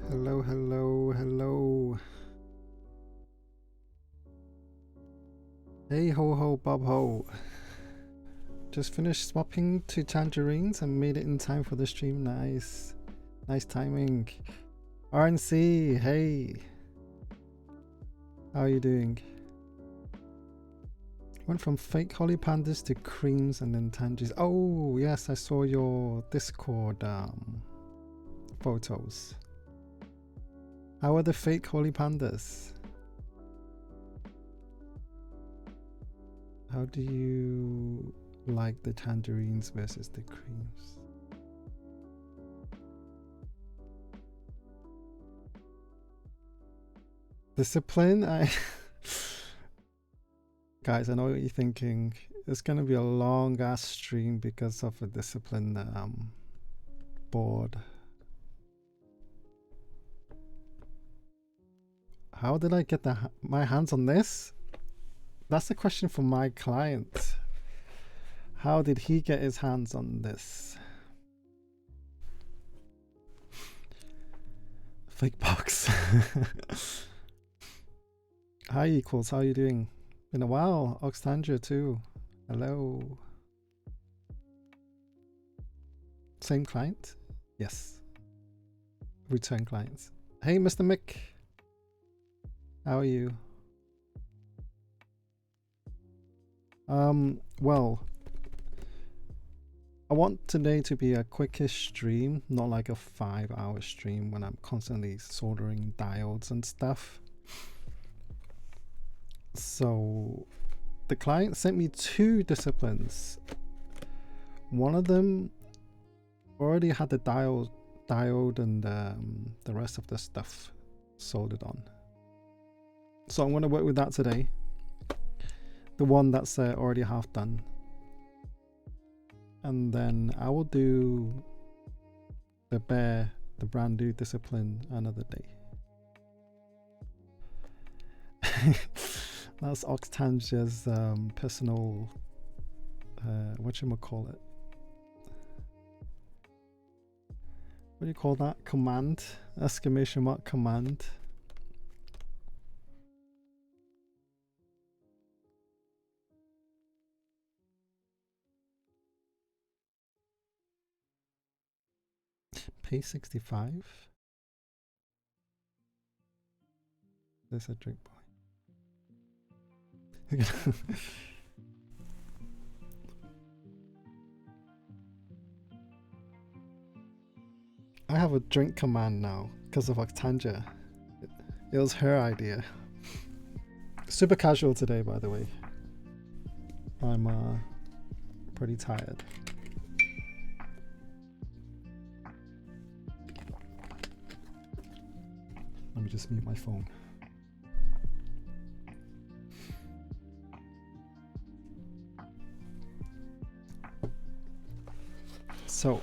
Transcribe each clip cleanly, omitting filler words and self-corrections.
Hello, hello, hello. Hey ho ho bob ho. Just finished swapping to tangerines and made it in time for the stream. Nice. Nice timing. RNC, hey. How are you doing? Went from fake holly pandas to creams and then tangerines. Oh yes, I saw your Discord photos. How are the fake holly pandas? How do you like the tangerines versus the creams? Discipline? Guys, I know what you're thinking. It's gonna be a long ass stream because of a discipline board. How did I get my hands on this? That's the question for my client. How did he get his hands on this? Fake box. Hi Equals, how are you doing? Been a while. Oxtandra too. Hello. Same client? Yes. Return clients. Hey Mr. Mick. How are you? Well, I want today to be a quickish stream, not like a 5-hour stream when I'm constantly soldering diodes and stuff. So the client sent me 2 disciplines. One of them already had the diode and the rest of the stuff soldered on. So I'm going to work with that today. The one that's already half done. And then I will do the brand new discipline another day. That's Oxtanger's personal, whatchamacallit. What do you call that? Command? Exclamation mark command. P65? There's a drink boy. I have a drink command now because of Octanja. It was her idea. Super casual today, by the way. I'm pretty tired. Let me just mute my phone. So,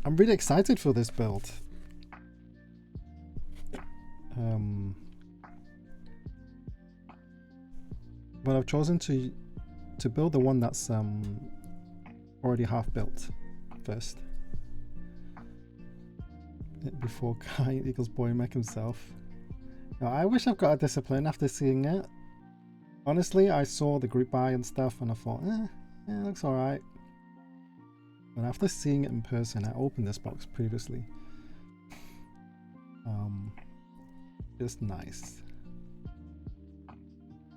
I'm really excited for this build. But I've chosen to build the one that's already half built first. Before Kai equals boy mech himself. Now, I wish I've got a discipline after seeing it. Honestly, I saw the group buy and stuff and I thought, yeah, it looks alright. But after seeing it in person, I opened this box previously. Just nice.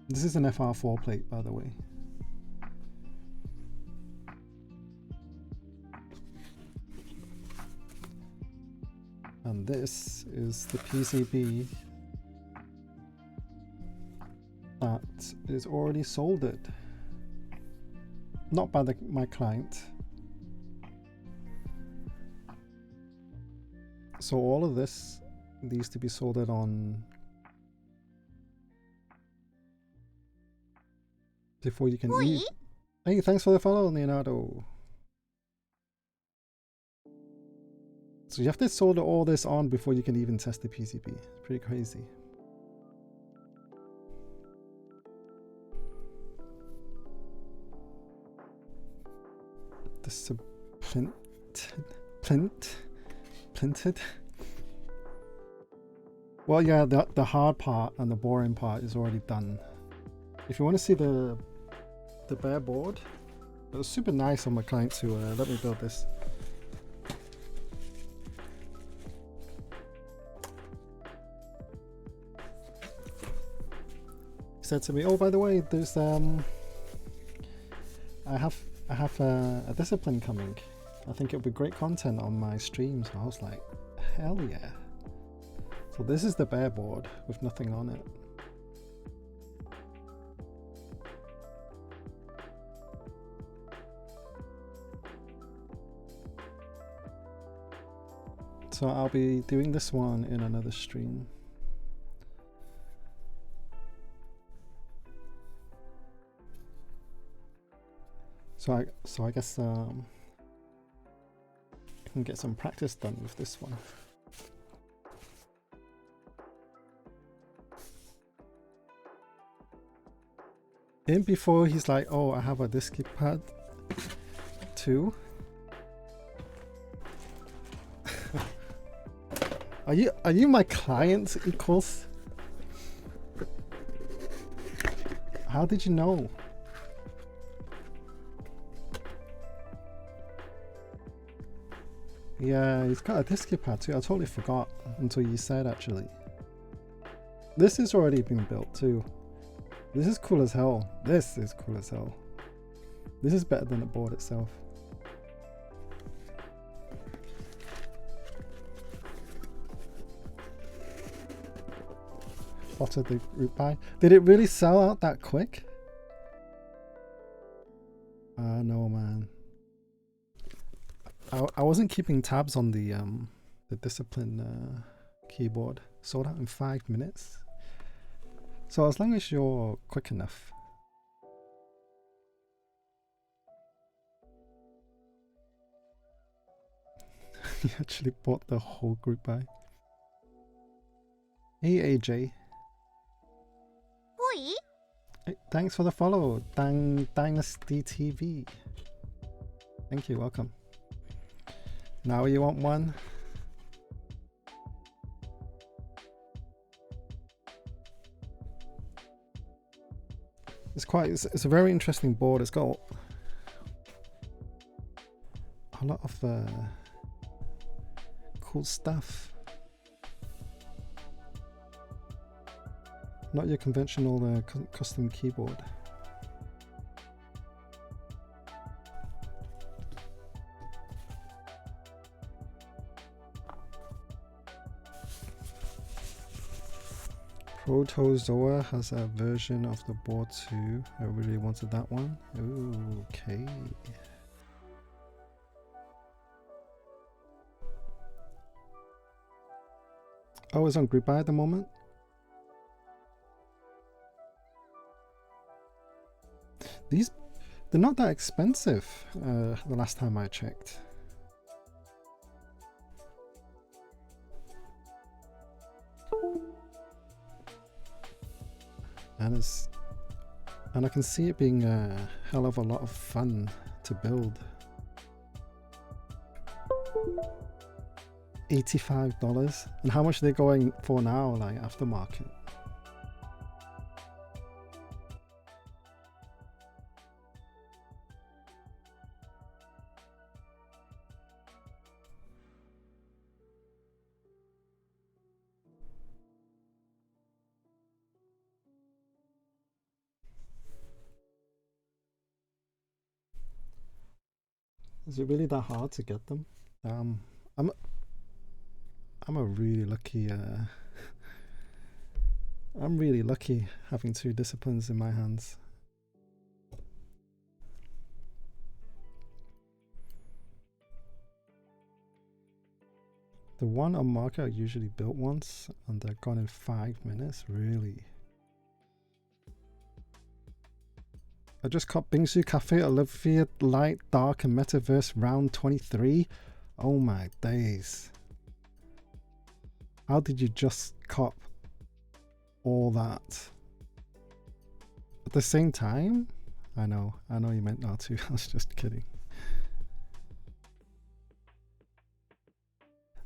This is an FR4 plate, by the way. And this is the PCB that is already soldered. Not by my client. So all of this needs to be soldered on before you can eat. Hey, thanks for the follow, Leonardo. So you have to solder all this on before you can even test the PCB. It's pretty crazy. Discipline. plinted. Well, yeah, the hard part and the boring part is already done. If you want to see the bare board, it was super nice on my client to let me build this. He said to me, "Oh, by the way, there's I have a discipline coming. I think it'll be great content on my streams." I was like, hell yeah. So this is the bare board with nothing on it. So I'll be doing this one in another stream. So I guess I can get some practice done with this one. In before he's like, "Oh, I have a disk pad too." Are you my client, Equals? How did you know? Yeah, he's got a disk pad too. I totally forgot until you said actually. This has already been built too. This is cool as hell. This is cool as hell. This is better than the board itself. Spotted the group buy. Did it really sell out that quick? No, man. I wasn't keeping tabs on the discipline keyboard. Sold out in 5 minutes. So as long as you're quick enough. You actually bought the whole group buy. Hey AJ. Oi. Hey, thanks for the follow, Dynasty TV. Thank you, welcome. Now you want one? It's a very interesting board. It's got a lot of cool stuff. Not your conventional custom keyboard. Protozoa has a version of the board too. I really wanted that one. Ooh, okay. Oh, it's on group buy at the moment. They're not that expensive. The last time I checked. And I can see it being a hell of a lot of fun to build. $85. And how much are they going for now, like aftermarket? Is it really that hard to get them? I'm a really lucky. I'm really lucky having 2 disciplines in my hands. The one on market I usually built once, and they're gone in 5 minutes. Really. I just caught Bingsu Cafe, Olivia, Light, Dark, and Metaverse round 23. Oh my days. How did you just cop all that at the same time? I know you meant not to. I was just kidding.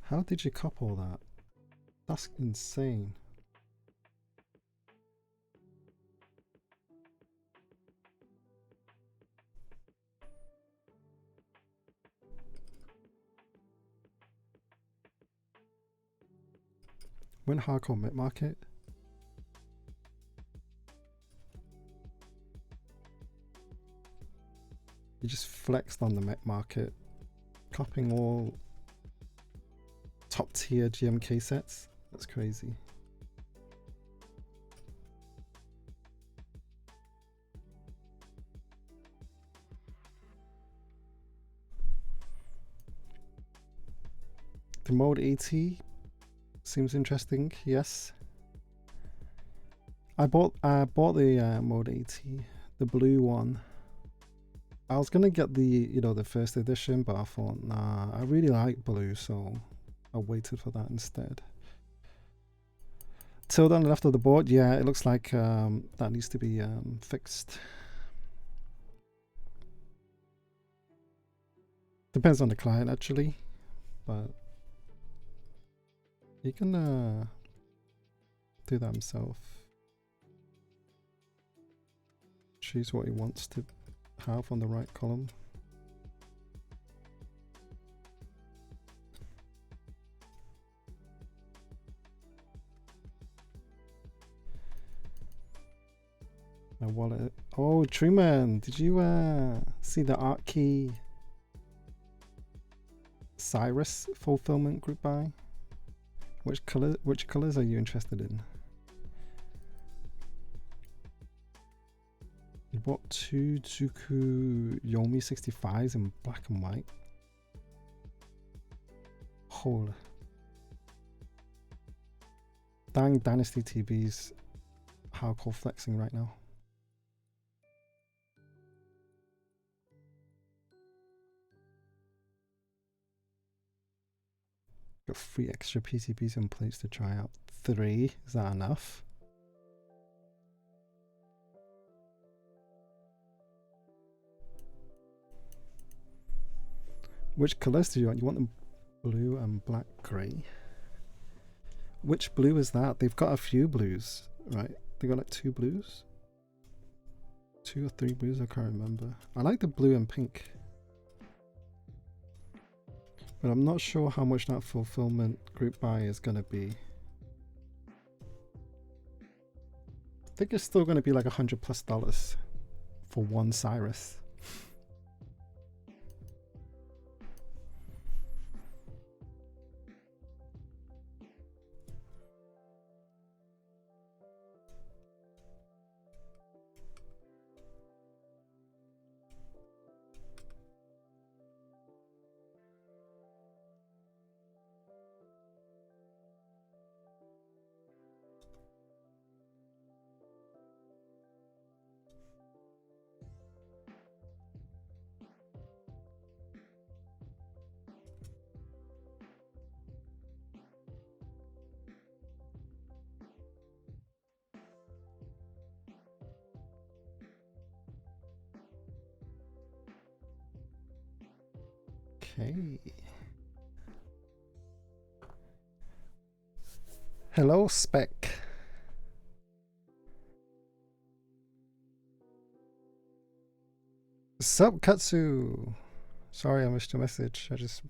How did you couple that? That's insane. Went hardcore mid-market. You just flexed on the mid-market, copying all top tier GMK sets. That's crazy. The mode 80 seems interesting. Yes, I bought the mode 80, the blue one. I was gonna get the the first edition, but I thought nah, I really like blue, so I waited for that instead. Tilde on the left of the board, yeah, it looks like that needs to be fixed. Depends on the client actually, but he can do that himself. Choose what he wants to have on the right column. My wallet. Oh, Truman, did you see the Art Key Cyrus fulfillment group buy? Which colors are you interested in? You bought 2 Zuku Yomi 65s in black and white. Holy. Dang, Dynasty TV's hardcore flexing right now. Got 3 extra PCBs and plates to try out. 3, is that enough? Which colors do you want? You want them blue and black grey? Which blue is that? They've got a few blues, right? They got like 2 blues? 2 or 3 blues, I can't remember. I like the blue and pink. But I'm not sure how much that fulfillment group buy is going to be. I think it's still going to be like $100+ for one Cyrus. Okay. Hello, Spec. Sup, Katsu? Sorry I missed your message. I just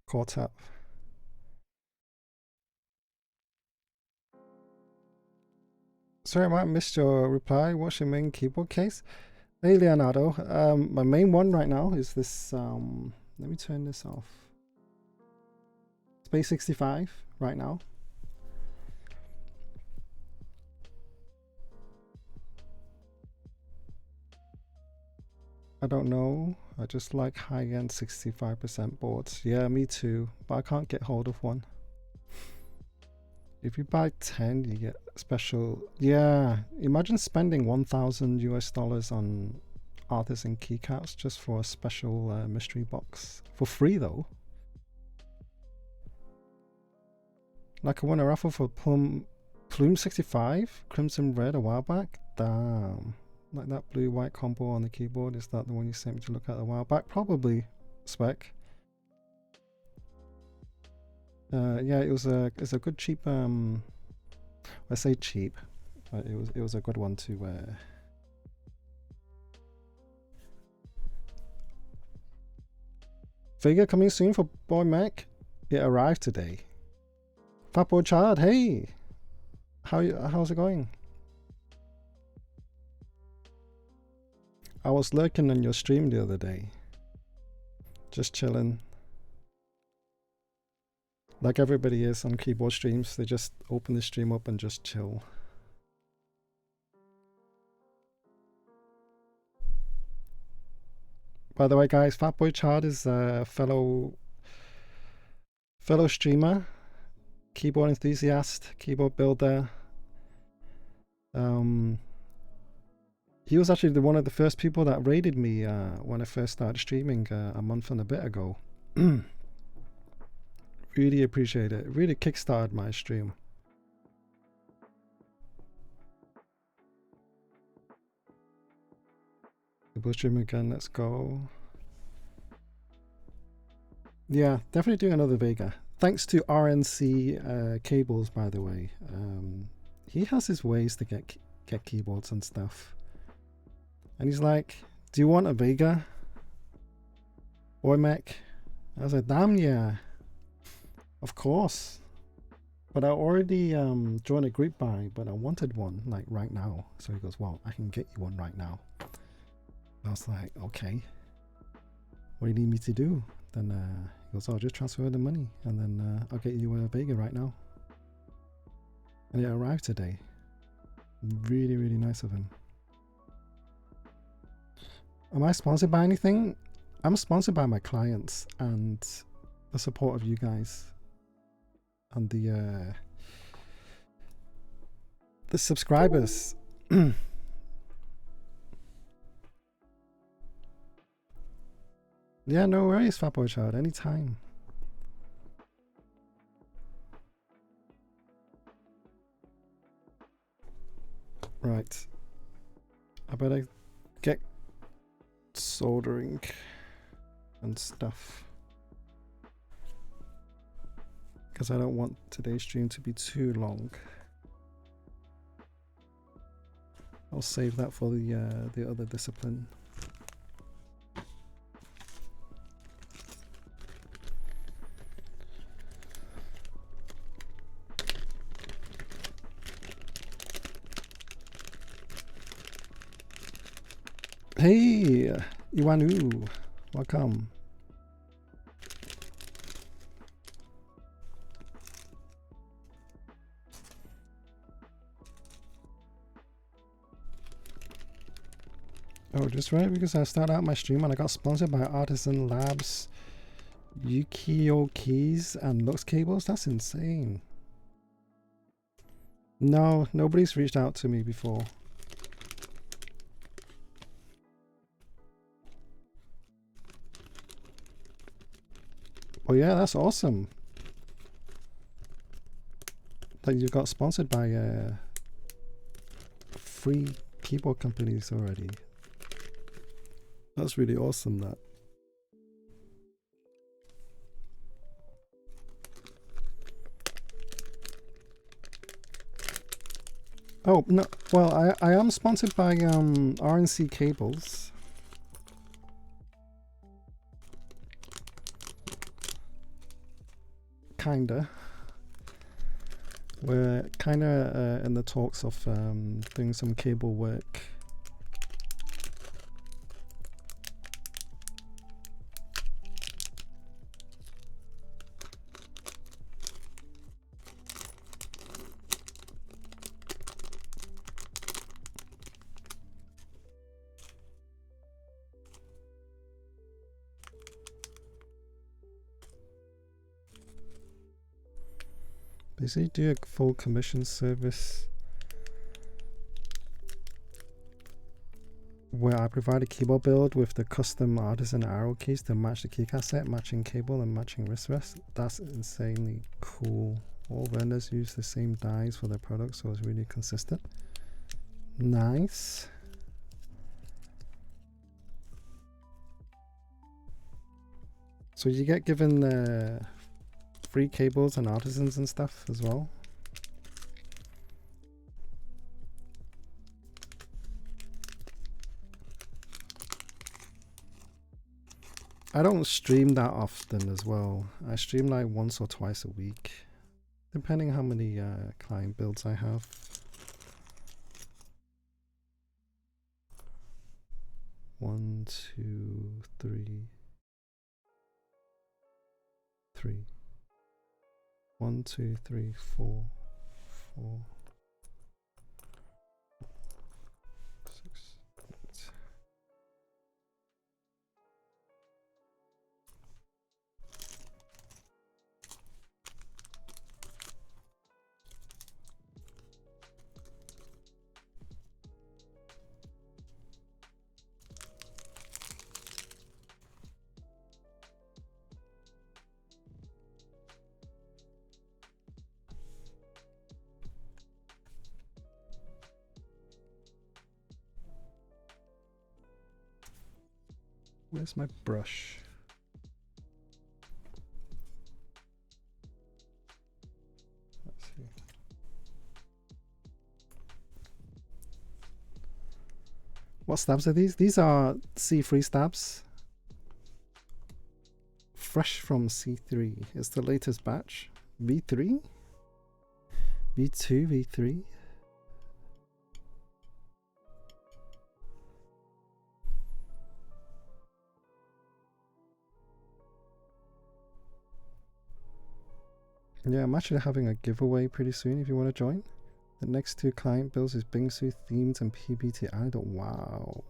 caught up. Sorry, I might have missed your reply. What's your main keyboard case? Hey, Leonardo. My main one right now is this. Let me turn this off. Space 65 right now. I don't know. I just like high-end 65% boards. Yeah, me too. But I can't get hold of one. If you buy 10, you get special. Yeah, imagine spending $1,000 on Artisan Keycaps just for a special mystery box for free though. Like I won a raffle for Plume 65 Crimson Red a while back. Damn. Like that blue-white combo on the keyboard. Is that the one you sent me to look at a while back? Probably, Spec. Yeah, it's a good cheap I say cheap, but it was a good one to Vega coming soon for Boy Mac. It arrived today. Fatboy Chard, hey! How's it going? I was lurking on your stream the other day. Just chilling. Like everybody is on keyboard streams, they just open the stream up and just chill. By the way, guys, Fatboy Chard is a fellow streamer, keyboard enthusiast, keyboard builder. He was actually one of the first people that raided me when I first started streaming a month and a bit ago. Really appreciate it. Really kickstarted my stream. Keyboard stream again, let's go. Yeah, definitely doing another Vega. Thanks to RNC Cables, by the way. He has his ways to get keyboards and stuff. And he's like, do you want a Vega? Boy Mac? I was like, damn yeah. Of course. But I already joined a group buy, but I wanted one like right now. So he goes, well, I can get you one right now. I was like, okay. What do you need me to do? Then he goes, oh, just transfer the money and then I'll get you a Vega right now. And it arrived today. Really, really nice of him. Am I sponsored by anything? I'm sponsored by my clients and the support of you guys and the subscribers. Yeah, no worries, Fatboy Child, anytime. Right. I better get soldering and stuff. Because I don't want today's stream to be too long. I'll save that for the other discipline. Hey, Iwanu, welcome. Oh, just right because I started out my stream and I got sponsored by Artisan Labs, Yukio Keys, and Lux Cables. That's insane. No, nobody's reached out to me before. Oh yeah, that's awesome. That you got sponsored by free keyboard companies already. That's really awesome, that. Oh, no, well, I am sponsored by RNC Cables. Kinda. We're kinda in the talks of doing some cable work. They do a full commission service where I provide a keyboard build with the custom artisan arrow keys to match the keycap set, matching cable and matching wrist rest. That's insanely cool. All vendors use the same dies for their products, so it's really consistent. Nice. So you get given free cables and artisans and stuff as well. I don't stream that often as well. I stream like once or twice a week, depending how many client builds I have. One, two, three. 1, 2, 3, 4, 4, 6, 8. Where's my brush? Let's see. What stabs are these? These are C3 stabs. Fresh from C3. It's the latest batch. V3? V2, V3? Yeah, I'm actually having a giveaway pretty soon if you want to join. The next 2 client builds is Bingsu themed and PBT idle. Wow.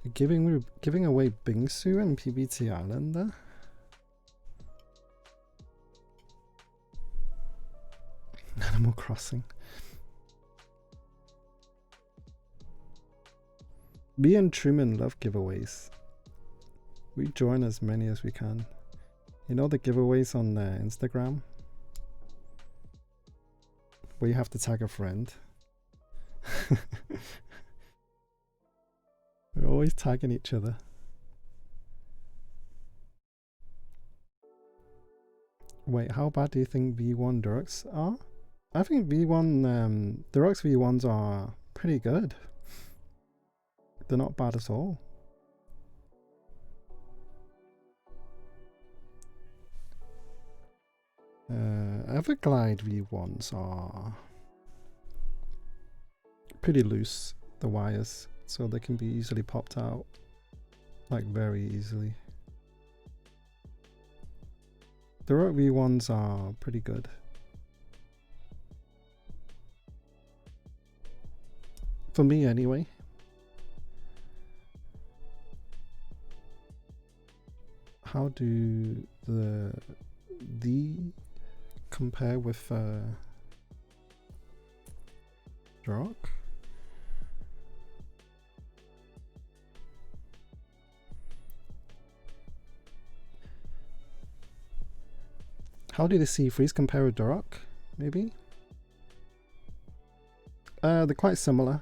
You're giving away Bingsu and PBT Islander? Animal Crossing. Me and Truman love giveaways. We join as many as we can. You know the giveaways on Instagram? Where you have to tag a friend. We're always tagging each other. Wait, how bad do you think V1 Durox are? I think V1 Durox V1s are pretty good. They're not bad at all. Everglide V1s are pretty loose, the wires, so they can be easily popped out, like very easily. The Rock V1s are pretty good. For me anyway. How do the compare with Rock? How do the C3s compare with Duroc? Maybe? They're quite similar.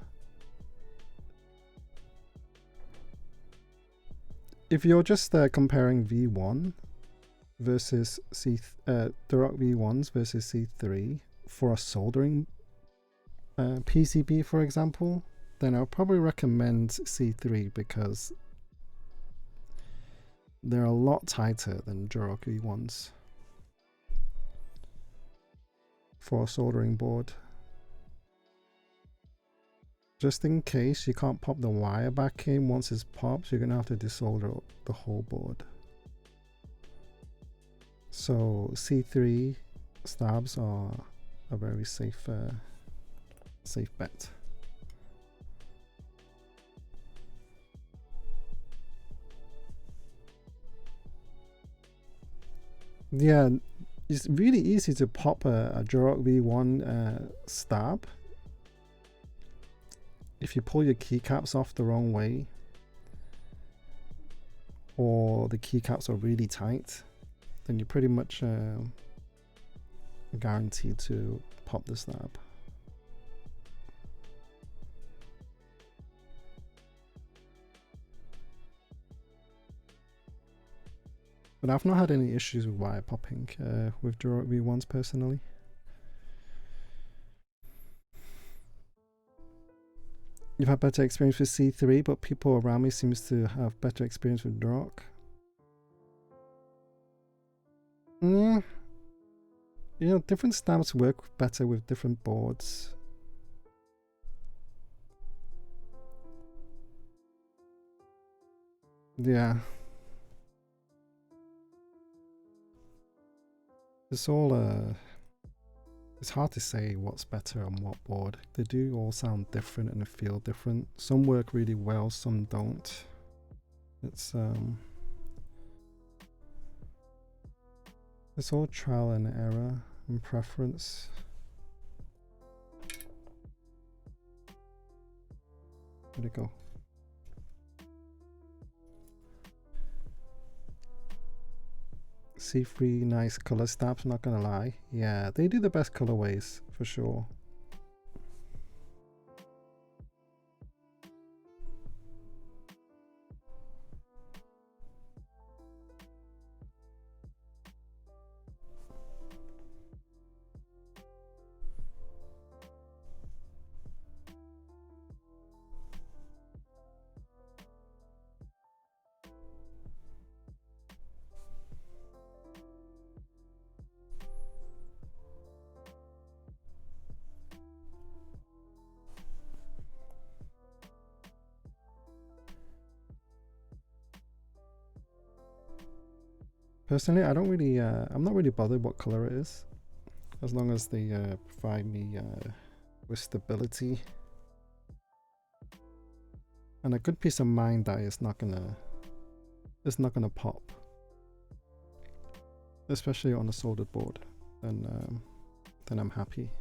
If you're just comparing V1 versus Duroc V1s versus C3 for a soldering PCB, for example, then I'll probably recommend C3 because they're a lot tighter than Duroc V1s for a soldering board. Just in case you can't pop the wire back in once it's popped, you're gonna have to desolder the whole board. So C3 stabs are a very safe bet. Yeah, it's really easy to pop a Duroc V1 stab. If you pull your keycaps off the wrong way, or the keycaps are really tight, then you're pretty much guaranteed to pop the stab. But I've not had any issues with wire popping with Duroc V1s personally. You've had better experience with C3, but people around me seems to have better experience with Duroc. Yeah. You know, different stamps work better with different boards. Yeah. It's all it's hard to say what's better on what board. They do all sound different and feel different. Some work really well, some don't. It's all trial and error and preference. Where'd it go? C3 nice color stamps, not gonna lie. Yeah, they do the best colorways for sure. Personally, I don't really, I'm not really bothered what color it is, as long as they provide me with stability and a good peace of mind that it's not gonna pop, especially on a soldered board. Then I'm happy.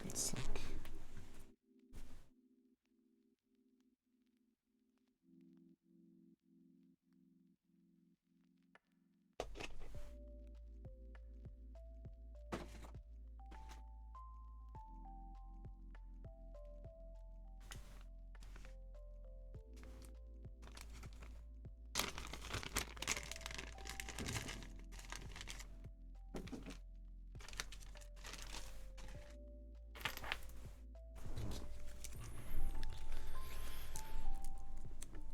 Let's see.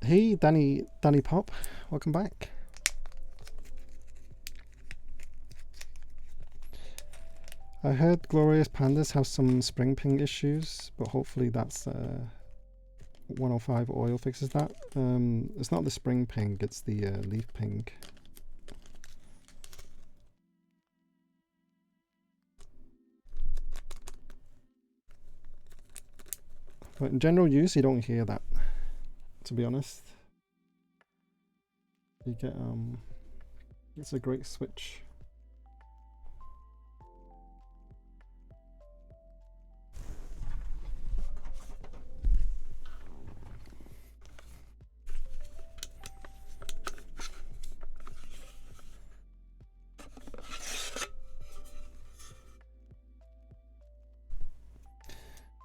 Hey, Danny Pop, welcome back. I heard Glorious Pandas have some spring ping issues, but hopefully that's 105 oil fixes that. It's not the spring ping, it's the leaf ping. But in general use, you don't hear that, to be honest. You get, it's a great switch.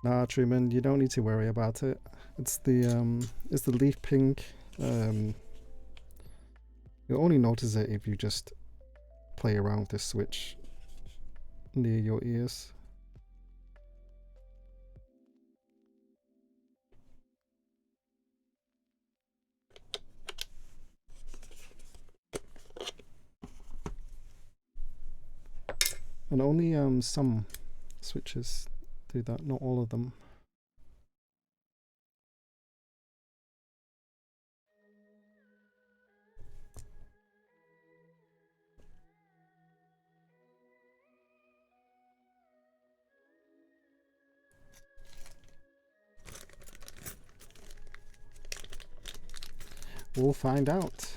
Nah, Truman, you don't need to worry about it. It's the leaf ping. You'll only notice it if you just play around with this switch near your ears. And only some switches do that, not all of them. We'll find out.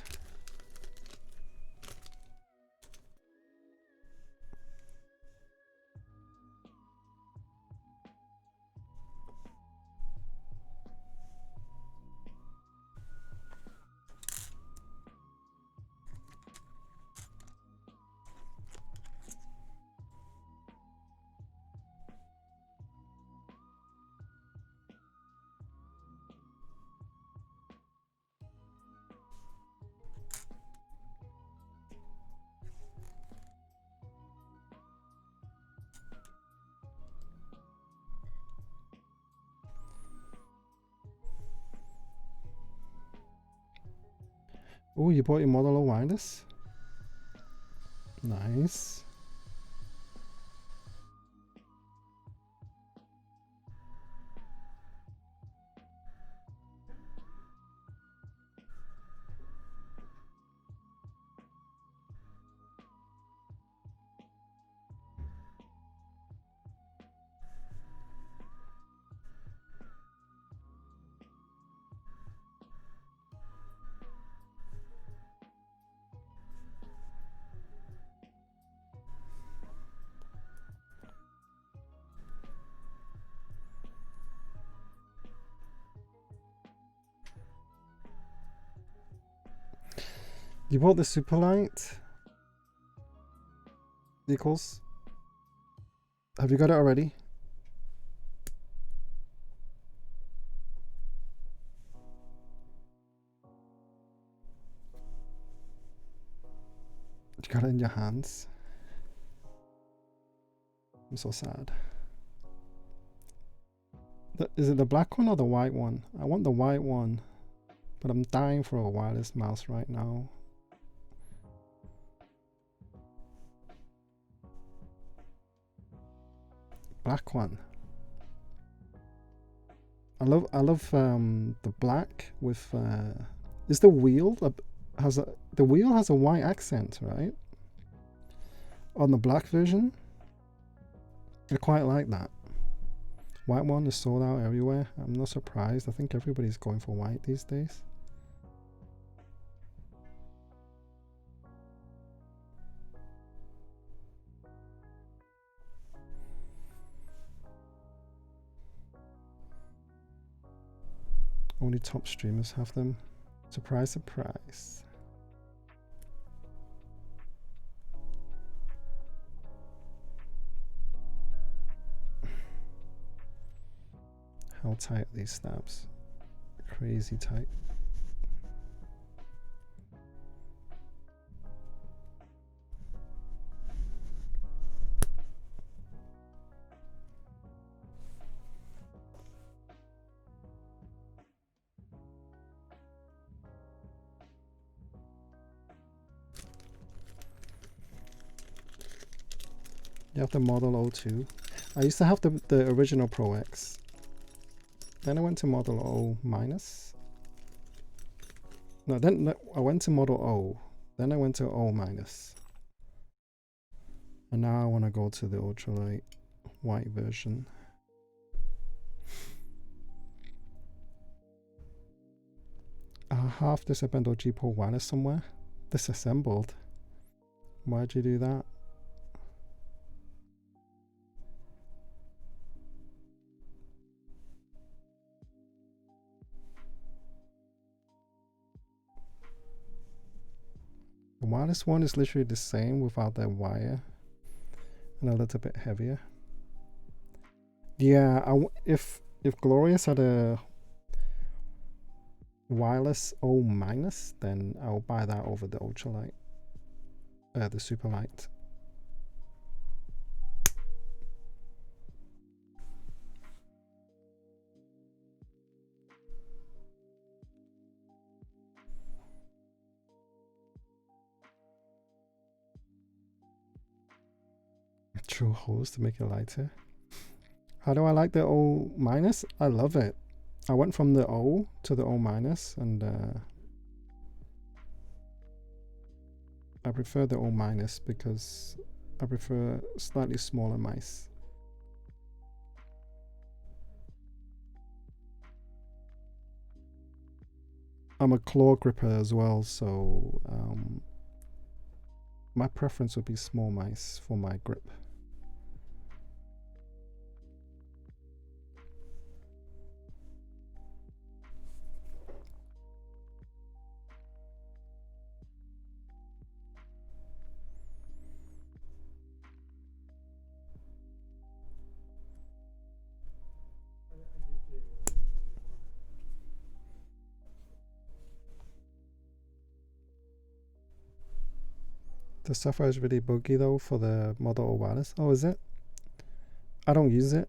Oh, you bought your Model O wireless? Nice. You bought the Superlight? Equals? Have you got it already? You got it in your hands? I'm so sad. Is it the black one or the white one? I want the white one, but I'm dying for a wireless mouse right now. Black one. I love the black with is the wheel the wheel has a white accent, right? On the black version. I quite like that. White one is sold out everywhere. I'm not surprised. I think everybody's going for white these days. Only top streamers have them. Surprise, surprise. How tight are these snaps? Crazy tight. You have the Model O too. I used to have the original Pro X. Then I went to Model O minus. No, then I went to Model O. Then I went to O minus. And now I want to go to the ultralight white version. Half disassembled OG Pro wireless somewhere. Disassembled. Why'd you do that? The wireless one is literally the same without the wire and a little bit heavier. Yeah, if Glorious had a wireless O minus, then I'll buy that over the ultralight, the superlight. True holes to make it lighter. How do I like the O minus? I love it. I went from the O to the O minus, and I prefer the O minus because I prefer slightly smaller mice. I'm a claw gripper as well, so my preference would be small mice for my grip. The software is really buggy though for the Model O wireless. Oh, is it? I don't use it.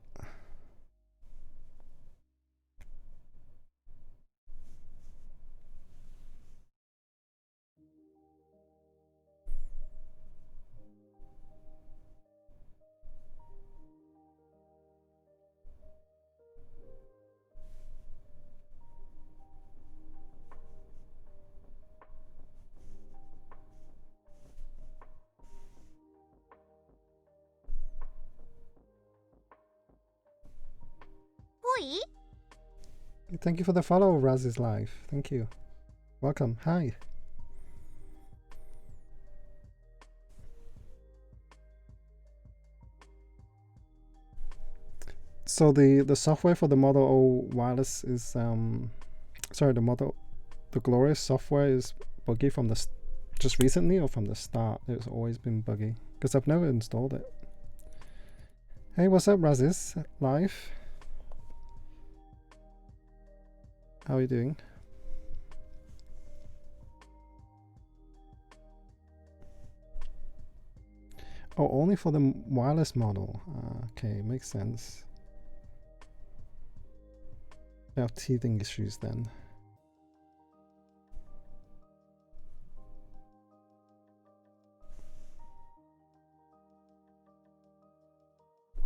Daddy? Thank you for the follow, Raz's live. Thank you. Welcome. Hi. So the software for the Model O wireless is sorry, the Glorious software is buggy from the just recently or from the start. It's always been buggy because I've never installed it. Hey, what's up, Razis live? How are you doing? Oh, only for the wireless model. Okay, makes sense. They have teething issues then.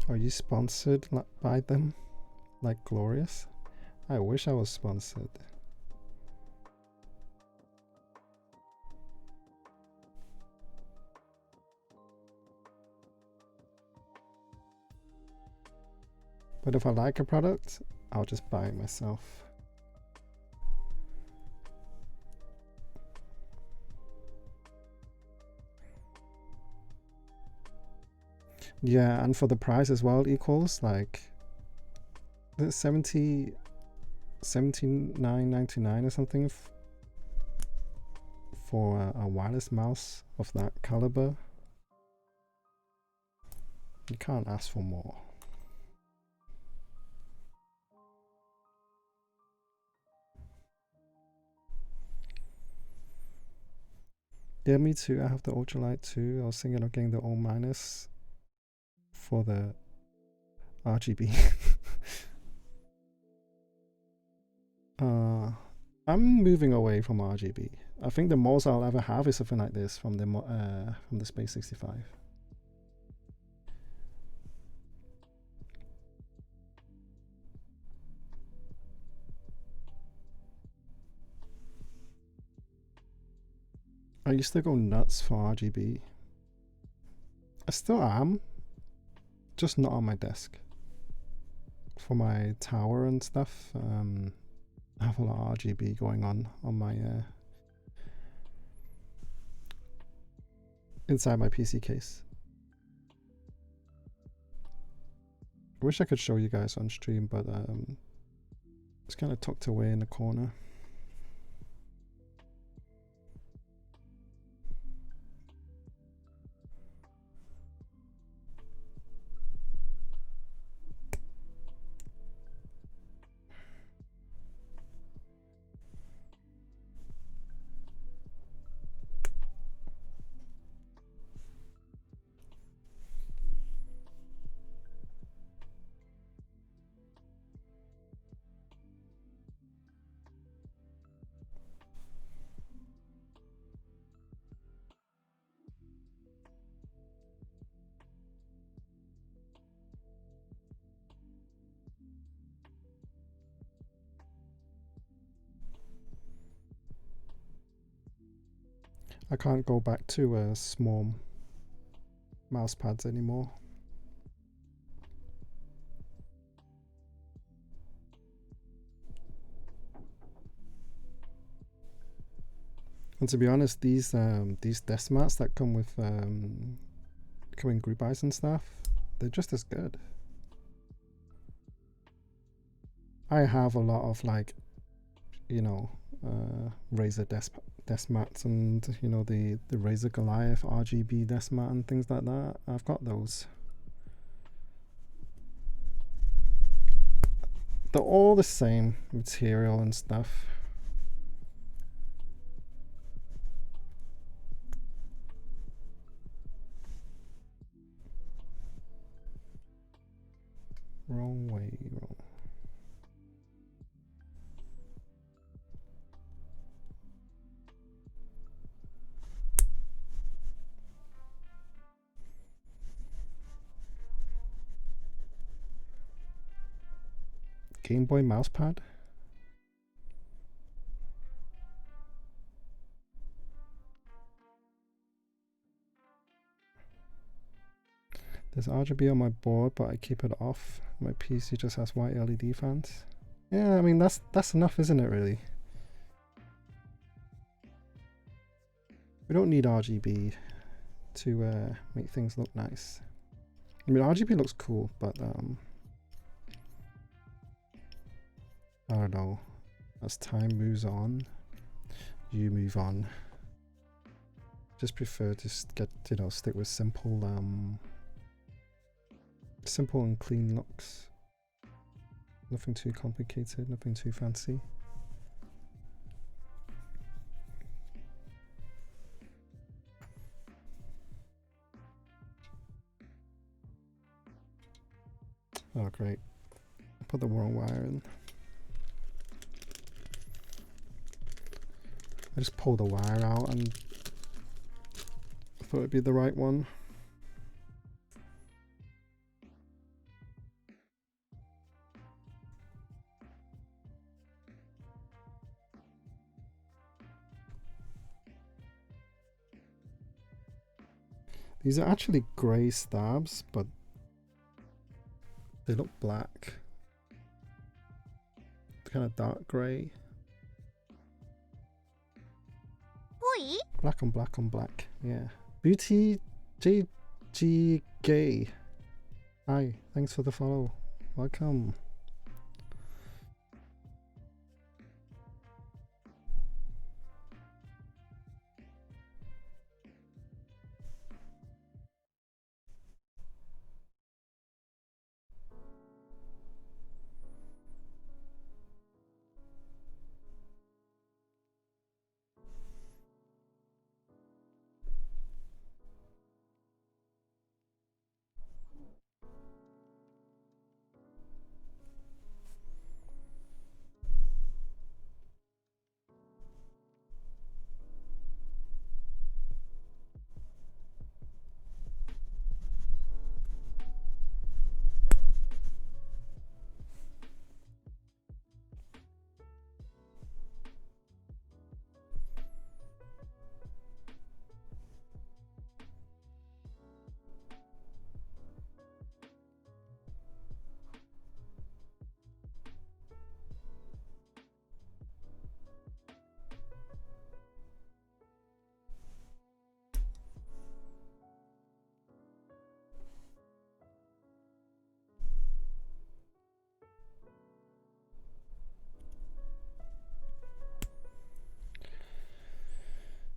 Are you sponsored by them? Like Glorious? I wish I was sponsored. But if I like a product, I'll just buy it myself. Yeah, and for the price as well equals like the 79.99 or something for a wireless mouse of that caliber. You can't ask for more. Yeah, me too. I have the ultralight too. I was thinking of getting the O minus for the RGB. I'm moving away from RGB. I think the most I'll ever have is something like this from the Space 65. I used to go nuts for RGB. I still am, just not on my desk. For my tower and stuff, I have a lot of RGB going on my inside my PC case. I wish I could show you guys on stream, but it's kind of tucked away in the corner. I can't go back to small mouse pads anymore. And to be honest, these desk mats that come with come in group eyes and stuff, they're just as good. I have a lot of like, you know, Razer desk mats and you know the Razer Goliath RGB desk mat and things like that. I've got those. They're all the same material and stuff. Wrong way, wrong. Game Boy mousepad. There's RGB on my board, but I keep it off. My PC just has white LED fans. Yeah, I mean that's enough, isn't it? Really. We don't need RGB to make things look nice. I mean, RGB looks cool, but I don't know. As time moves on, you move on. Just prefer to get, you know, stick with simple and clean looks. Nothing too complicated, nothing too fancy. Oh great, I put the wrong wire in. I just pulled the wire out and thought it'd be the right one. These are actually grey stabs, but they look black. Kind of dark grey. Black on black on black, yeah. Beauty JG Gay. Hi, thanks for the follow. Welcome.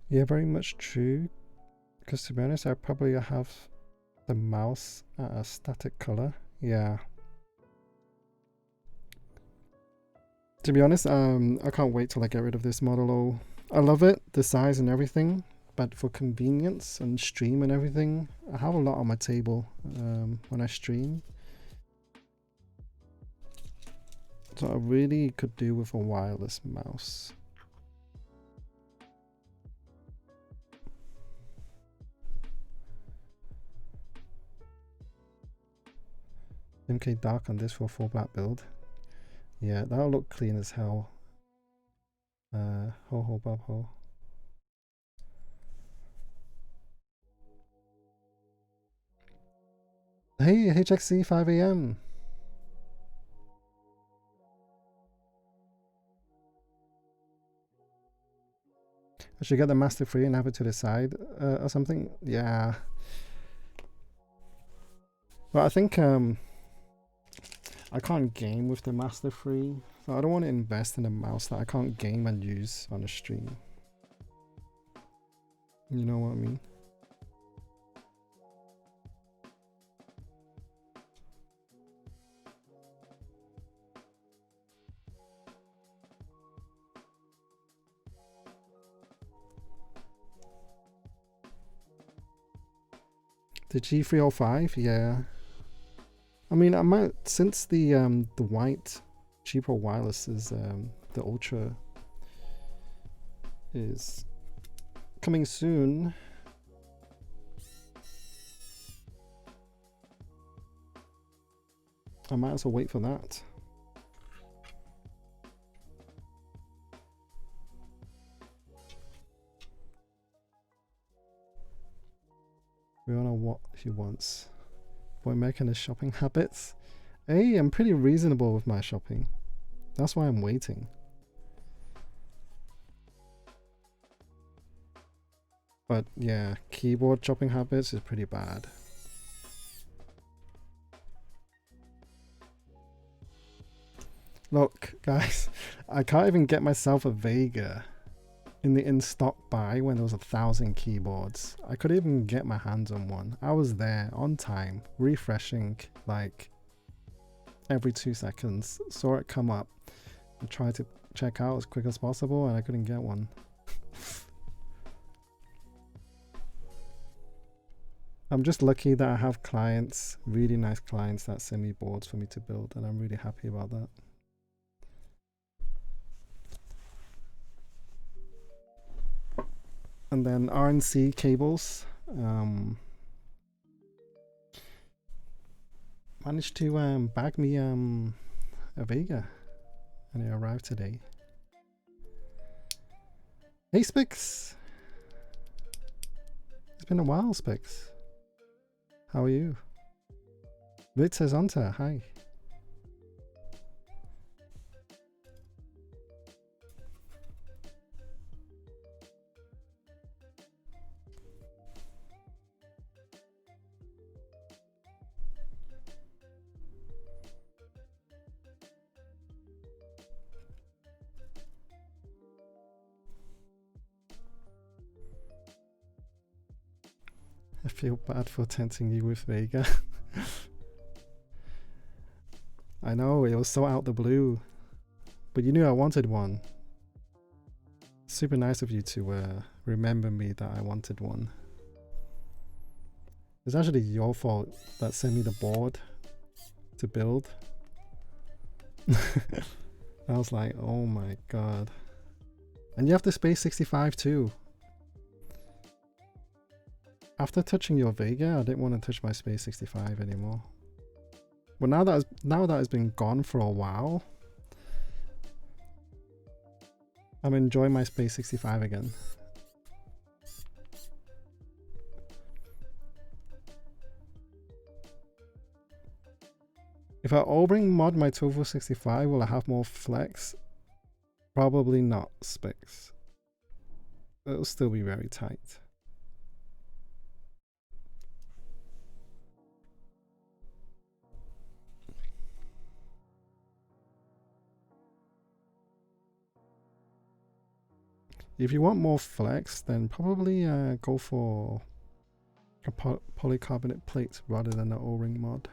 Yeah, very much true. Because to be honest, I probably have the mouse at a static color. Yeah. To be honest, I can't wait till I get rid of this Model O. I love it, the size and everything, but for convenience and stream and everything, I have a lot on my table when I stream. So I really could do with a wireless mouse. MK dark on this for full black build. Yeah, that'll look clean as hell. Ho ho bob ho. Hey HXC 5 AM. I should get the Master Free and have it to the side or something. Yeah. Well, I think I can't game with the Master Free. So I don't want to invest in a mouse that I can't game and use on a stream. You know what I mean? The G305, yeah. I mean, I might, since the white cheaper wireless is the Ultra is coming soon. I might as well wait for that. We all know what he wants. boy making his shopping habits. Hey, I'm pretty reasonable with my shopping. That's why I'm waiting. But yeah, keyboard shopping habits is pretty bad. Look, guys, I can't even get myself a Vega in the in-stock buy when there was 1,000 keyboards. I couldn't even get my hands on one. I was there on time, refreshing like every 2 seconds. Saw it come up and tried to check out as quick as possible, and I couldn't get one. I'm just lucky that I have clients, really nice clients that send me boards for me to build, and I'm really happy about that. And then RNC cables. Managed to bag me a Vega, and it arrived today. Hey Spix! It's been a while, Spix. How are you? Vitz Hunter, hi. I feel bad for tempting you with Vega. I know, it was so out the blue. But you knew I wanted one. Super nice of you to remember me that I wanted one. It's actually your fault that sent me the board to build. I was like, oh my god. And you have the Space 65 too. After touching your Vega, I didn't want to touch my Space 65 anymore. But now that it's been gone for a while, I'm enjoying my Space 65 again. If I O-ring mod my Tofu 65, will I have more flex? Probably not, Spix. It'll still be very tight. If you want more flex, then probably go for a polycarbonate plate rather than an O-ring mod.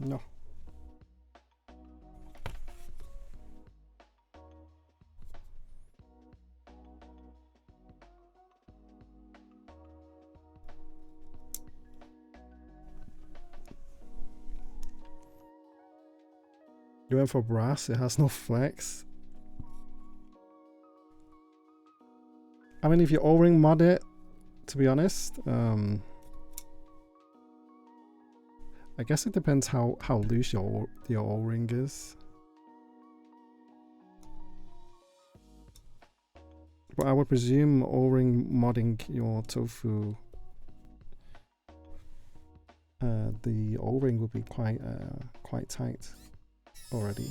No. You went for brass, it has no flex. I mean, if you O-ring mod it, to be honest, I guess it depends how loose your O-ring is. But I would presume O-ring modding your tofu, the O-ring would be quite tight already.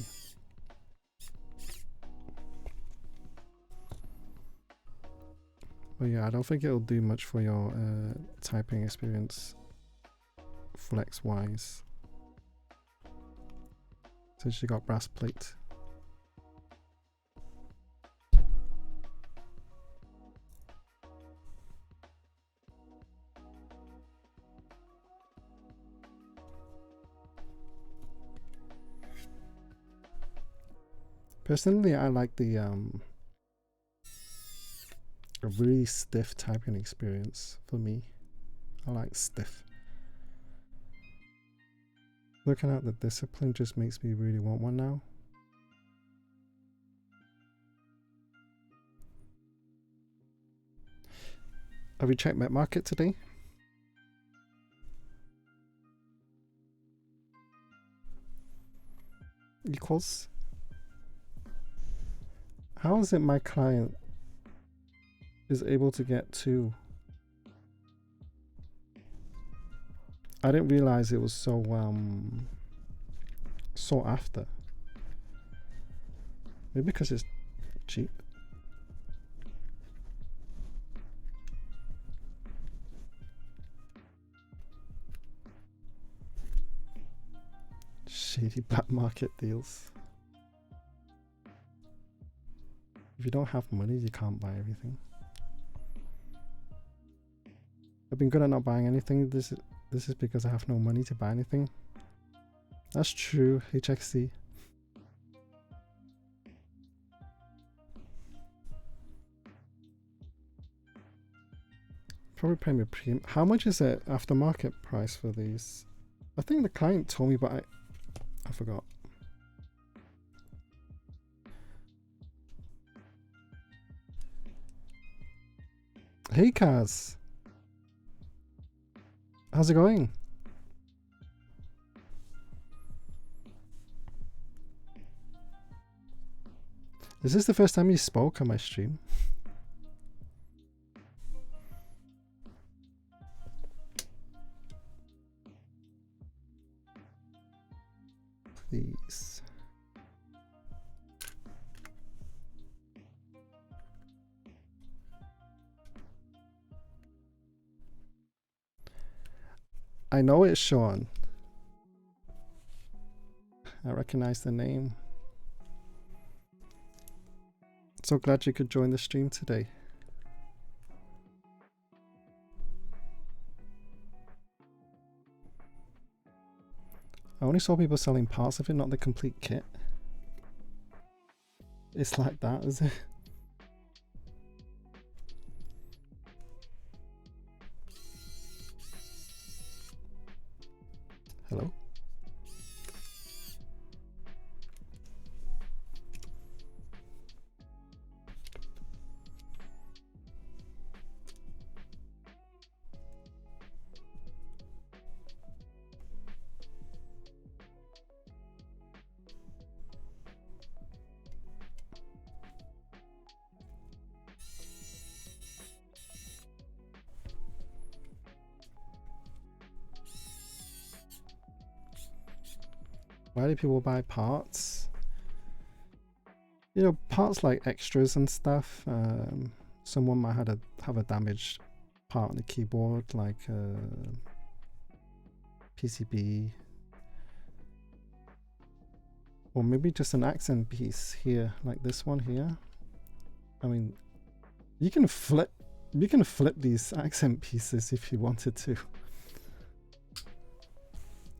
But yeah, I don't think it'll do much for your typing experience flex wise, since you got brass plate. Personally, I like the a really stiff typing experience for me. I like stiff. Looking at the discipline just makes me really want one now. Have you checked Met Market today? Equals. How is it my client is able to get 2? I didn't realize it was so sought after. Maybe because it's cheap. Shady black market deals. If you don't have money, you can't buy everything. I've been good at not buying anything. This is because I have no money to buy anything. That's true, HXC. Probably paying a premium. How much is it after market price for these? I think the client told me, but I forgot. Hey Kaz, how's it going? Is this the first time you spoke on my stream? Please. I know it's Sean. I recognize the name. So glad you could join the stream today. I only saw people selling parts of it, not the complete kit. It's like that, is it? Hello? Why do people buy parts? You know, parts like extras and stuff. Someone might have a damaged part on the keyboard, like PCB, or maybe just an accent piece here, like this one here. I mean, you can flip these accent pieces if you wanted to.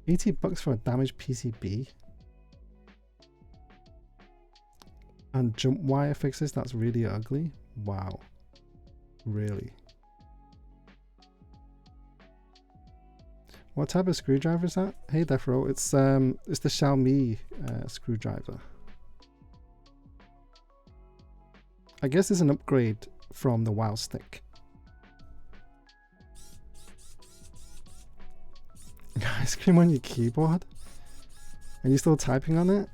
$80 for a damaged PCB and jump wire fixes. That's really ugly. Wow, really? What type of screwdriver is that? Hey Defro, it's the Xiaomi screwdriver. I guess it's an upgrade from the Wow Stick. Ice cream on your keyboard? Are you still typing on it?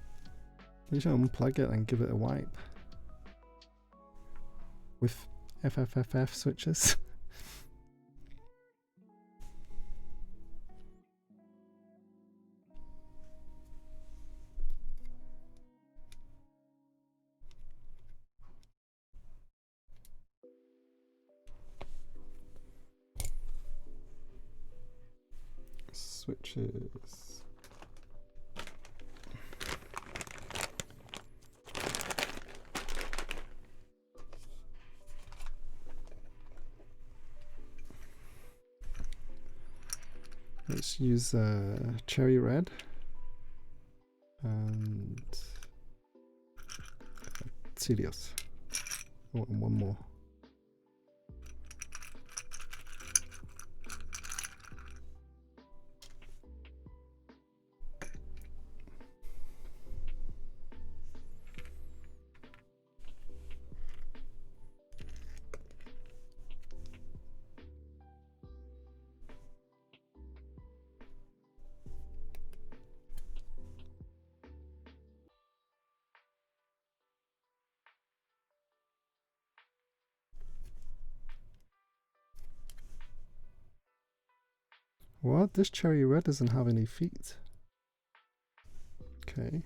You should unplug it and give it a wipe. With FFFF switches. Switches. Let's use cherry red and Sirius. Oh, and one more. What? This cherry red doesn't have any feet. Okay.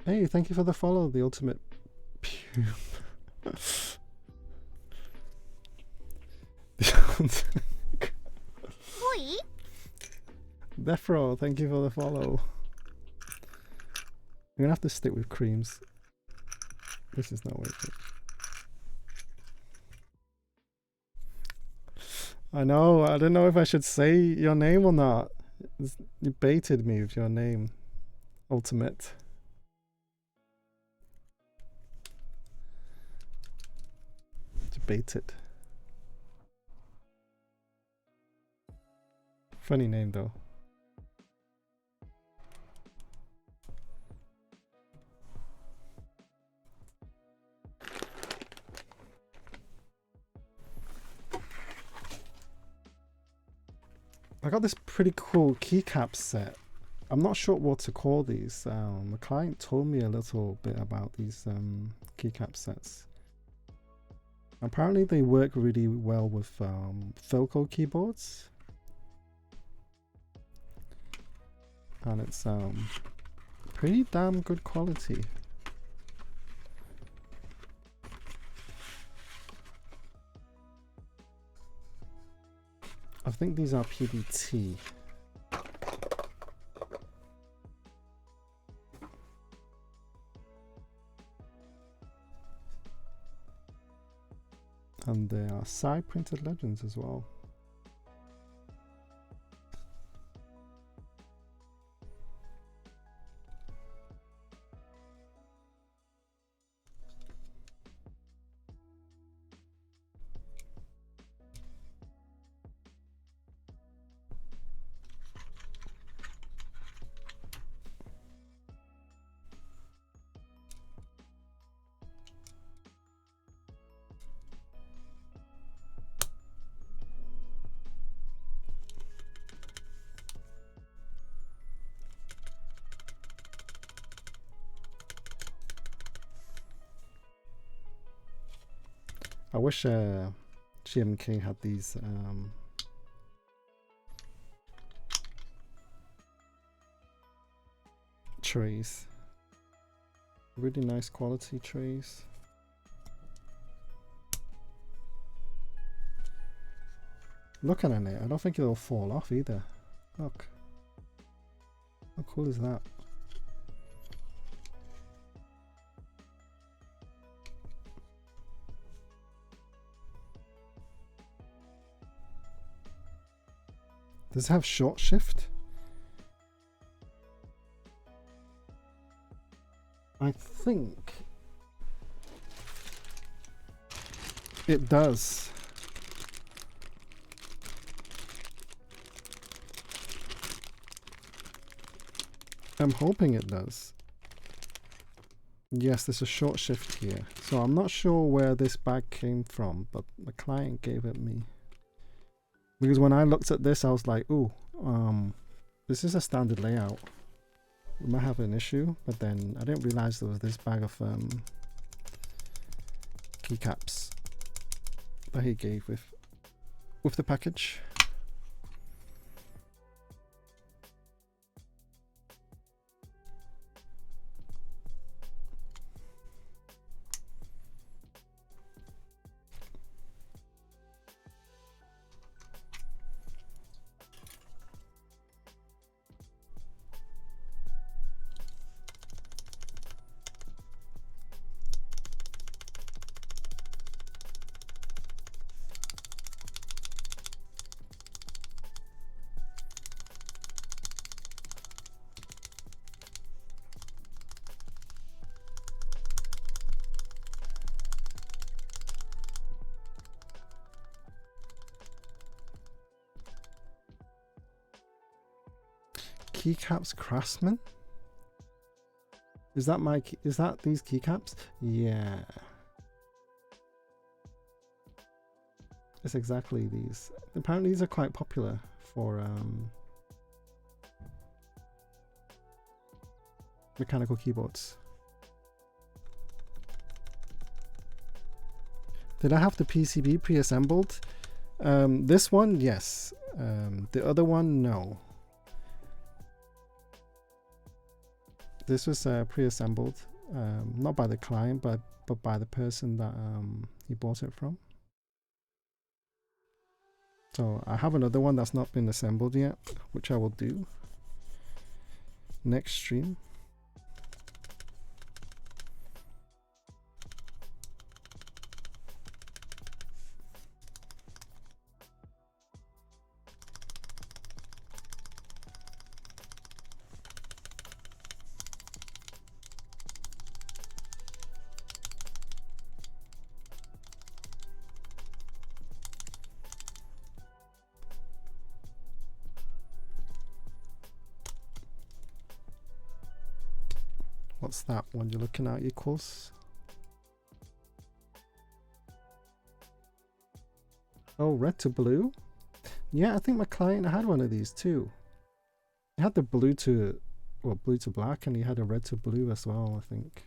Hey, thank you for the follow, the ultimate Defro, thank you for the follow. I'm gonna have to stick with creams. This is not working. I know, I don't know if I should say your name or not. You baited me with your name. Ultimate. Baited. Funny name though. I got this pretty cool keycap set. I'm not sure what to call these. The client told me a little bit about these keycap sets. Apparently they work really well with Philco keyboards. And it's pretty damn good quality. I think these are PBT. And they are side printed legends as well. I wish GMK had these trays. Really nice quality trays. Looking at it, I don't think it'll fall off either. Look. How cool is that? Does it have short shift? I think it does. I'm hoping it does. Yes, there's a short shift here. So I'm not sure where this bag came from, but the client gave it me. Because when I looked at this, I was like, ooh, this is a standard layout. We might have an issue, but then I didn't realize there was this bag of keycaps that he gave with the package. Keycaps Craftsman? Is that these keycaps? Yeah. It's exactly these. Apparently these are quite popular for mechanical keyboards. Did I have the PCB pre-assembled? This one, yes. The other one, no. This was pre-assembled, not by the client, but by the person that he bought it from. So I have another one that's not been assembled yet, which I will do next stream. What's that one you're looking at equals? Oh, red to blue? Yeah, I think my client had one of these too. He had the blue to, well, blue to black, and he had a red to blue as well, I think.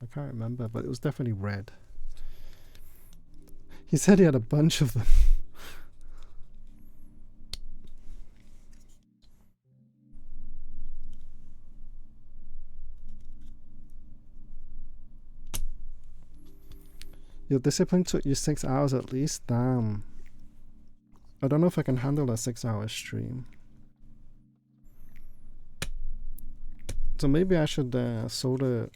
I can't remember, but it was definitely red. He said he had a bunch of them. Your discipline took you 6 hours at least? Damn. I don't know if I can handle a 6-hour stream. So maybe I should solder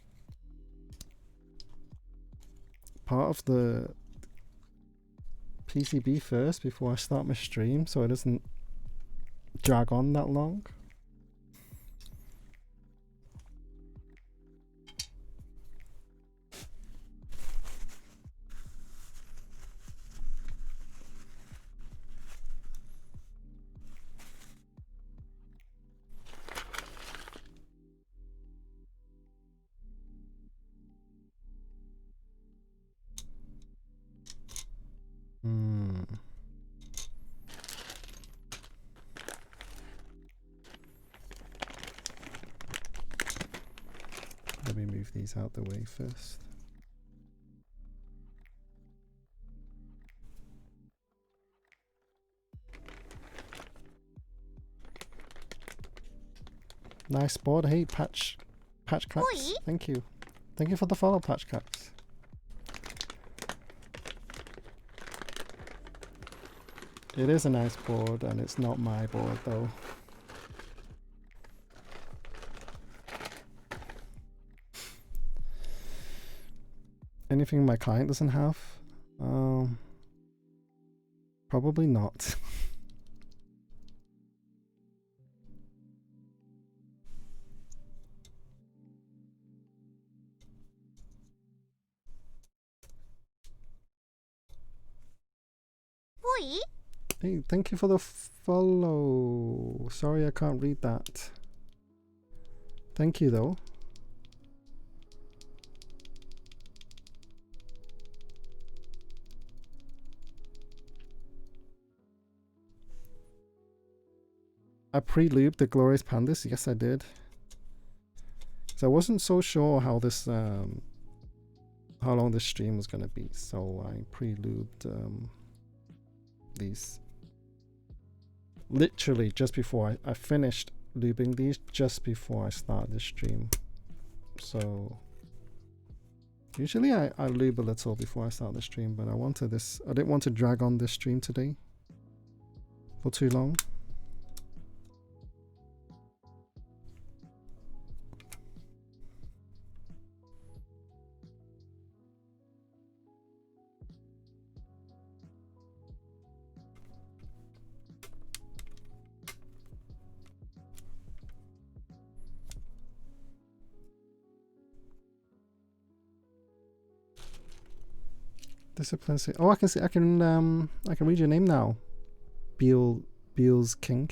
part of the PCB first before I start my stream, so it doesn't drag on that long. Let me move these out the way first. Nice board. Hey, Patch Caps. Thank you. Thank you for the follow, Patch Caps. It is a nice board, and it's not my board though. Anything my client doesn't have? Probably not. Hey, thank you for the follow. Sorry I can't read that. Thank you though. I pre-lubed the Glorious Pandas. Yes, I did. So I wasn't so sure how this, how long this stream was gonna be. So I pre-lubed these. Literally just before I finished lubing these, just before I started the stream. So usually I lube a little before I start the stream, but I didn't want to drag on this stream today for too long. Discipline. Oh, I can see. I can read your name now. Beals King.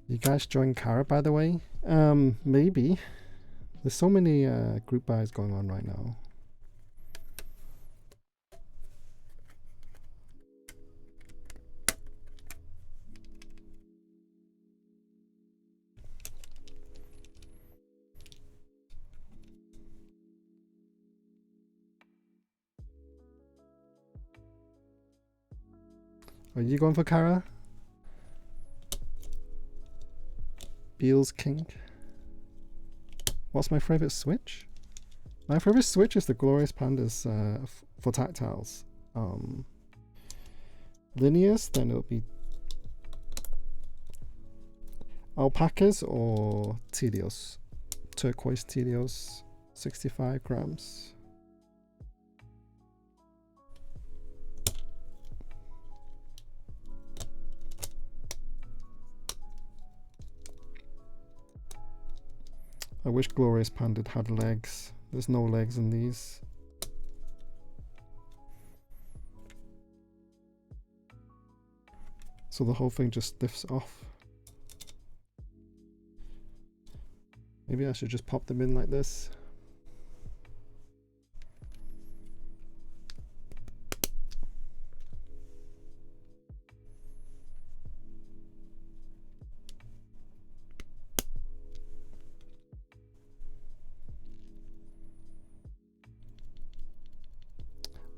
You guys join Kara, by the way? Maybe. There's so many group buys going on right now. Are you going for Kara? Beals King. What's my favorite switch? My favorite switch is the Glorious Pandas for tactiles. Linears, then it'll be alpacas or Telios. Turquoise Telios, 65 grams. I wish Glorious Panda had legs. There's no legs in these. So the whole thing just lifts off. Maybe I should just pop them in like this.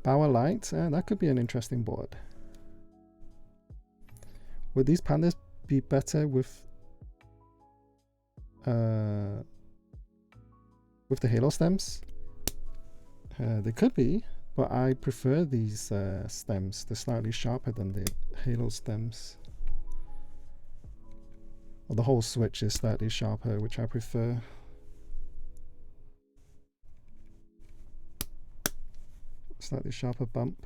Bower Light, that could be an interesting board. Would these pandas be better with the halo stems? They could be, but I prefer these stems. They're slightly sharper than the halo stems. Well, the whole switch is slightly sharper, which I prefer. Slightly sharper bump.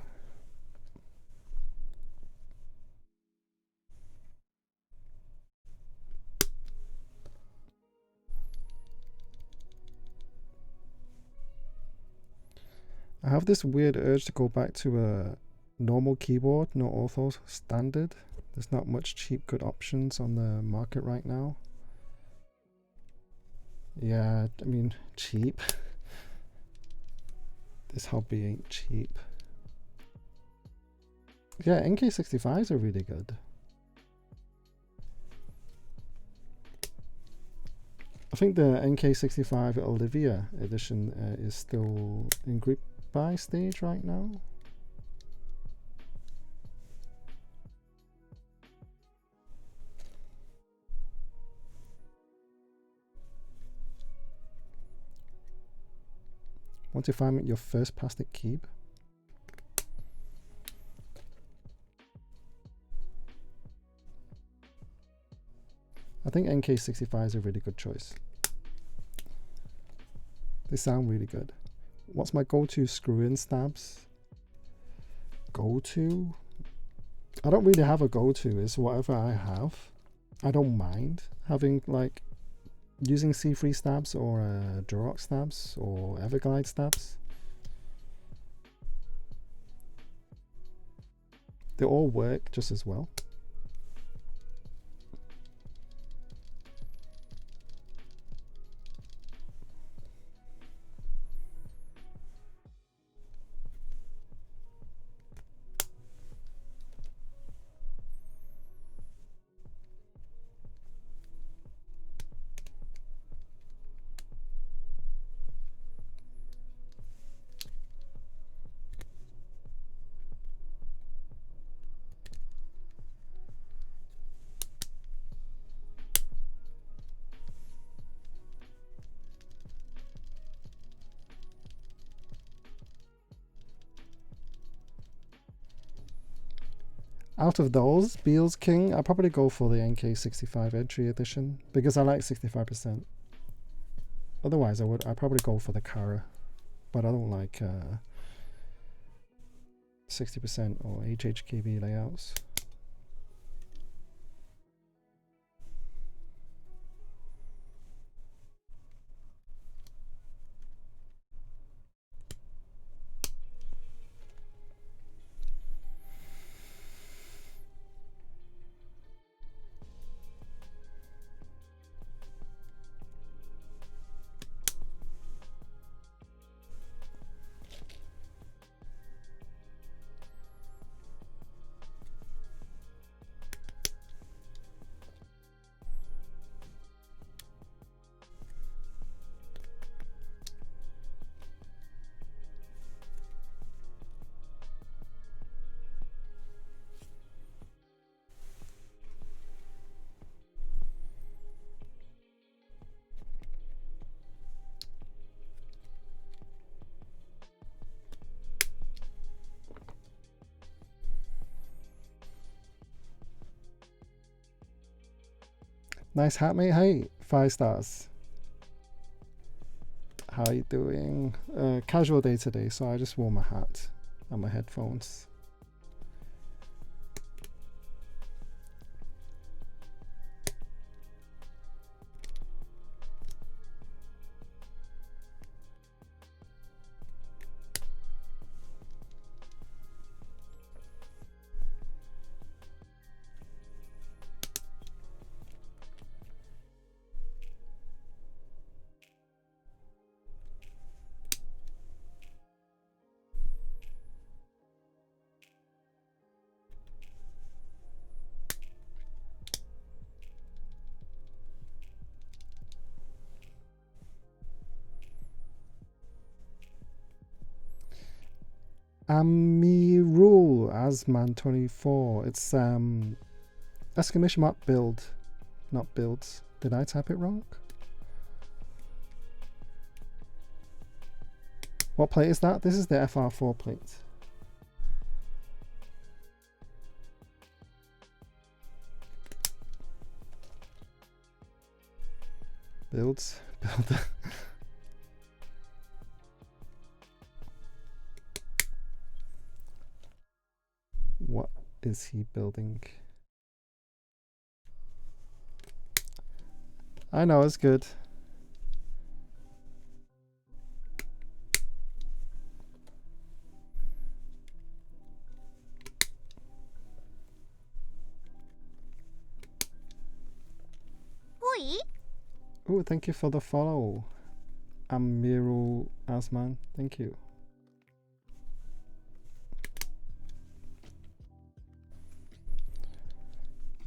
I have this weird urge to go back to a normal keyboard, not ortho standard. There's not much cheap good options on the market right now. Yeah, I mean, cheap. This hobby ain't cheap. Yeah, NK65s are really good. I think the NK65 Olivia edition is still in group buy stage right now. Want to find your first plastic cube? I think NK65 is a really good choice. They sound really good. What's my go-to screw-in stabs? Go-to? I don't really have a go-to. It's whatever I have. I don't mind having like using C3 stabs or Durox stabs or Everglide stabs. They all work just as well. Out of those, Beals King, I'd probably go for the NK65 entry edition because I like 65%. Otherwise, I'd probably go for the Kara, but I don't like 60% or HHKB layouts. Nice hat, mate. Hey, 5 stars. How are you doing? Casual day today, so I just wore my hat and my headphones. Amirul Asman24. It's exclamation mark build, not builds. Did I type it wrong? What plate is that? This is the FR4 plate. Builds. Build. What is he building? I know, it's good. Oh, thank you for the follow. Amirul Asman. Thank you.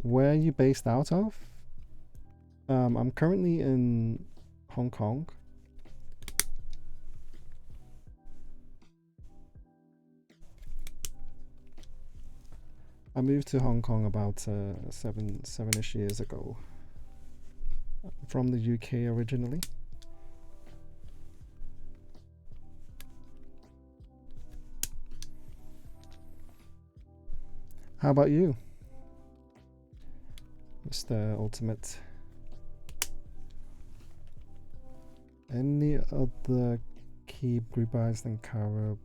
Where are you based out of? I'm currently in Hong Kong. I moved to Hong Kong about seven-ish years ago. From the UK originally. How about you, Mr. Ultimate? Any other key group buys than Cara,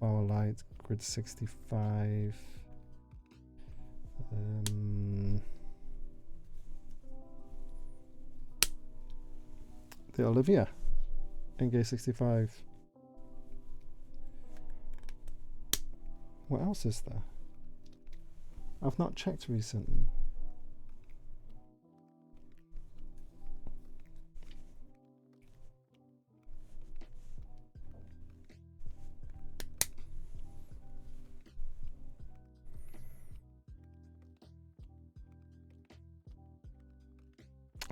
Power Light, Grid 65? The Olivia, NG65. What else is there? I've not checked recently.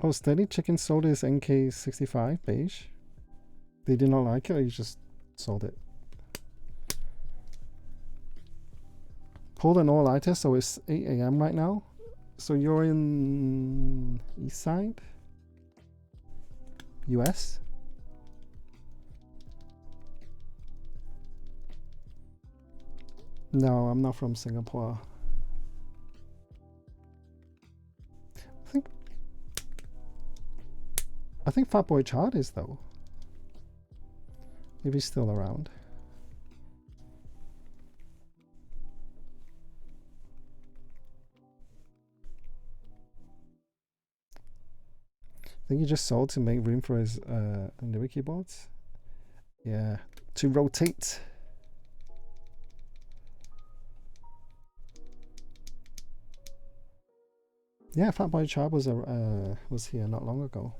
Oh, Steady Chicken sold his NK65 beige. They did not like it, or you just sold it? Pulled an all-nighter, so it's 8 AM right now. So you're in East Side? US? No, I'm not from Singapore. I think Fatboy Chard is, though. If he's still around. I think he just sold to make room for his NUI keyboards. Yeah, to rotate. Yeah, Fatboy Chard was here not long ago.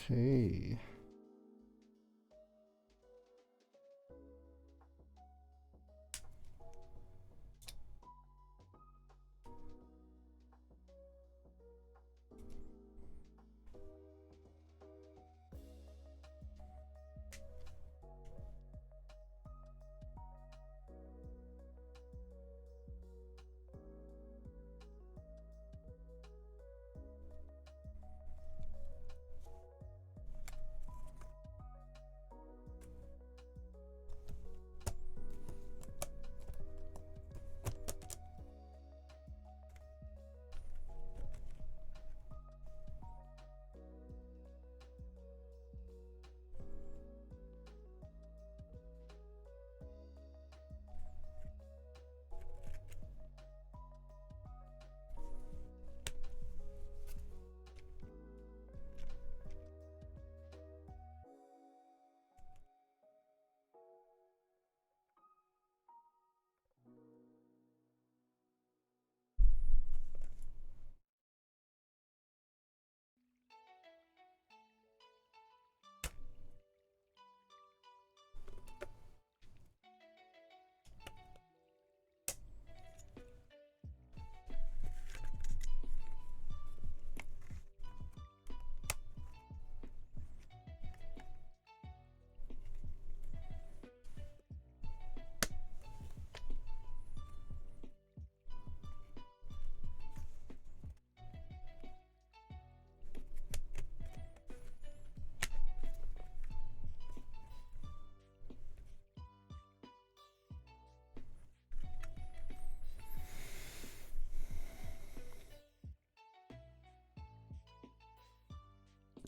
Okay.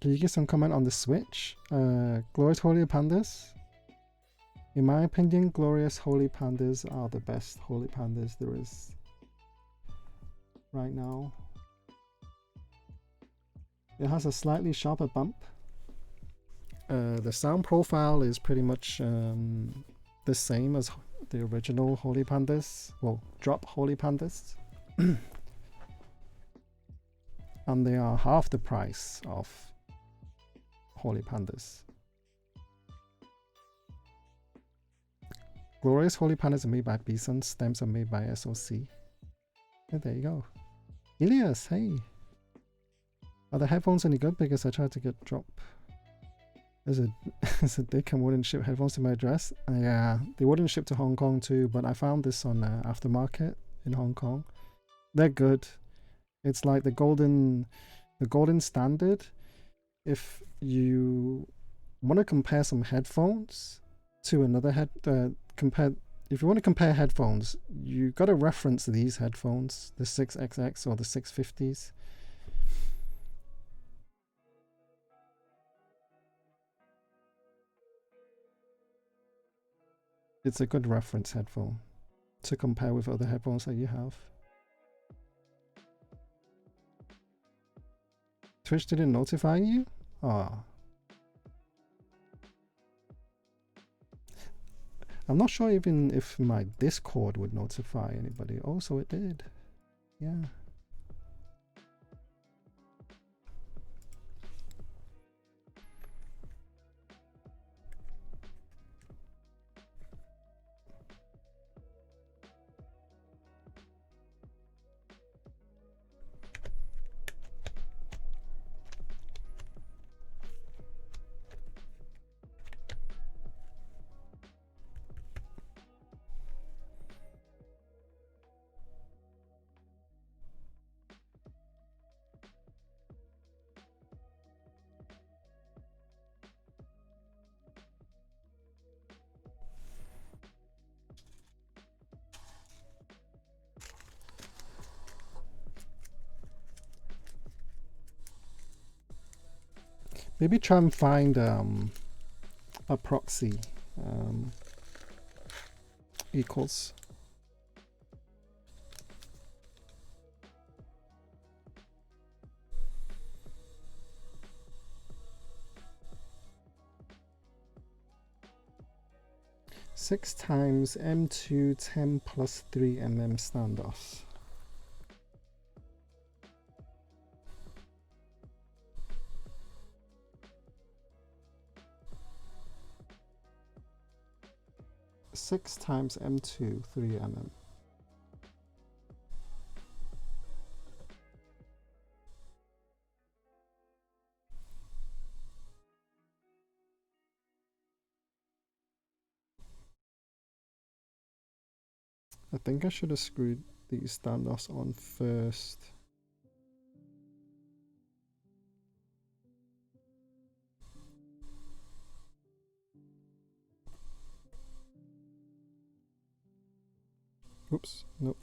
Can you give some comment on the Switch? Glorious Holy Pandas? In my opinion, Glorious Holy Pandas are the best Holy Pandas there is right now. It has a slightly sharper bump. The sound profile is pretty much the same as the original Holy Pandas. Well, drop Holy Pandas. And they are half the price of Holy Pandas. Glorious Holy Pandas are made by Bison, stems are made by SOC. Yeah, there you go. Elias, hey! Are the headphones any good? Because I tried to get drop. There's a dick and wouldn't ship headphones to my address. Yeah, they wouldn't ship to Hong Kong too, but I found this on Aftermarket in Hong Kong. They're good. It's like the golden standard. If you want to compare some headphones to another if you want to compare headphones, you got to reference these headphones, the 6XX or the 650s. It's a good reference headphone to compare with other headphones that you have. Twitch didn't notify you? Ah. I'm not sure even if my Discord would notify anybody. Oh, so it did. Yeah. Maybe try and find a proxy equals. Six times M2 10 plus 3 mm standoffs. 6 times M2, 3 mm. I think I should have screwed these standoffs on first. Oops, nope.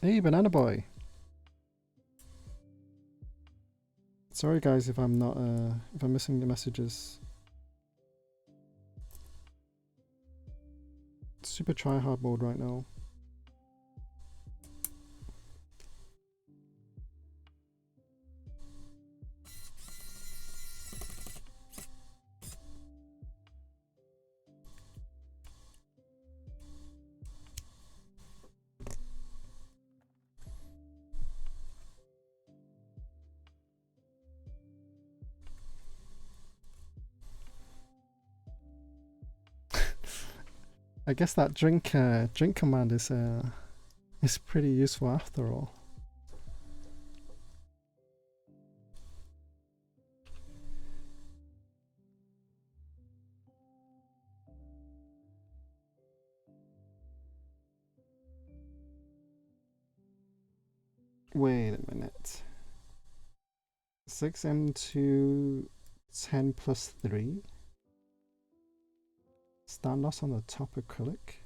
Hey, Banana Boy. Sorry guys if I'm not if I'm missing the messages. Super try hard mode right now. I guess that drink command is pretty useful after all. Wait a minute. 6M2 10 plus 3. Standoffs on the top acrylic.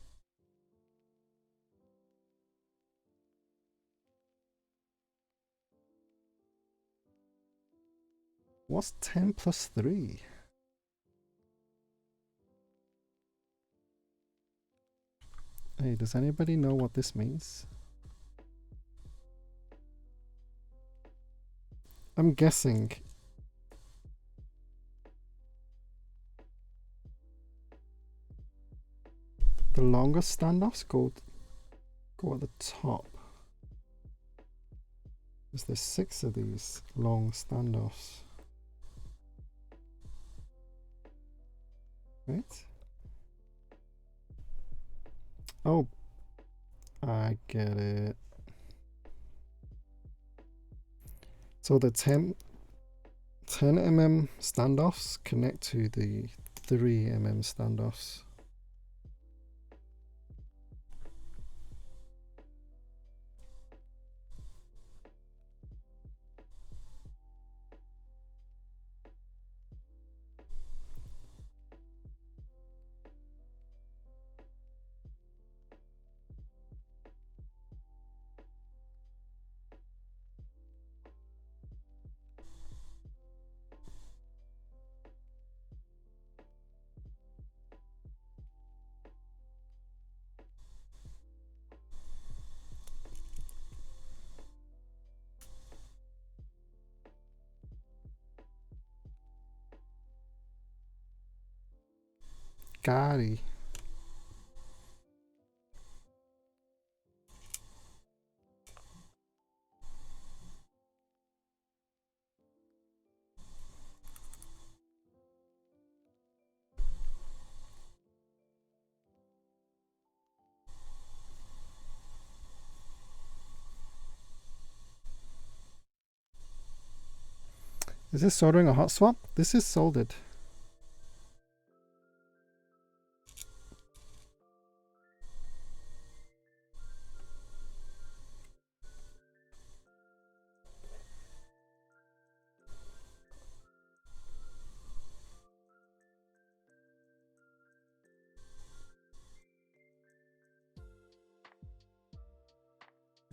What's 10 plus 3? Hey, does anybody know what this means? I'm guessing the longest standoffs go at the top. There's 6 of these long standoffs. Right? Oh, I get it. So the 10 mm standoffs connect to the 3 mm standoffs. Gotti. Is this soldering a hot swap? This is soldered.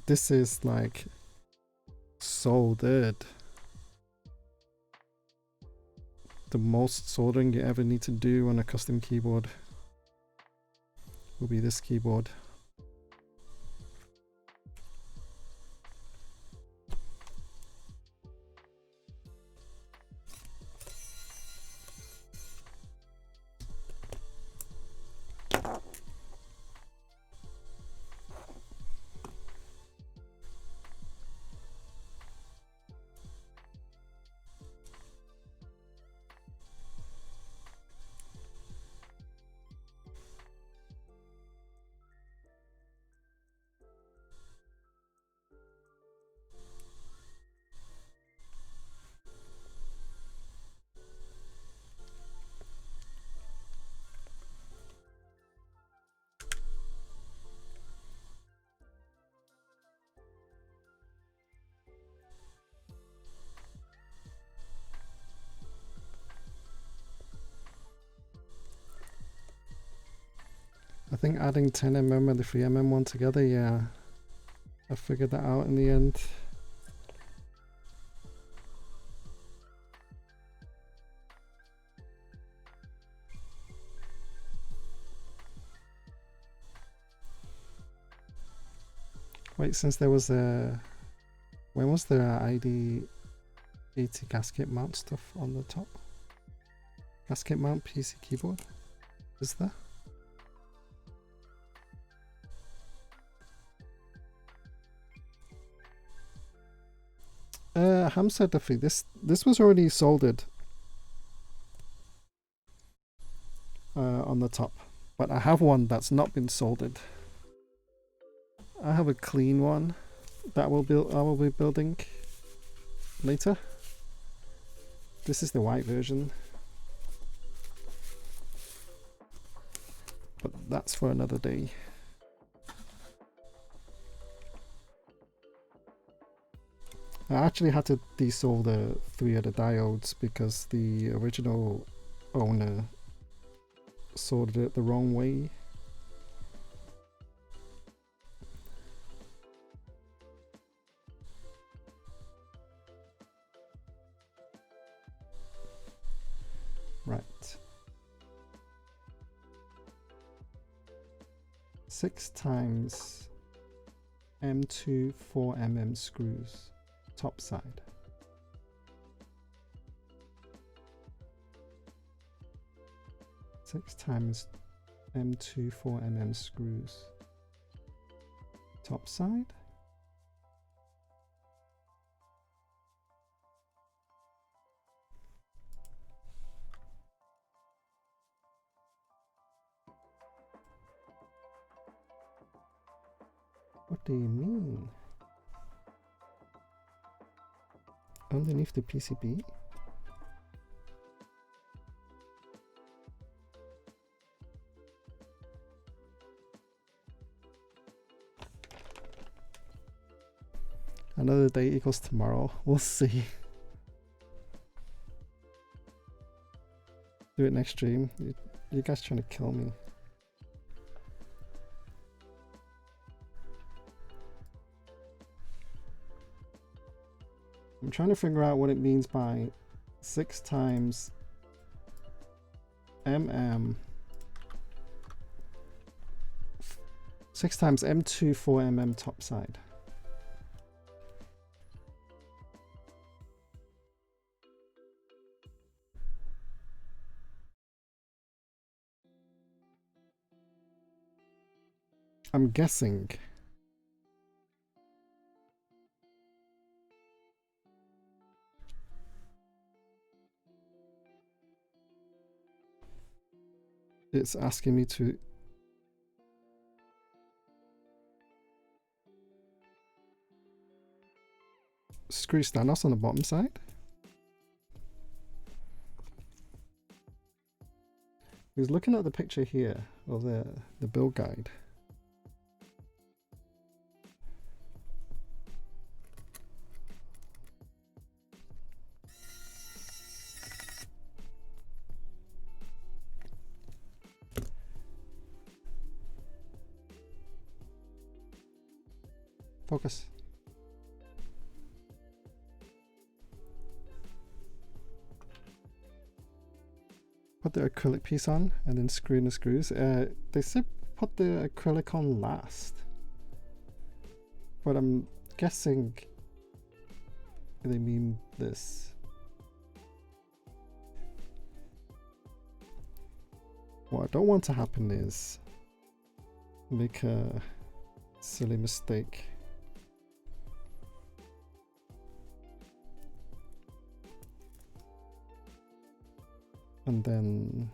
This is like soldered. The most soldering you ever need to do on a custom keyboard will be this keyboard. I think adding 10mm and the 3mm one together, yeah, I figured that out in the end. Wait, since there was a... When was the ID 80 gasket mount stuff on the top? Gasket mount PC keyboard? Is there? Hamza Duffy, this was already soldered on the top, but I have one that's not been soldered. I have a clean one that I will be building later. This is the white version, but that's for another day. I actually had to desolder 3 of the diodes because the original owner soldered it the wrong way. Right. 6 times M2 4mm screws, top side. Six times M2 4mm screws, top side. What do you mean? Underneath the PCB? Another day equals tomorrow. We'll see. Do it next stream. You guys trying to kill me. I'm trying to figure out what it means by 6 times mm 6 times M2 4mm top side. I'm guessing it's asking me to screw standoffs on the bottom side. He was looking at the picture here of the build guide. Focus. Put the acrylic piece on and then screw in the screws. They said put the acrylic on last, but I'm guessing they mean this. What I don't want to happen is make a silly mistake. And then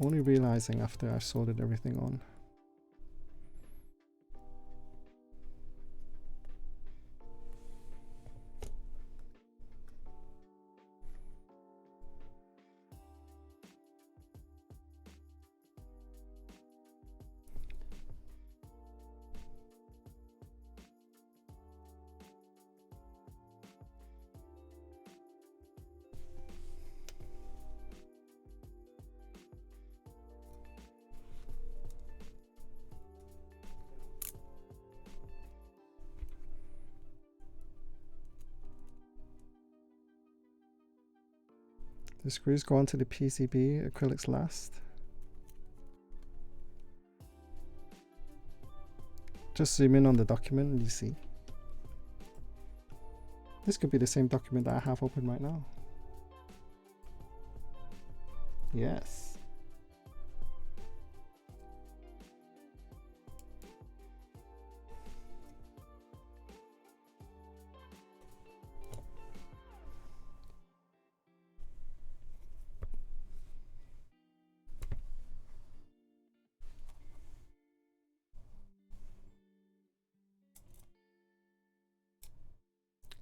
only realizing after I've sorted everything on. The screws go onto the PCB, acrylics last. Just zoom in on the document and you see. This could be the same document that I have open right now. Yes.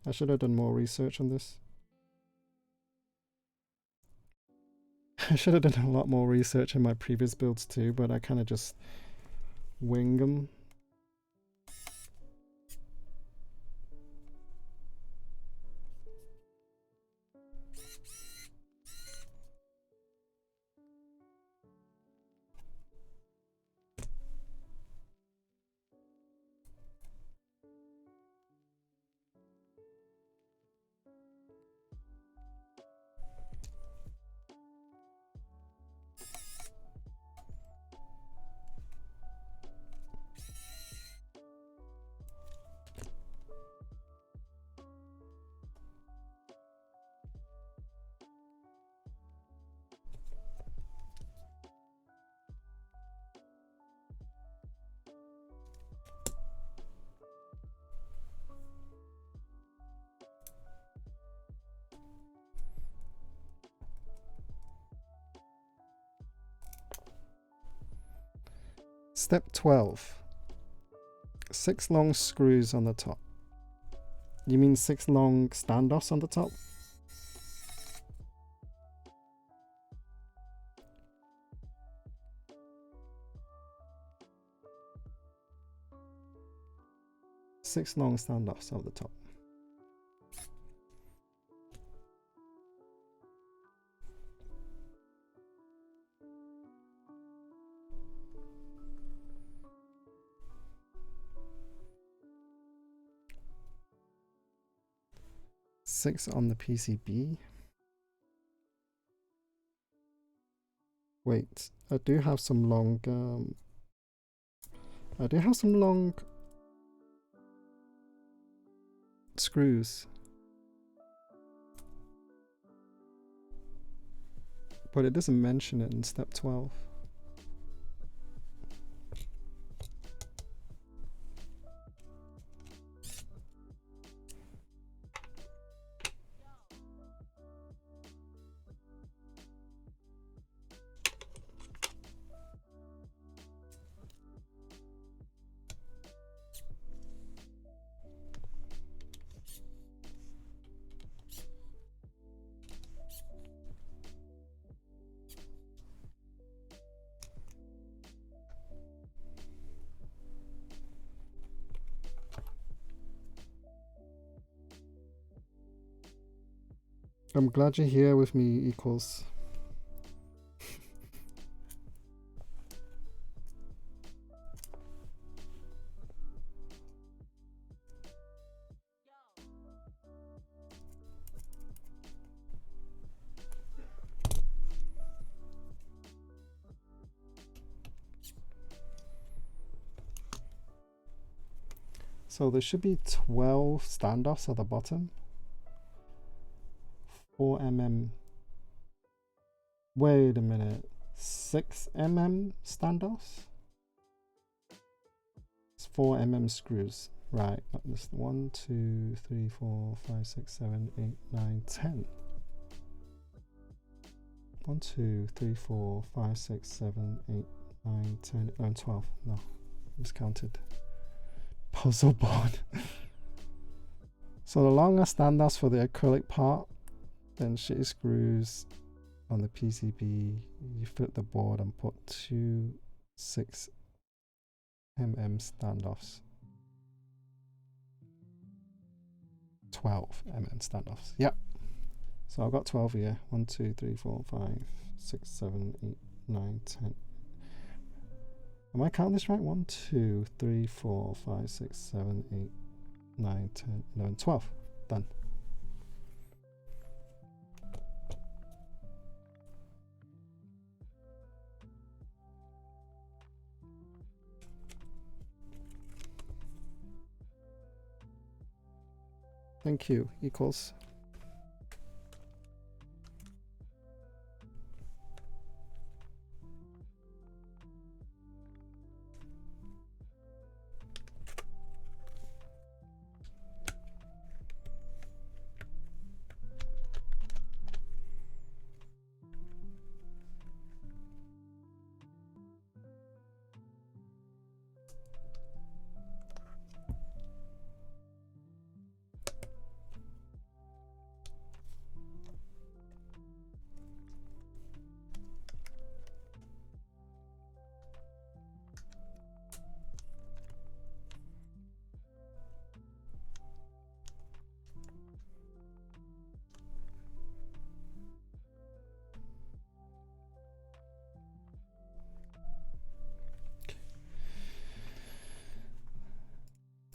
I should have done more research on this. I should have done a lot more research in my previous builds too, but I kind of just wing them. Step 12. 6 long screws on the top. You mean 6 long standoffs on the top? Six long standoffs on the top. Six on the PCB. Wait, I do have some long screws, but it doesn't mention it in step 12. I'm glad you're here with me, Equals. So there should be 12 standoffs at the bottom. 4mm. Wait a minute. 6mm standoffs? It's 4mm screws. Right. This 1, 2, 3, 4, 5, 6, 7, 8, 9, 10. 1, 2, 3, 4, 5, 6, 7, 8, 9, 10, 11, 12. No, miscounted. Puzzle board. So the longer standoffs for the acrylic part, then shitty screws on the PCB. You flip the board and put 2 6mm standoffs. 12mm standoffs. Yep. So I've got 12 here. 1, 2, 3, 4, 5, 6, 7, 8, 9, 10. Am I counting this right? 1, 2, 3, 4, 5, 6, 7, 8, 9, 10, 11, 12. Done. Thank you. Equals.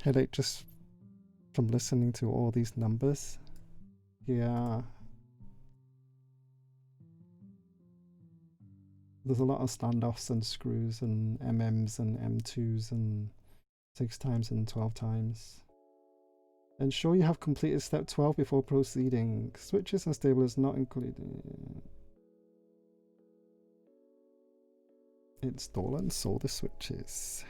Headache just from listening to all these numbers. Yeah. There's a lot of standoffs and screws and MMs and M2s and 6 times and 12 times. Ensure you have completed step 12 before proceeding. Switches and stablers not included. Install and solder switches.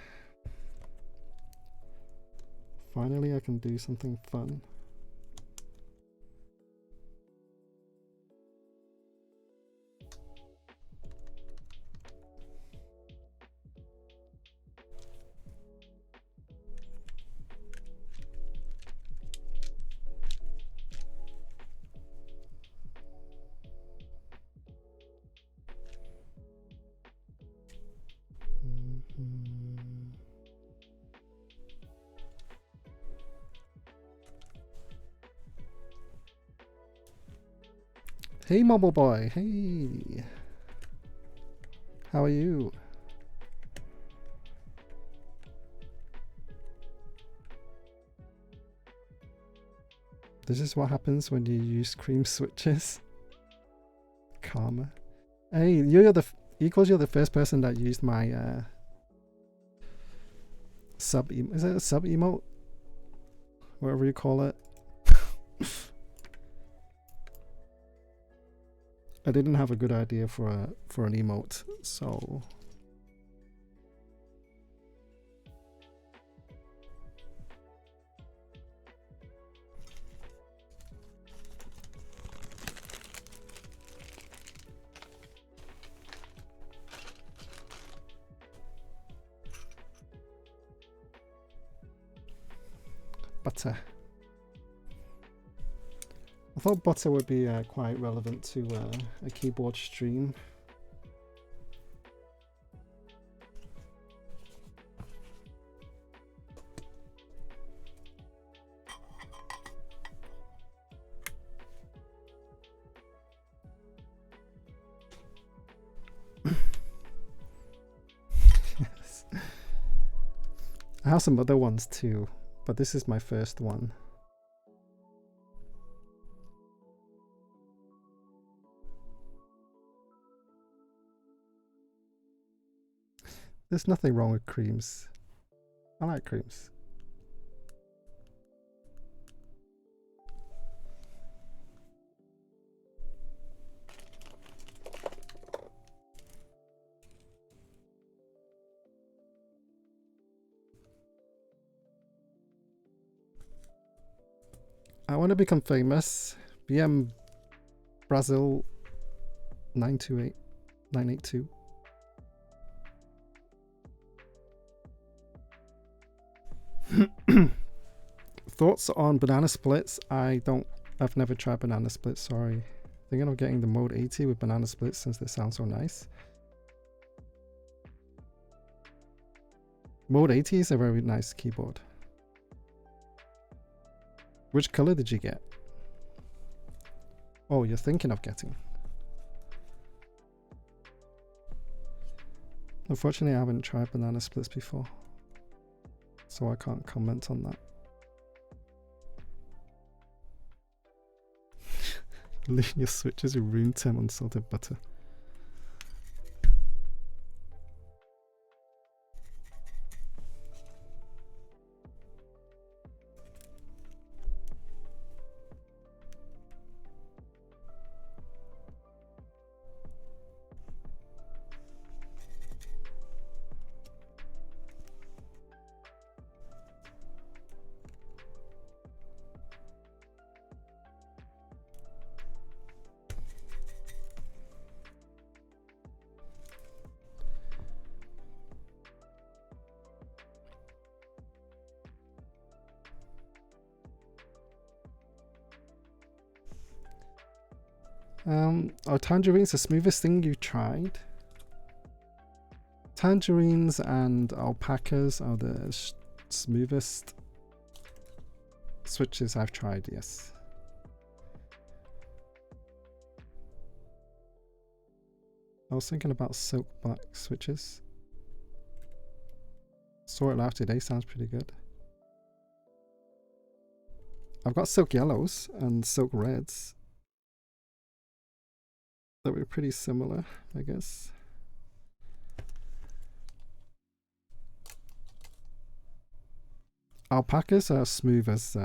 Finally, I can do something fun. Hey, mobile boy. Hey. How are you? This is what happens when you use cream switches. Karma. Hey, you're the Equals. You're the first person that used my sub. Is it a sub emote? Whatever you call it. I didn't have a good idea for an emote, so butter. I thought butter would be quite relevant to a keyboard stream. Yes. I have some other ones too, but this is my first one. There's nothing wrong with creams. I like creams. I want to become famous. BM Brazil 928982. Thoughts on banana splits? I've never tried banana splits, sorry. Thinking of getting the mode 80 with banana splits since they sound so nice. Mode 80 is a very nice keyboard. Which color did you get? Oh, you're thinking of getting. Unfortunately, I haven't tried banana splits before, so I can't comment on that. Linear switches with room temp unsalted butter. Are tangerines the smoothest thing you tried? Tangerines and alpacas are the smoothest switches I've tried, yes. I was thinking about silk black switches. Saw it live today, sounds pretty good. I've got silk yellows and silk reds. That were pretty similar, I guess. Alpacas are smooth as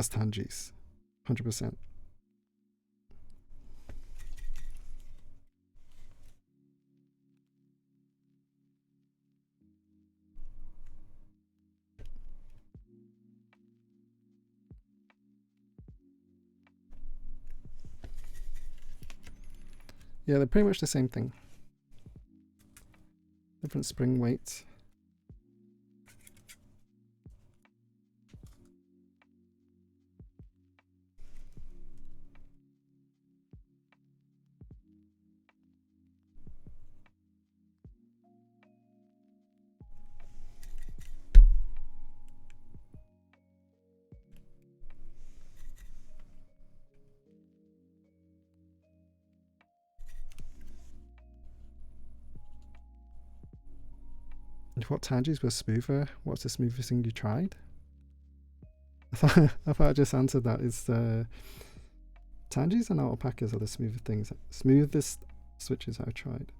tangies, 100%. Yeah, they're pretty much the same thing. Different spring weight. What tangies were smoother? What's the smoothest thing you tried? I thought I just answered that. It's tangies and alpacas are the smoothest switches I've tried.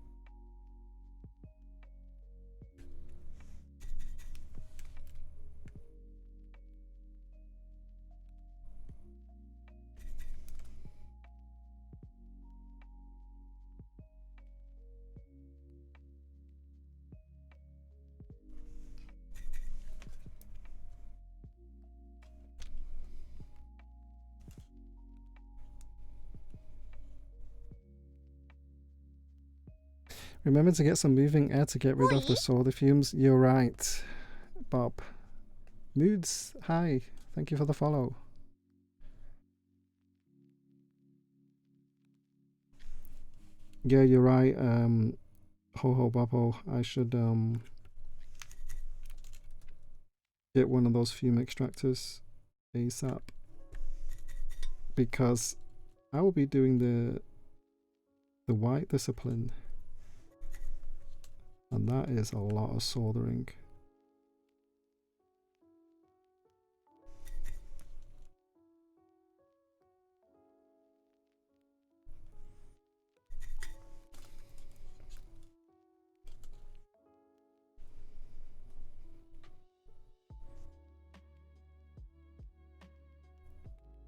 Remember to get some moving air to get rid of the solar fumes. You're right, Bob. Moods, hi. Thank you for the follow. Yeah, you're right. Ho ho bubble. I should get one of those fume extractors ASAP, because I will be doing the white discipline. And that is a lot of soldering.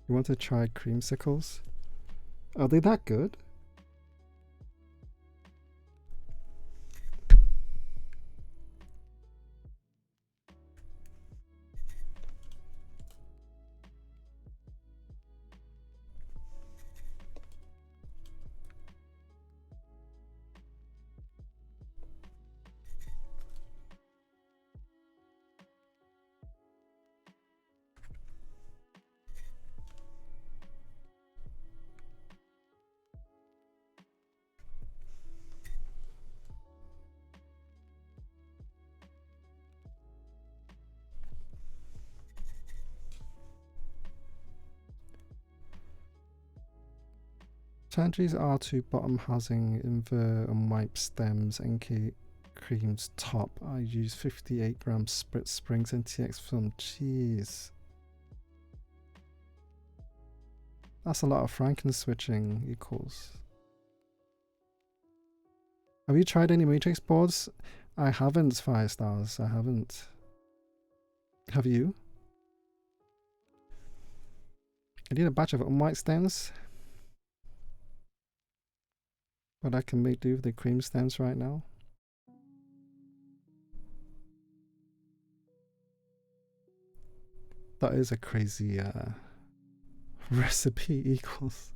You want to try creamsicles? Are they that good? Tangerines R2 bottom housing, invert and wipe stems, NK creams top. I use 58 grams sprit springs and TX film. Jeez. That's a lot of Franken switching equals. Have you tried any matrix boards? I haven't, 5 stars. I haven't. Have you? I need a batch of white stems, but I can make do with the cream stems right now. That is a crazy recipe equals.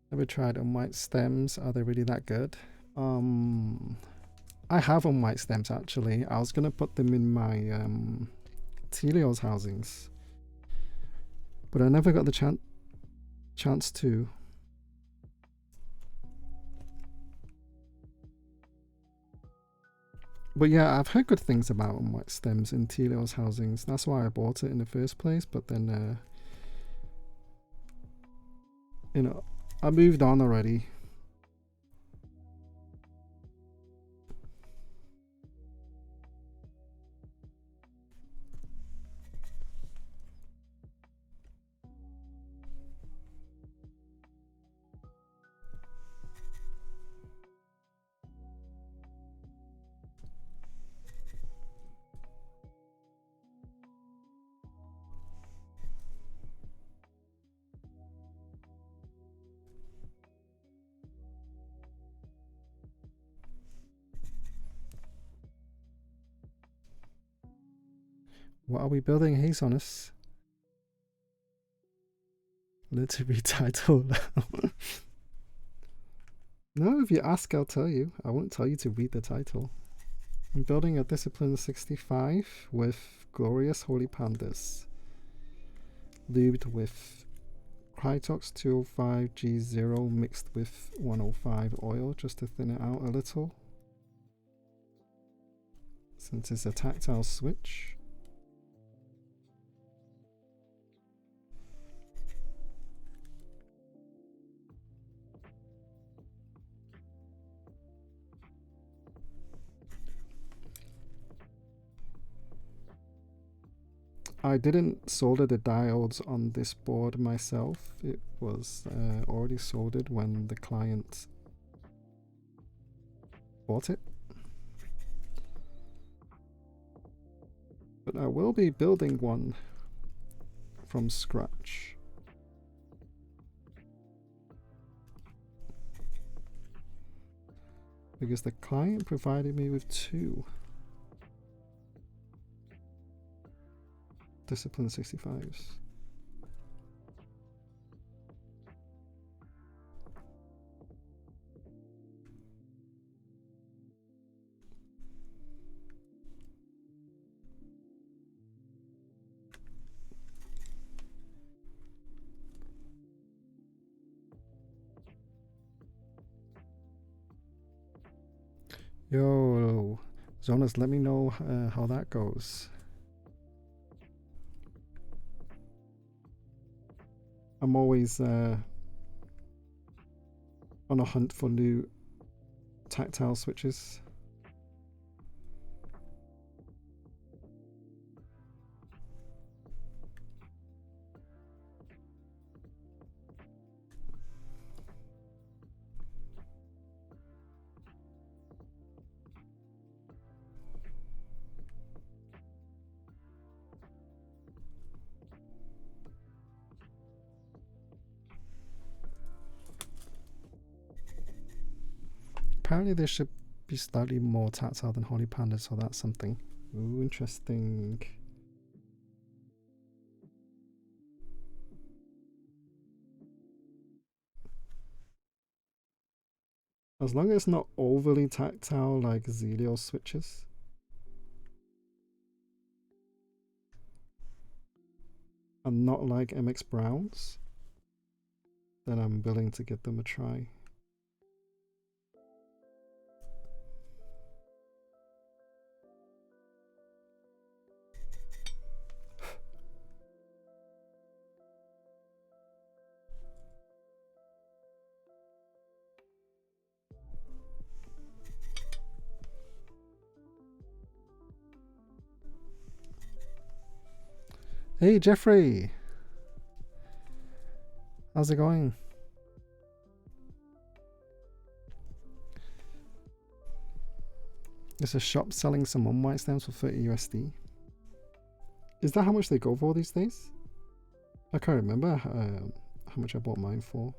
Never tried on white stems. Are they really that good? I have on white stems actually. I was gonna put them in my Telios housings, but I never got the chance to. But yeah, I've heard good things about on white stems in Telios housings. That's why I bought it in the first place. But then, you know, I moved on already. What are we building? Haze on us. Literary title. No, if you ask, I'll tell you. I won't tell you to read the title. I'm building a Discipline 65 with Glorious Holy Pandas. Lubed with Krytox 205 G0 mixed with 105 oil just to thin it out a little. Since it's a tactile switch. I didn't solder the diodes on this board myself. It was already soldered when the client bought it. But I will be building one from scratch. Because the client provided me with 2 Discipline 65s. Yo, Jonas, let me know how that goes. I'm always on a hunt for new tactile switches. Apparently they should be slightly more tactile than Holy Panda, so that's something. Ooh, interesting. As long as it's not overly tactile like Zelio switches. and not like MX Browns, then I'm willing to give them a try. Hey Jeffrey, how's it going? There's a shop selling some white stamps for 30 USD. Is that how much they go for these days? I can't remember how much I bought mine for.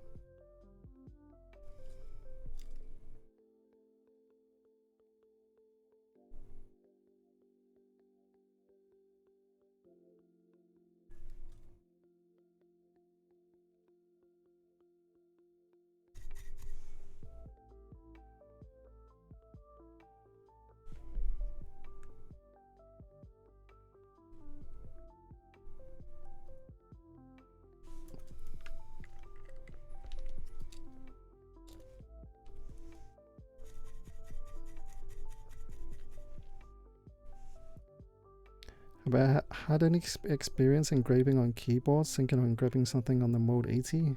Have I had any experience engraving on keyboards, thinking of engraving something on the Mode 80?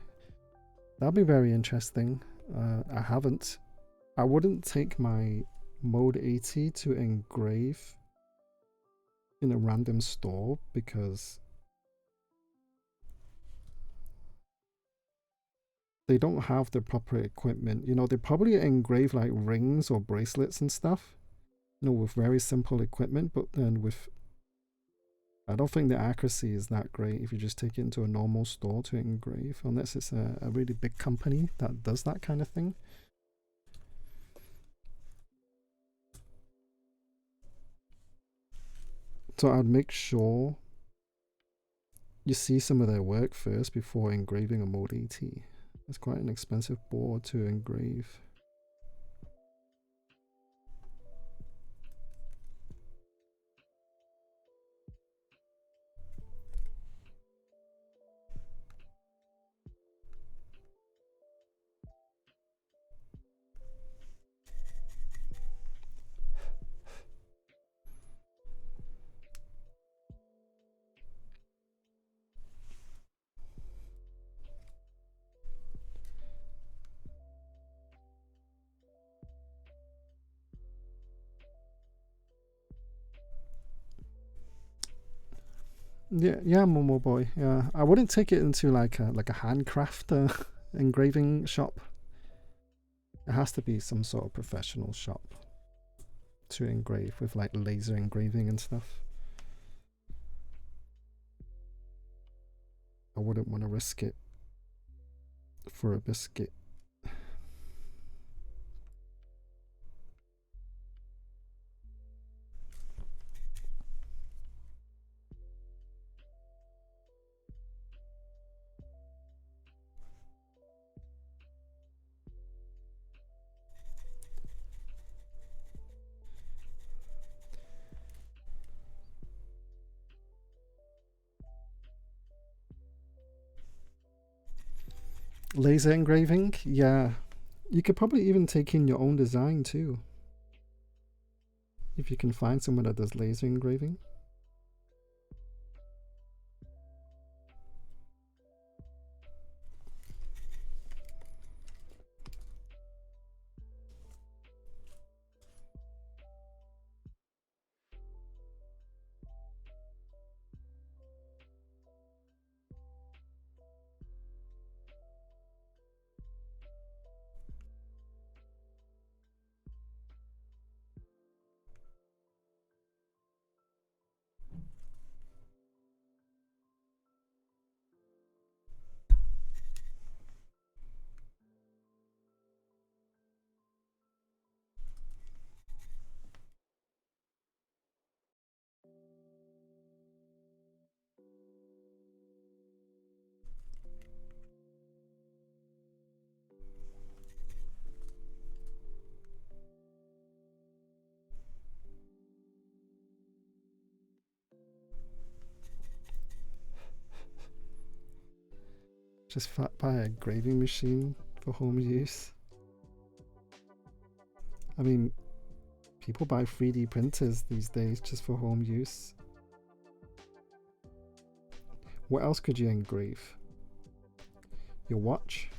That'd be very interesting. I haven't. I wouldn't take my Mode 80 to engrave in a random store because they don't have the proper equipment. You know, they probably engrave like rings or bracelets and stuff, you know, with very simple equipment, but then with I don't think the accuracy is that great if you just take it into a normal store to engrave, unless it's a really big company that does that kind of thing. So I'd make sure you see some of their work first before engraving a Mode 80. It's quite an expensive board to engrave. Yeah, Momo Boy. Yeah, I wouldn't take it into like a handcraft engraving shop. It has to be some sort of professional shop to engrave with like laser engraving and stuff. I wouldn't want to risk it for a biscuit. Laser engraving, yeah. You could probably even take in your own design too, if you can find someone that does laser engraving. Just buy a engraving machine for home use. I mean, people buy 3D printers these days just for home use. What else could you engrave? Your watch?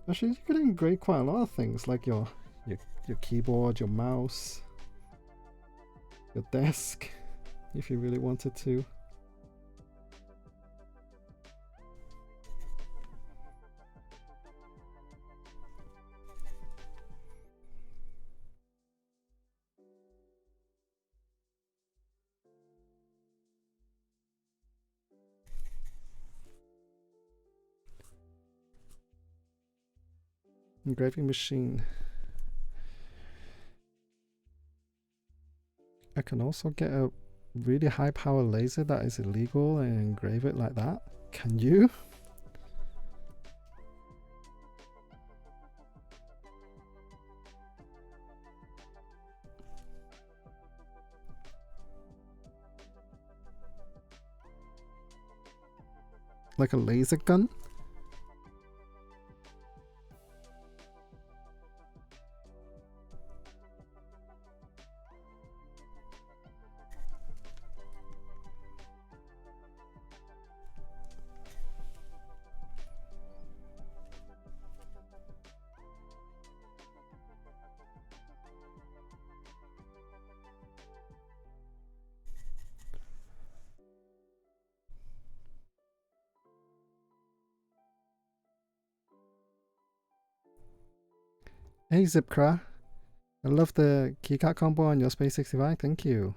Actually, you could engrave quite a lot of things, like your keyboard, your mouse, your desk, if you really wanted to. Engraving machine. I can also get a really high power laser that is illegal and engrave it like that. Can you? Like a laser gun? Hey Zipcra, I love the keycap combo on your Space 65, thank you.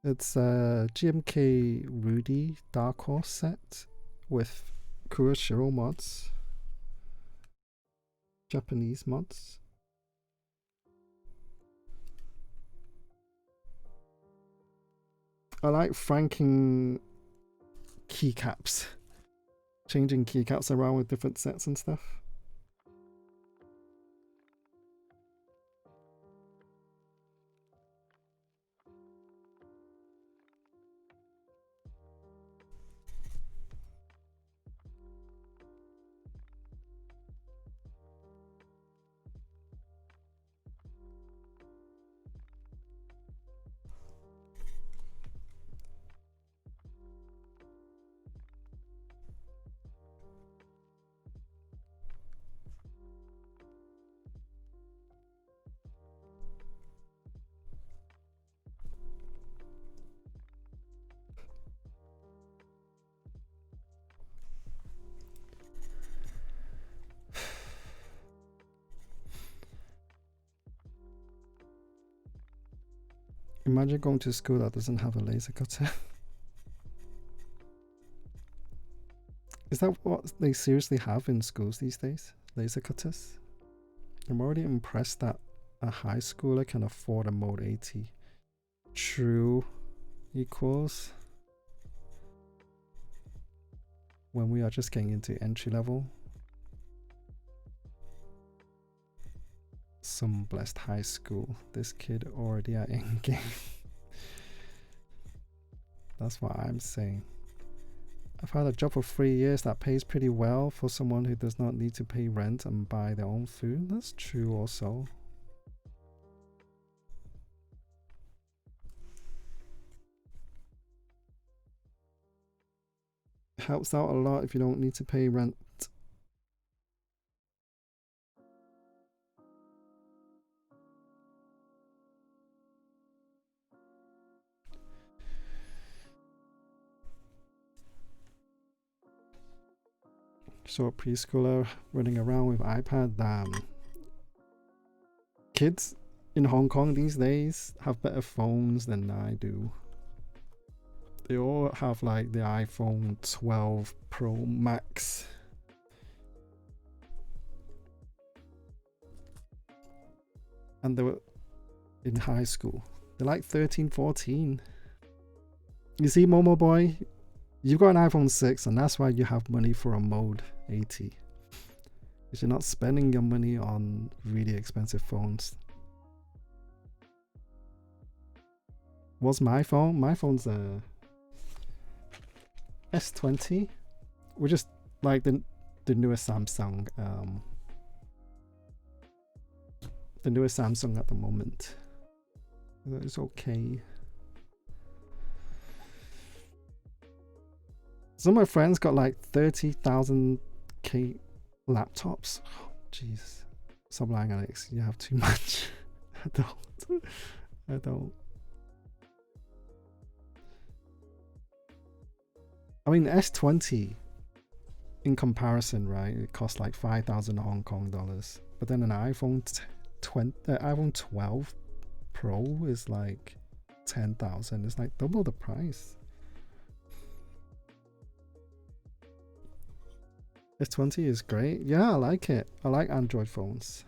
It's a GMK Rudy Dark Horse set with Kurashiro mods, Japanese mods. I like franking keycaps, changing keycaps around with different sets and stuff. Imagine going to a school that doesn't have a laser cutter. Is that what they seriously have in schools these days? Laser cutters? I'm already impressed that a high schooler can afford a mode 80. True equals when we are just getting into entry level. Some blessed high school. This kid already at in-game. That's what I'm saying. I've had a job for 3 years that pays pretty well for someone who does not need to pay rent and buy their own food. That's true also. Helps out a lot if you don't need to pay rent. So a preschooler running around with iPad. Kids in Hong Kong these days have better phones than I do. They all have like the iPhone 12 Pro Max. And they were in high school. They're like 13, 14. You see, Momo Boy, you got an iPhone 6 and that's why you have money for a mode 80. Because you're not spending your money on really expensive phones. What's my phone? My phone's a S20, which is like the newest Samsung. The newest Samsung at the moment. It's okay. Some of my friends got like 30,000K laptops. Oh, jeez. Stop lying, Alex. You have too much. I don't. I don't. I mean, S20 in comparison, right? It costs like 5,000 Hong Kong dollars. But then an iPhone 12 Pro is like 10,000. It's like double the price. S20 is great. Yeah, I like it. I like Android phones.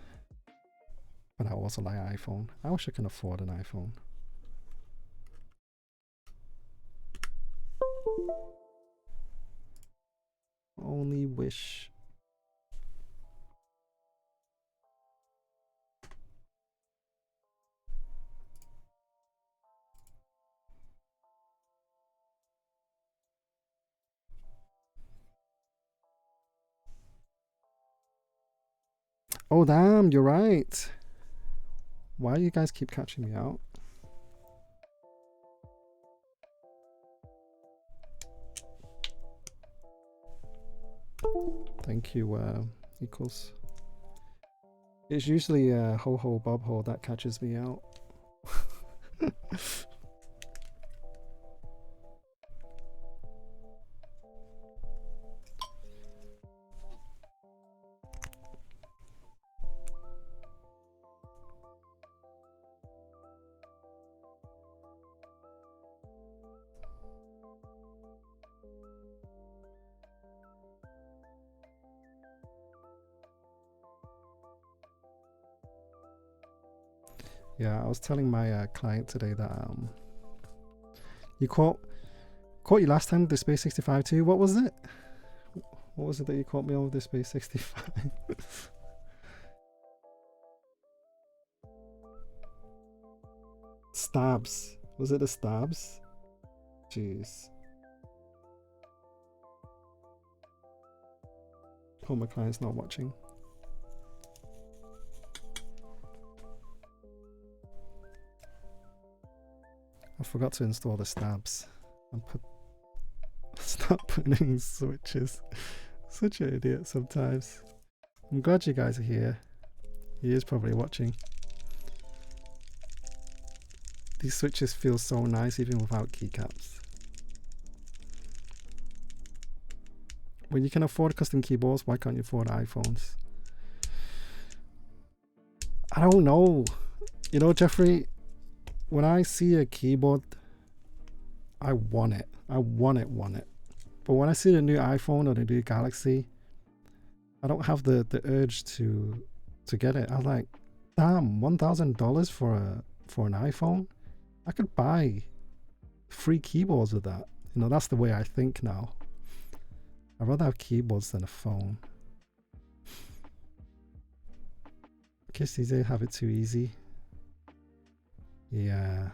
But I also like iPhone. I wish I can afford an iPhone. Only wish. Oh damn, you're right. Why do you guys keep catching me out? Thank you, Equals. It's usually Ho Ho Bob Ho that catches me out. Yeah, I was telling my client today that you caught you last time with the Space 65 too. What was it? What was it that you caught me on with the Space 65? Stabs. Was it the stabs? Jeez. Hope my client's not watching. I forgot to install the stabs and start putting switches. Such an idiot sometimes. I'm glad you guys are here. He is probably watching. These switches feel so nice even without keycaps. When you can afford custom keyboards, why can't you afford iPhones? I don't know. You know, Jeffrey, when I see a keyboard, I want it. I want it. But when I see the new iPhone or the new Galaxy, I don't have the urge to get it. I'm like, damn, $1,000 for an iPhone? I could buy 3 keyboards with that. You know, that's the way I think now. I'd rather have keyboards than a phone. Guess these days have it too easy. Yeah.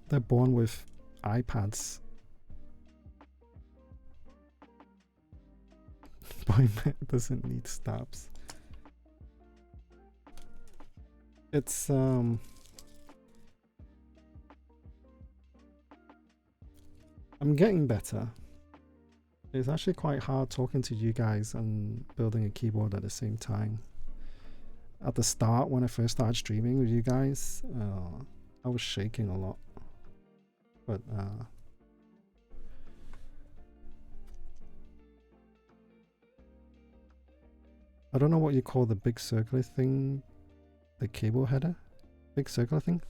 They're born with iPads. Boy, doesn't need stabs. It's I'm getting better. It's actually quite hard talking to you guys and building a keyboard at the same time. At the start, when I first started streaming with you guys, I was shaking a lot. But I don't know what you call the big circular thing, the cable header, big circular thing.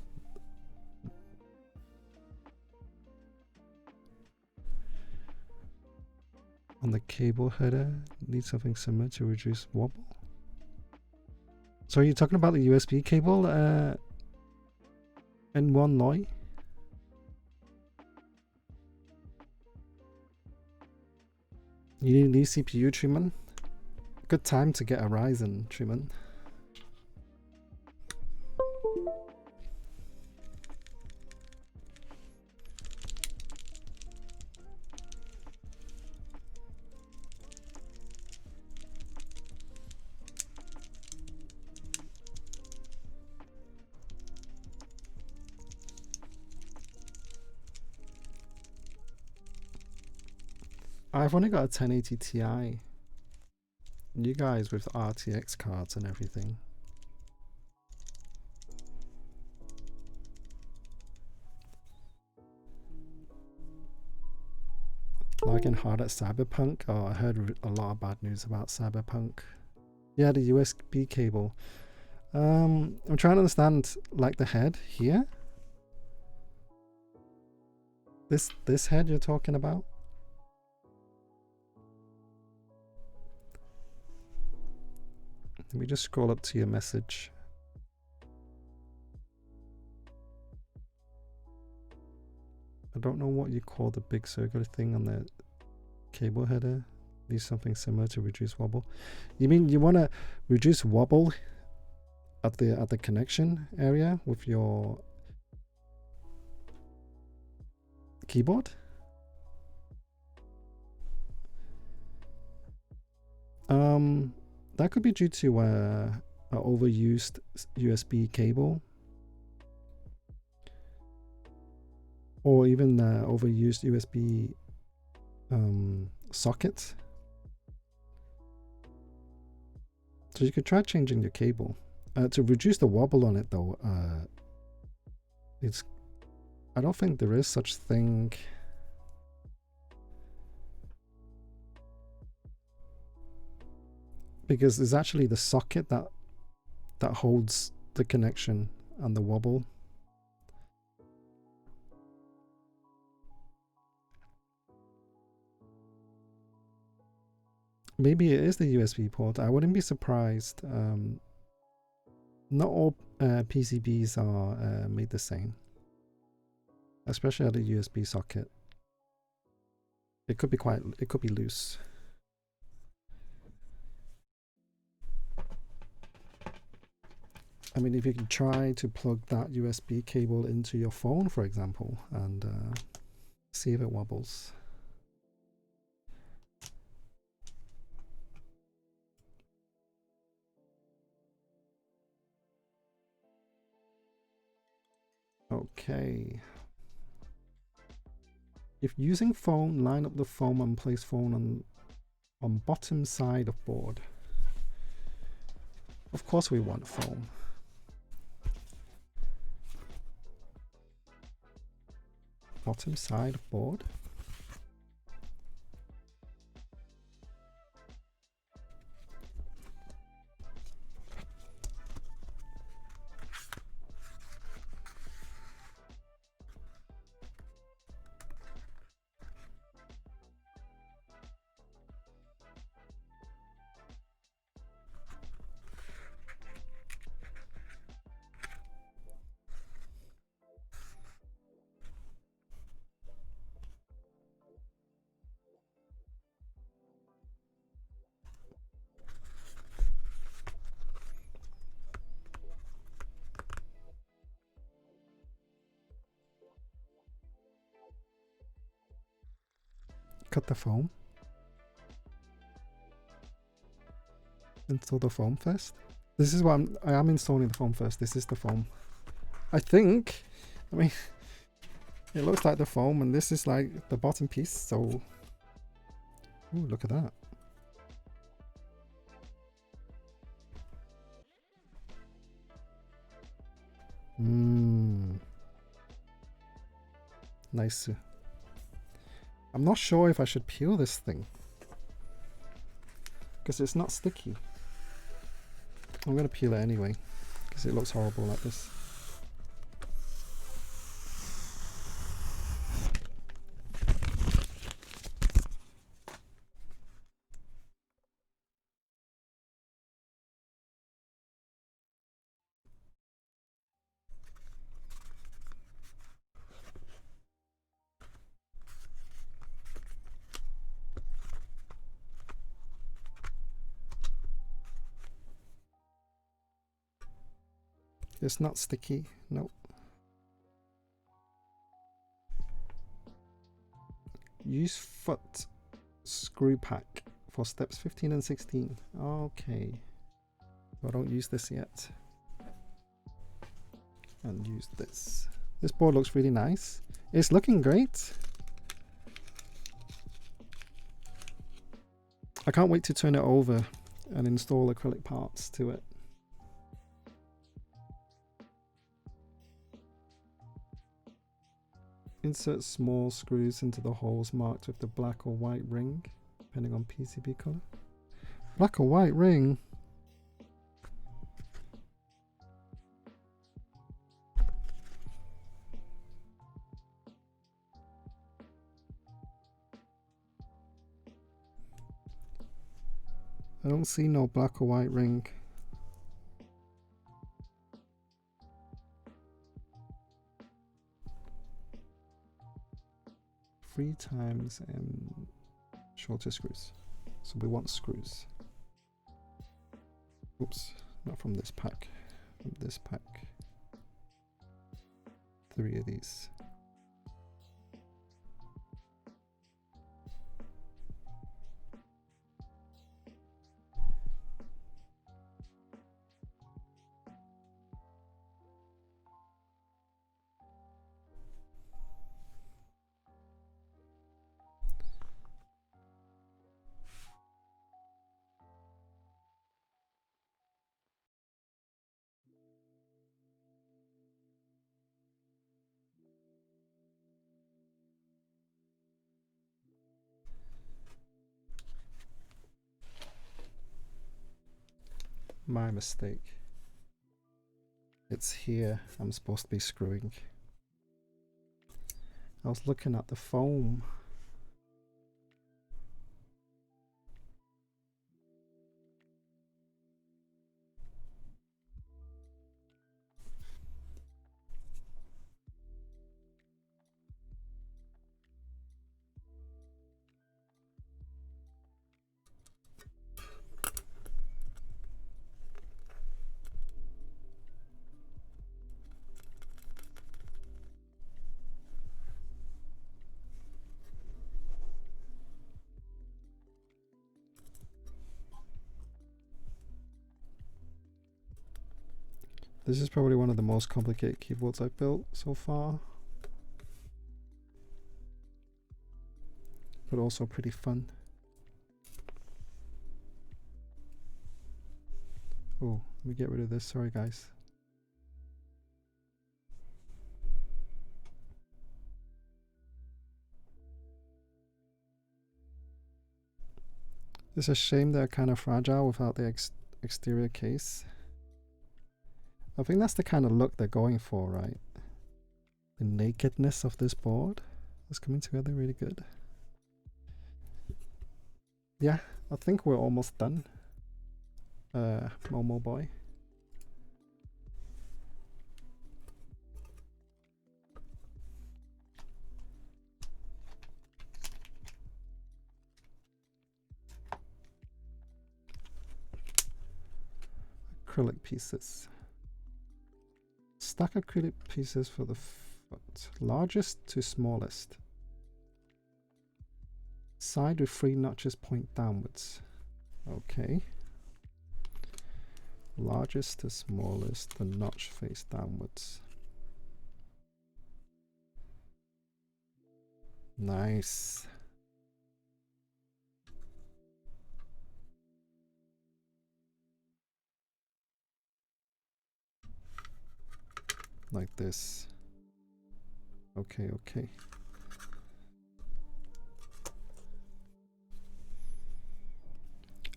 On the cable header, need something similar to reduce wobble. So are you talking about the USB cable, N1 Noi? You need CPU treatment? Good time to get a Ryzen treatment. I've only got a 1080 Ti. You guys with RTX cards and everything. Lagging hard at Cyberpunk. Oh, I heard a lot of bad news about Cyberpunk. Yeah, the USB cable. I'm trying to understand, like, the head here. This head you're talking about? Let me just scroll up to your message. I don't know what you call the big circular thing on the cable header. Needs something similar to reduce wobble. You mean you want to reduce wobble at the connection area with your keyboard? That could be due to a overused USB cable, or even overused USB socket. So you could try changing your cable to reduce the wobble on it, though. I don't think there is such thing. Because it's actually the socket that holds the connection and the wobble. Maybe it is the USB port. I wouldn't be surprised. Not all PCBs are made the same, especially at the USB socket. It could be loose. I mean, if you can try to plug that USB cable into your phone, for example, and see if it wobbles. Okay. If using foam, line up the foam and place foam on bottom side of board. Of course we want foam. Bottom side of board. Cut the foam. Install the foam first. This is what I am installing the foam first. This is the foam. I think. I mean, it looks like the foam, and this is like the bottom piece. So, ooh, look at that. Nice. I'm not sure if I should peel this thing because it's not sticky. I'm going to peel it anyway because it looks horrible like this. It's not sticky, nope. Use foot screw pack for steps 15 and 16. Okay. I don't use this yet. And use this. This board looks really nice. It's looking great. I can't wait to turn it over and install acrylic parts to it. Insert small screws into the holes marked with the black or white ring, depending on PCB color. Black or white ring? I don't see no black or white ring. Three times and shorter screws. So we want screws. Oops, not from this pack. From this pack. 3 of these. My mistake. It's here I'm supposed to be screwing. I was looking at the foam. This is probably one of the most complicated keyboards I've built so far. But also pretty fun. Oh, let me get rid of this, sorry guys. It's a shame they're kind of fragile without the exterior case. I think that's the kind of look they're going for, right? The nakedness of this board is coming together really good. Yeah, I think we're almost done. Momo boy. Acrylic pieces. Stack acrylic pieces for the foot. Largest to smallest. Side with 3 notches point downwards. Okay. Largest to smallest, the notch face downwards. Nice. Like this. Okay, okay.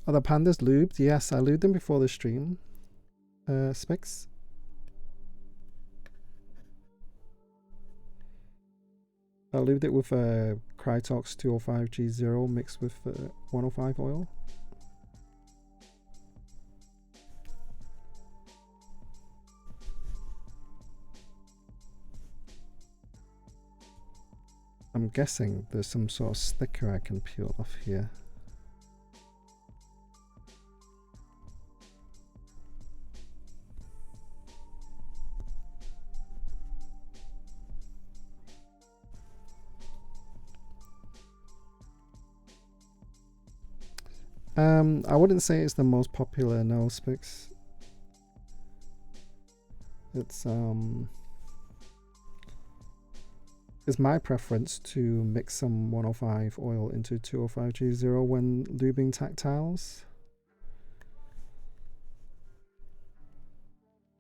Are the pandas lubed? Yes, I lubed them before the stream. Specs. I lubed it with Crytox 205G0 mixed with 105 oil. I'm guessing there's some sort of sticker I can peel off here. I wouldn't say it's the most popular, no, Spix. It's my preference to mix some 105 oil into 205G0 when lubing tactiles.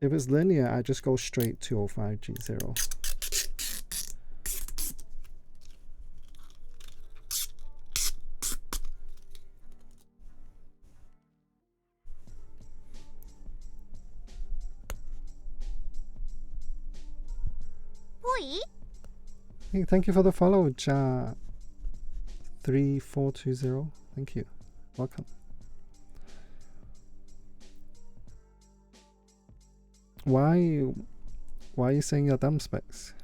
If it's linear, I just go straight 205G0. Hey, thank you for the follow, Ja3420. Thank you. Welcome. Why are you saying you're dumb, Specs?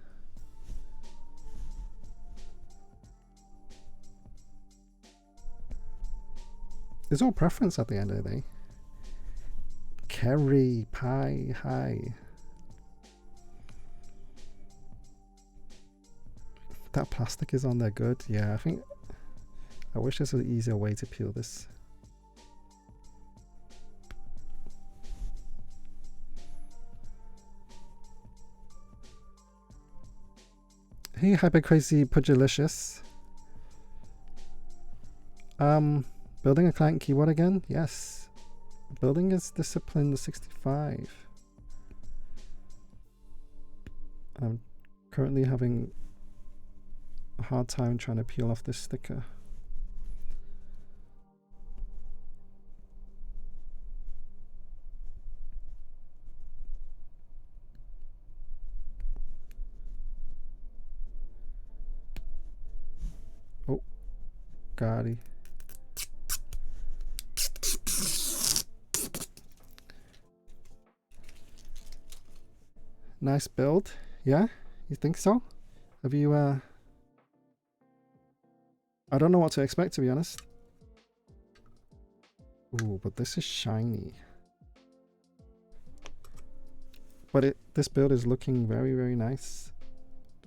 It's all preference at the end of the day. Kerry Pie, hi. That plastic is on there good. Yeah, I wish there's an easier way to peel this. Hey, Hyper Crazy Pugilicious. Building a client keyboard again? Yes. Building is discipline 65. I'm currently having a hard time trying to peel off this sticker. Oh, Gotti. Nice build. Yeah? You think so? Have you I don't know what to expect, to be honest. Ooh, but this is shiny. But this build is looking very, very nice.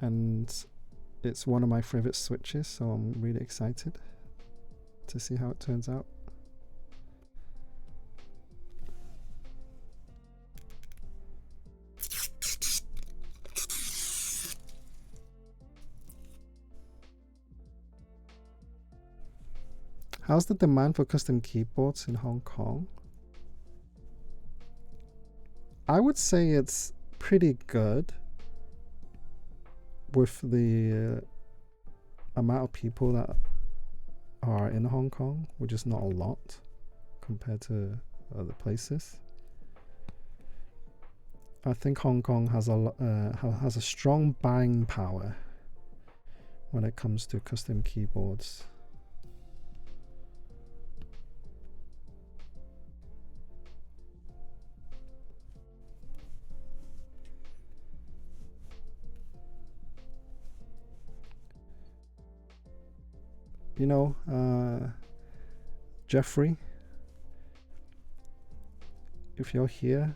And it's one of my favorite switches, so I'm really excited to see how it turns out. How's the demand for custom keyboards in Hong Kong? I would say it's pretty good with the amount of people that are in Hong Kong, which is not a lot compared to other places. I think Hong Kong has a strong buying power when it comes to custom keyboards. You know, Jeffrey, if you're here,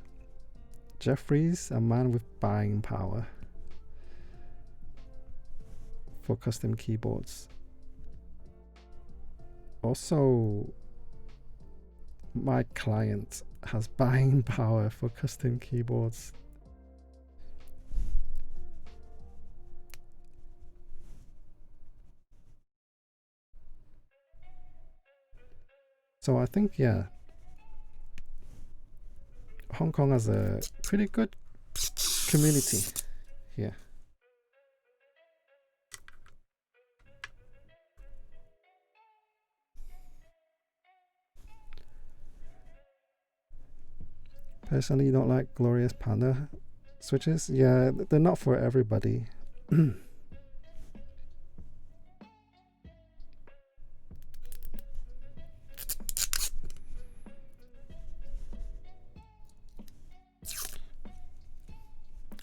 Jeffrey's a man with buying power for custom keyboards. Also, my client has buying power for custom keyboards. So I think, yeah, Hong Kong has a pretty good community here. Personally, you don't like Glorious Panda switches? Yeah, they're not for everybody.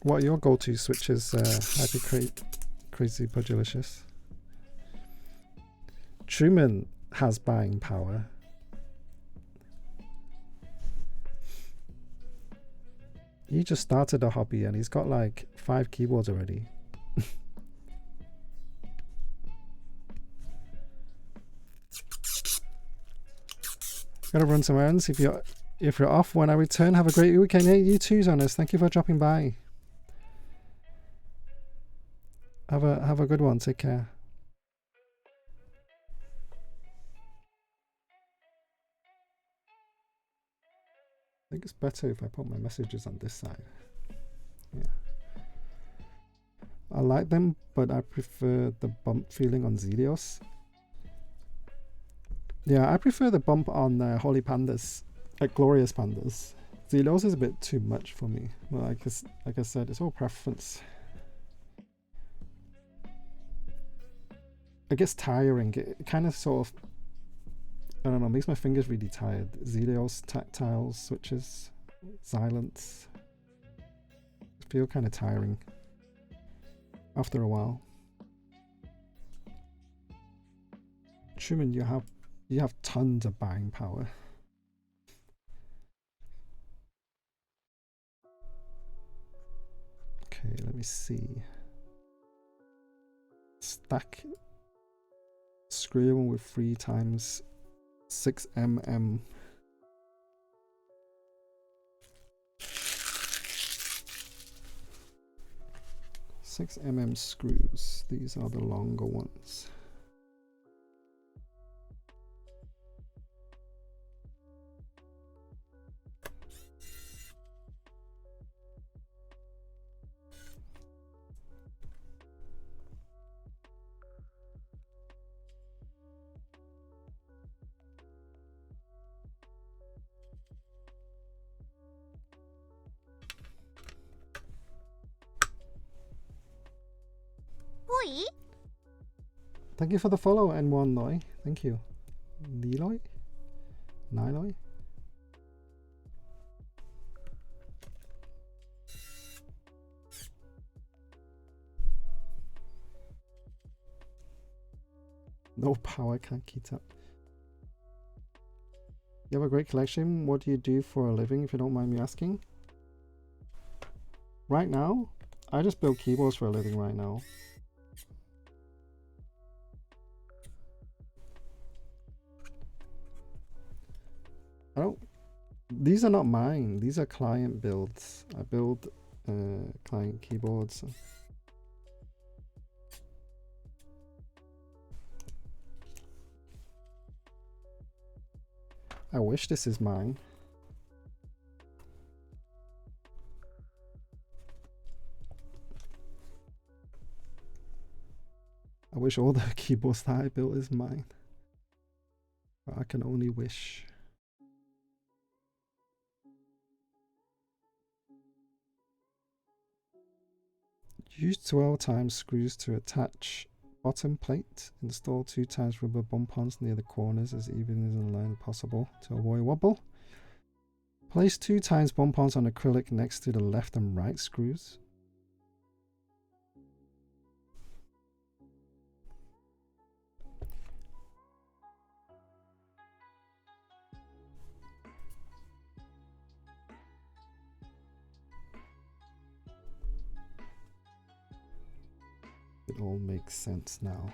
What are your go-to switches, Happy Crazy Pugilicious? Truman has buying power. He just started a hobby and he's got like 5 keyboards already. Gotta run some errands. If you're off when I return, have a great weekend. Hey, you too, Jonas. Thank you for dropping by. Have a good one. Take care. I think it's better if I put my messages on this side. Yeah. I like them, but I prefer the bump feeling on Zelios. Yeah, I prefer the bump on Holy Pandas, like Glorious Pandas. Zelios is a bit too much for me. Well, like I said, it's all preference. It gets tiring. It kind of sort of, I don't know, makes my fingers really tired. Zelios, tactile switches, silence. Feel kind of tiring after a while. Truman, you have tons of buying power. Okay, let me see. Stack screw with 3 times 6 mm. Six mm screws. These are the longer ones. Thank you for the follow, N1 Loy. Thank you. Niloy? Niloy? No power, can't keep up. You have a great collection. What do you do for a living, if you don't mind me asking? Right now, I just build keyboards for a living right now. These are not mine. These are client builds. I build client keyboards. I wish this is mine. I wish all the keyboards that I built is mine. But I can only wish. Use 12 times screws to attach bottom plate. Install 2 times rubber bump-ons near the corners as even as in line as possible to avoid wobble. Place 2 times bump-ons on acrylic next to the left and right screws. It all makes sense now.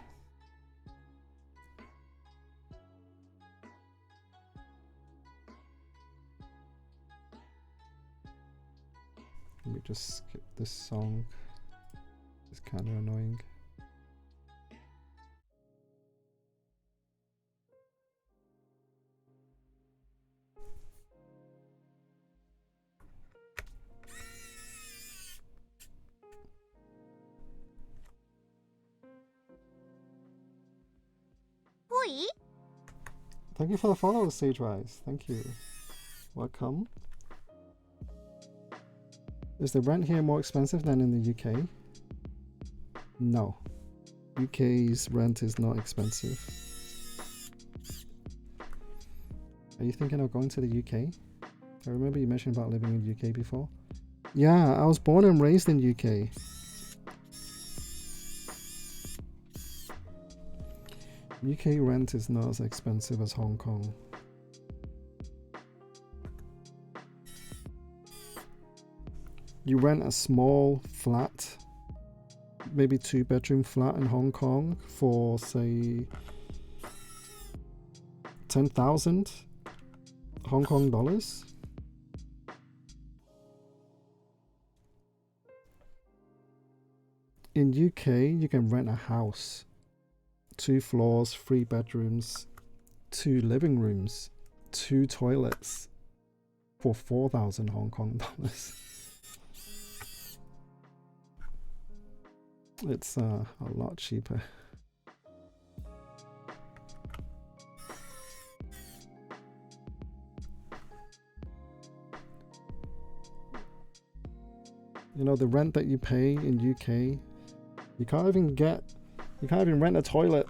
Let me just skip this song. It's kind of annoying. Thank you for the follow, Sagewise. Thank you. Welcome. Is the rent here more expensive than in the UK? No. UK's rent is not expensive. Are you thinking of going to the UK? I remember you mentioned about living in the UK before. Yeah, I was born and raised in UK. UK rent is not as expensive as Hong Kong. You rent a small flat, maybe 2-bedroom flat in Hong Kong for say 10,000. Hong Kong dollars. In UK, you can rent a house, 2 floors, 3 bedrooms, 2 living rooms, 2 toilets for 4,000 Hong Kong dollars. It's a lot cheaper. You know, the rent that you pay in UK, you can't even rent a toilet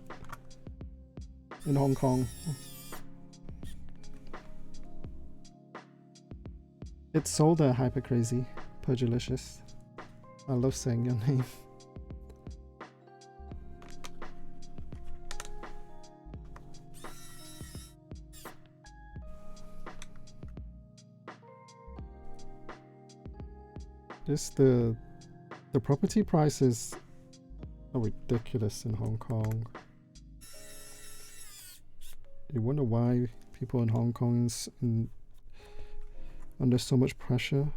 in Hong Kong. It's sold at Hyper Crazy, Purgelicious. I love saying your name. Just the property prices are ridiculous in Hong Kong. You wonder why people in Hong Kong is under so much pressure.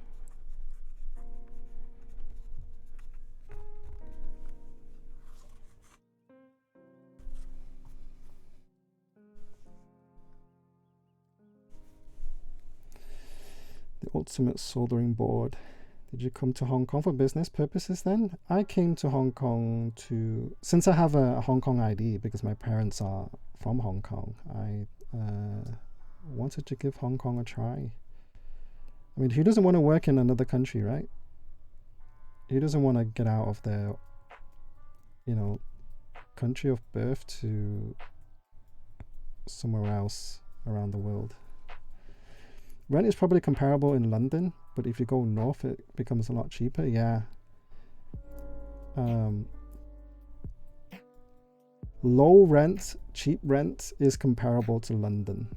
The ultimate soldering board. Did you come to Hong Kong for business purposes then? I came to Hong Kong since I have a Hong Kong ID because my parents are from Hong Kong, I wanted to give Hong Kong a try. I mean, who doesn't want to work in another country, right? Who doesn't want to get out of their, country of birth to somewhere else around the world? Rent is probably comparable in London, but if you go north, it becomes a lot cheaper. Yeah. Low rent, cheap rent is comparable to London.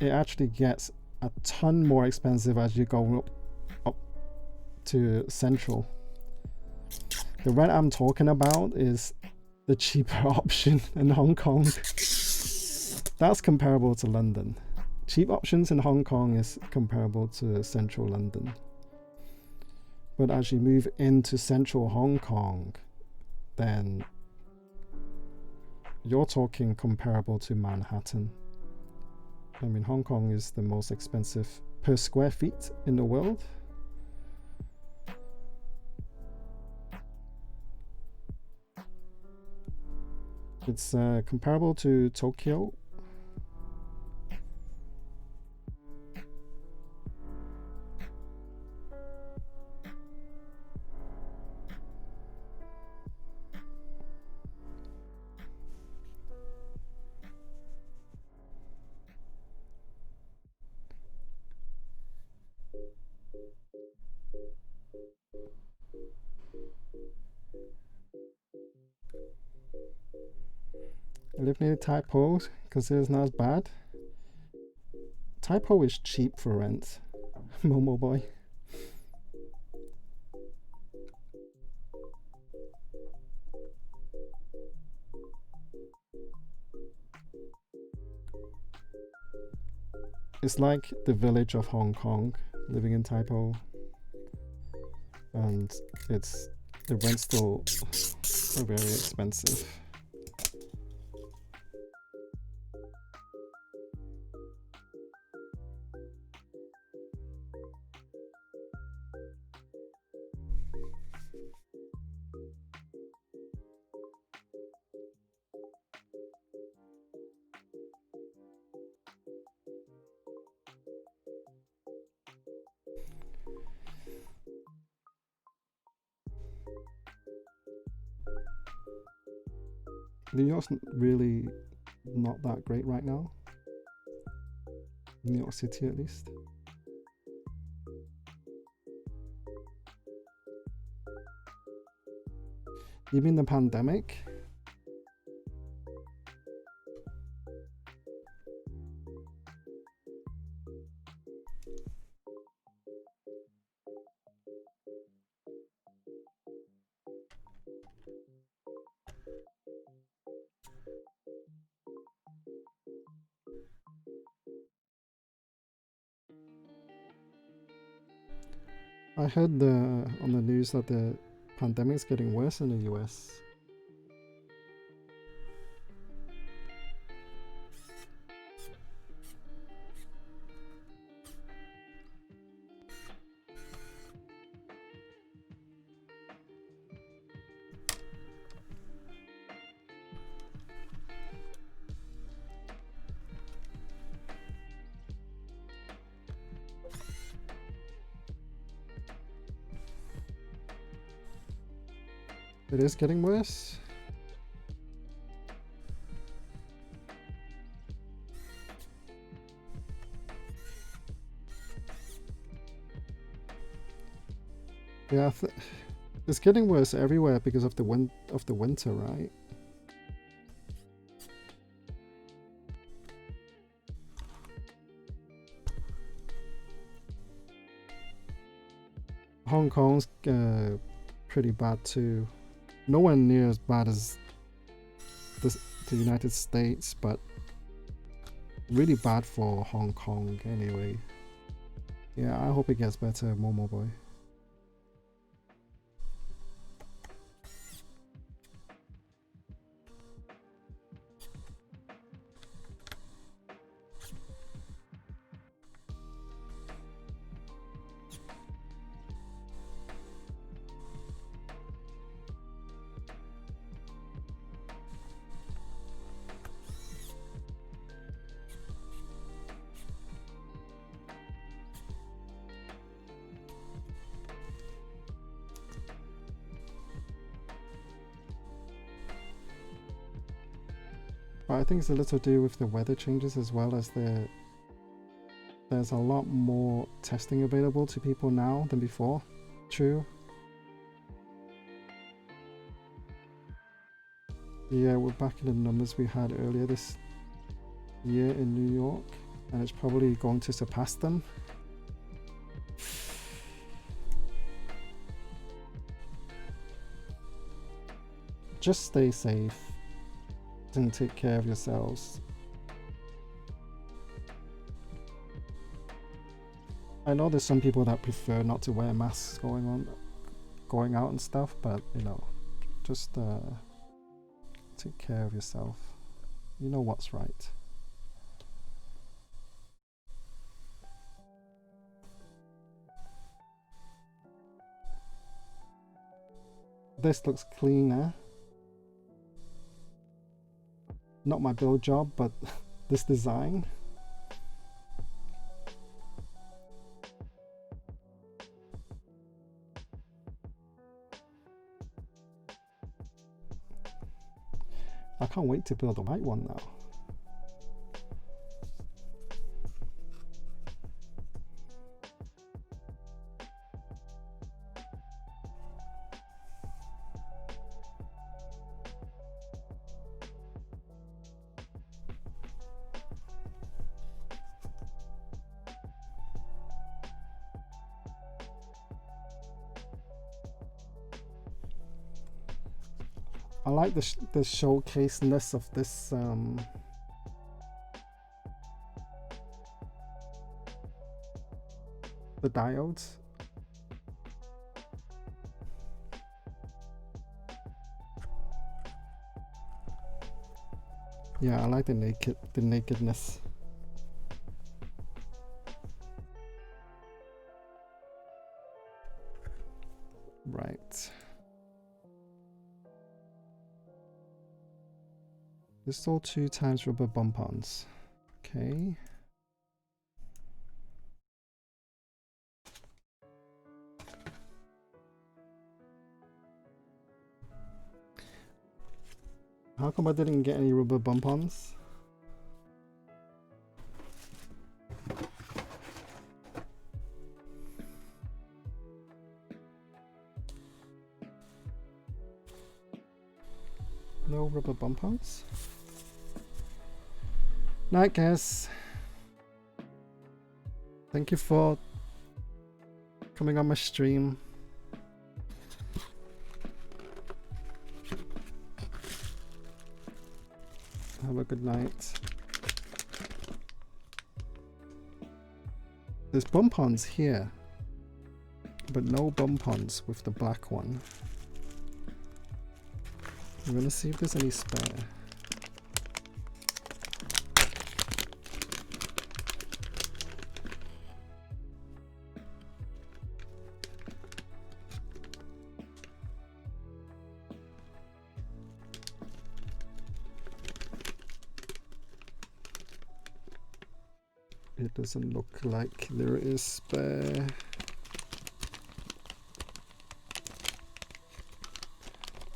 It actually gets a ton more expensive as you go up to Central. The rent I'm talking about is the cheaper option in Hong Kong. That's comparable to London. Cheap options in Hong Kong is comparable to Central London. But as you move into Central Hong Kong, then you're talking comparable to Manhattan. I mean, Hong Kong is the most expensive per square feet in the world. It's comparable to Tokyo. I live near Tai Po because it's not as bad. Tai Po is cheap for rent. Momo boy. It's like the village of Hong Kong, living in Tai Po. And the rent's still very expensive. New York's really not that great right now. New York City, at least. You mean the pandemic? I heard on the news that the pandemic's getting worse in the US. It is getting worse. Yeah, it's getting worse everywhere because of the winter, right? Hong Kong's pretty bad too. Nowhere near as bad as the United States, but really bad for Hong Kong anyway. Yeah, I hope it gets better, Momo Boy. But I think it's a little to do with the weather changes as well, as there's a lot more testing available to people now than before. True. Yeah, we're back in the numbers we had earlier this year in New York, and it's probably going to surpass them. Just stay safe and take care of yourselves. I know there's some people that prefer not to wear masks going out and stuff, but you know, just take care of yourself. You know what's right. This looks cleaner. Not my build job, but this design. I can't wait to build a white one now. I like the showcaseness of this the diodes. Yeah, I like the nakedness. Right. This is all 2 times rubber bump-ons. Okay. How come I didn't get any rubber bump-ons? No rubber bump-ons? Night, guys. Thank you for coming on my stream. Have a good night. There's bump-ons here, but no bump-ons with the black one. I'm gonna see if there's any spare. It doesn't look like there is spare.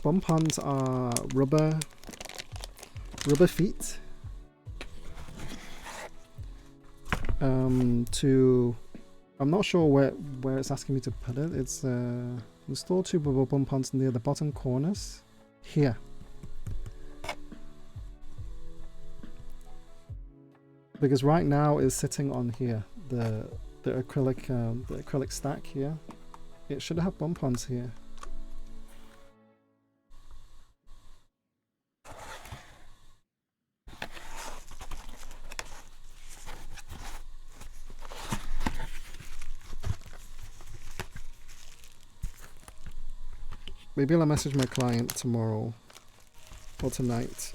Bump-ons are rubber feet. I'm not sure where it's asking me to put it. It's install two rubber bump-ons near the bottom corners. Here. Because right now it's sitting on here, the acrylic stack here. It should have bump-ons here. Maybe I'll message my client tomorrow or tonight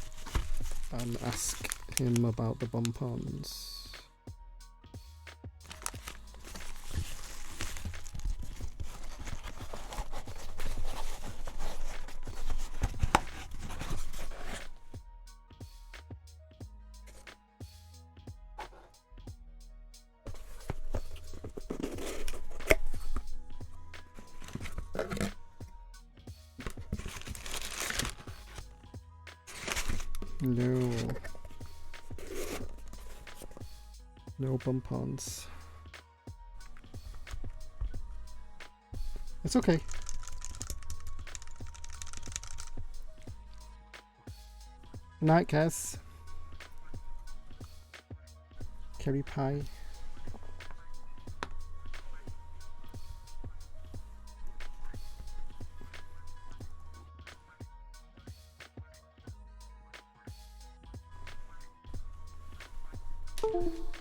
and ask him about the bump-ons. No bump-ons. It's okay. Good night, Kaz. Curry pie.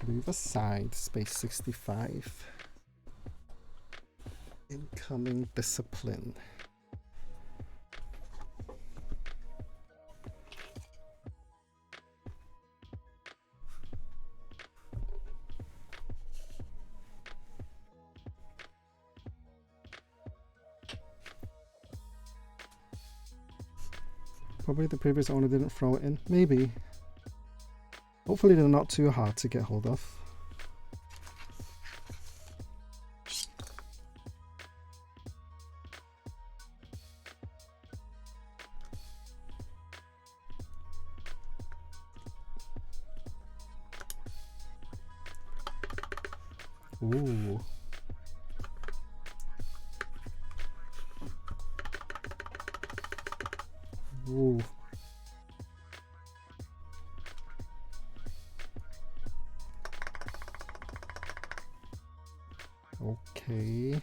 Riverside, space 65. Incoming discipline. Probably the previous owner didn't throw it in. Maybe. Hopefully they're not too hard to get hold of. Ooh. Ooh. Okay.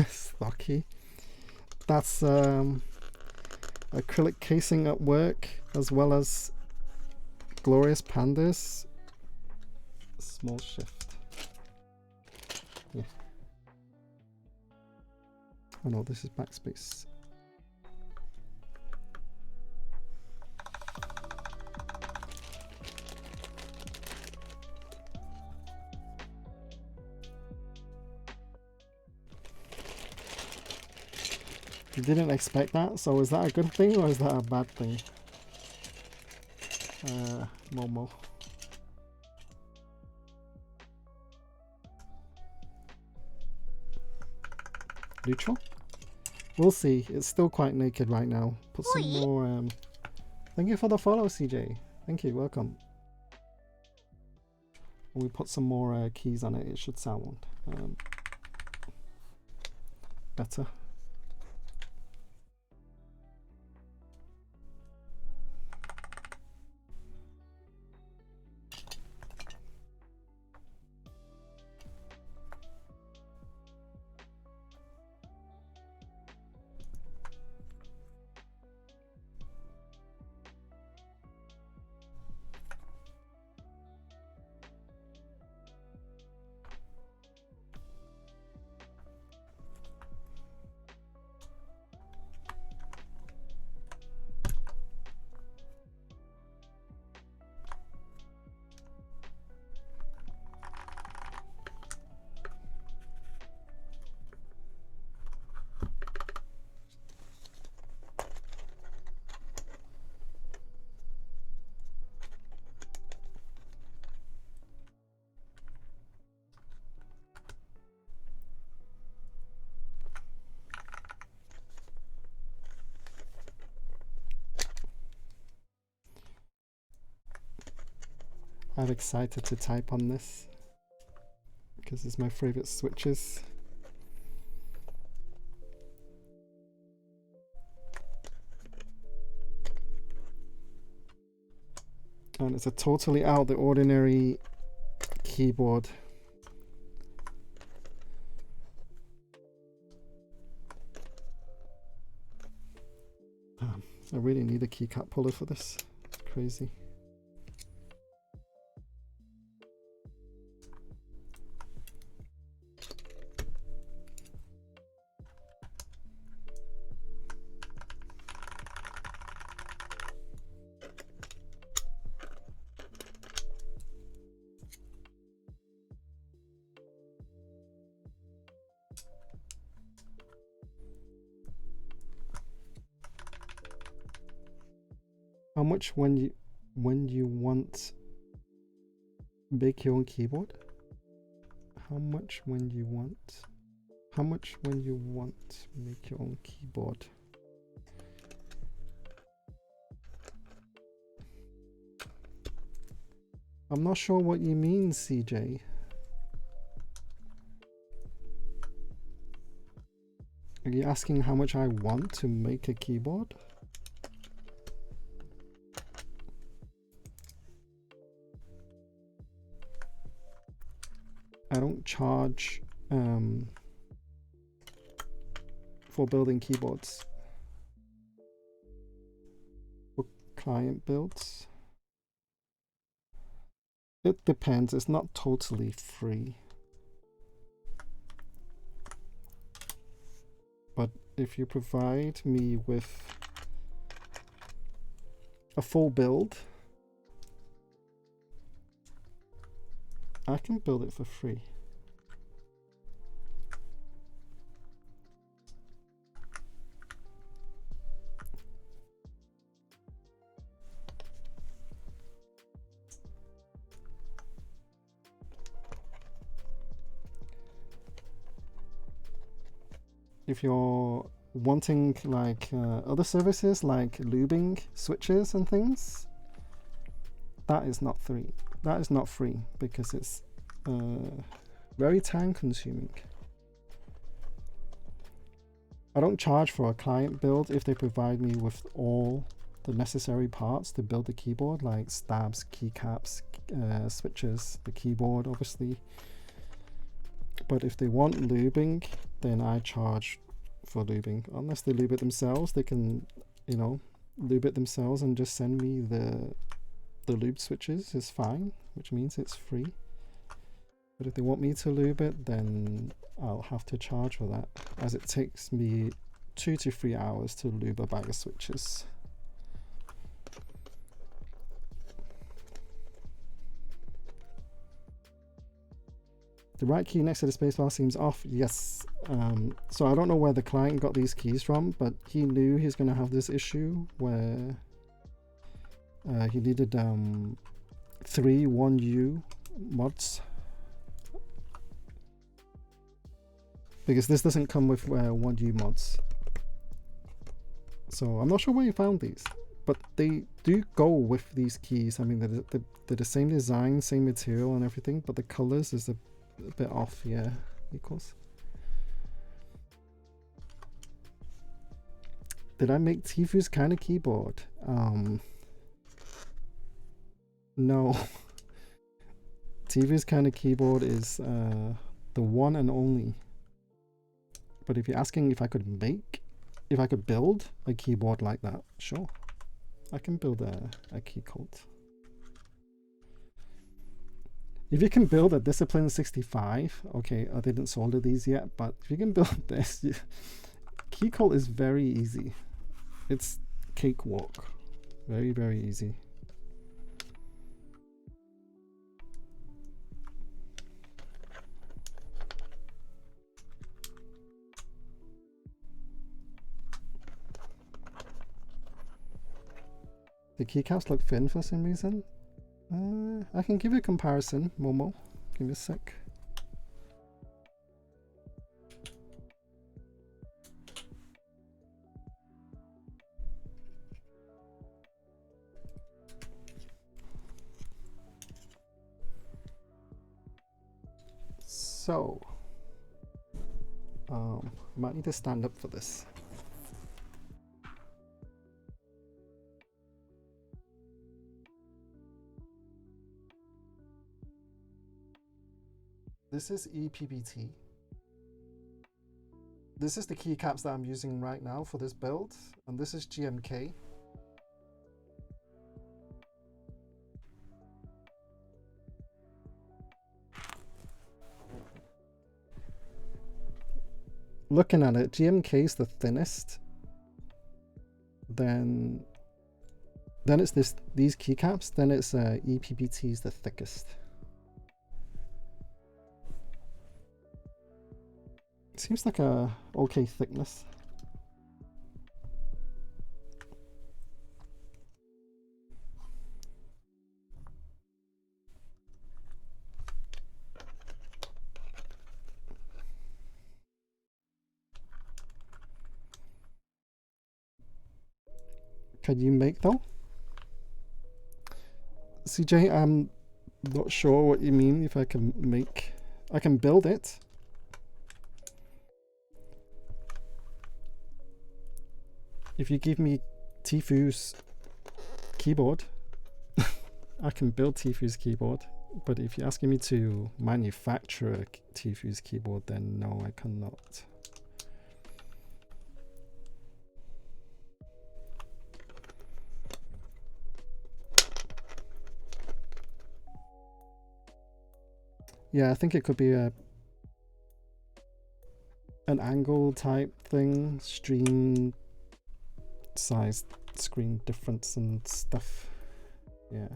Stocky. That's acrylic casing at work, as well as Glorious Pandas. Small shift. Yeah. Oh no, this is backspace. You didn't expect that, so is that a good thing or is that a bad thing? Momo. Neutral? We'll see. It's still quite naked right now. Put some more. Thank you for the follow, CJ. Thank you. Welcome. When we put some more keys on it, it should sound better. I'm excited to type on this because it's my favorite switches. And it's a totally out of the ordinary keyboard. I really need a keycap puller for this. It's crazy. How much when you want make your own keyboard? How much when you want make your own keyboard? I'm not sure what you mean, CJ. Are you asking how much I want to make a keyboard? I don't charge for building keyboards. For client builds. It depends, it's not totally free. But if you provide me with a full build, I can build it for free. If you're wanting like other services like lubing switches and things, that is not free. That is not free because it's very time consuming. I don't charge for a client build if they provide me with all the necessary parts to build the keyboard, like stabs, keycaps, switches, the keyboard obviously. But if they want lubing, then I charge for lubing. Unless they lube it themselves, they can, you know, lube it themselves and just send me the lube switches is fine, which means it's free. But if they want me to lube it, then I'll have to charge for that, as it takes me 2 to 3 hours to lube a bag of switches. The right key next to the spacebar seems off. Yes. So I don't know where the client got these keys from, but he knew he's going to have this issue where he needed 3 1U mods. Because this doesn't come with 1U mods. So I'm not sure where you found these, but they do go with these keys. I mean, they're the same design, same material and everything, but the colors is a bit off. Yeah, equals. Did I make Tifu's kind of keyboard? No. Tifu's kind of keyboard is the one and only. But if you're asking if I could build a keyboard like that, sure. I can build a key code. If you can build a Discipline 65, okay, I didn't solder these yet, but if you can build this, key code is very easy. It's cakewalk. Very, very easy. The keycaps look thin for some reason. I can give you a comparison, Momo. Give me a sec. So, might need to stand up for this. This is ePBT. This is the keycaps that I'm using right now for this build, and this is GMK. Looking at it, GMK is the thinnest. Then it's these keycaps. Then it's ePBT is the thickest. Seems like a okay thickness. Can you make though? CJ, I'm not sure what you mean. If I can make, I can build it. If you give me Tfu's keyboard, I can build Tfu's keyboard. But if you're asking me to manufacture Tfu's keyboard, then no, I cannot. Yeah, I think it could be an angle type thing, stream size, screen difference and stuff. Yeah.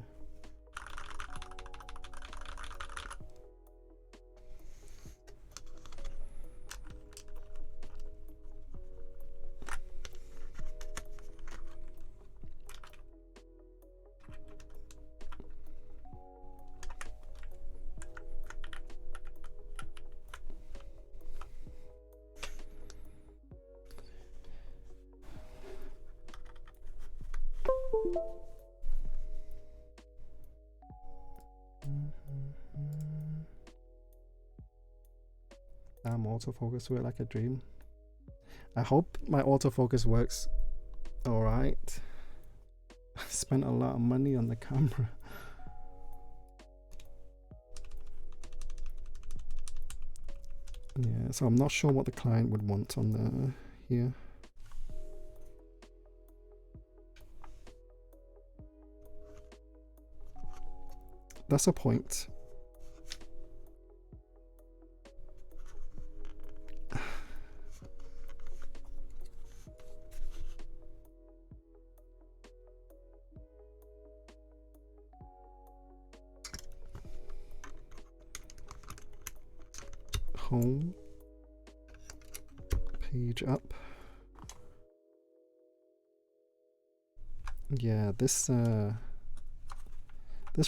Autofocus work like a dream. I hope my autofocus works alright. I spent a lot of money on the camera. Yeah, so I'm not sure what the client would want on the here. That's a point. Home, page up. Yeah, this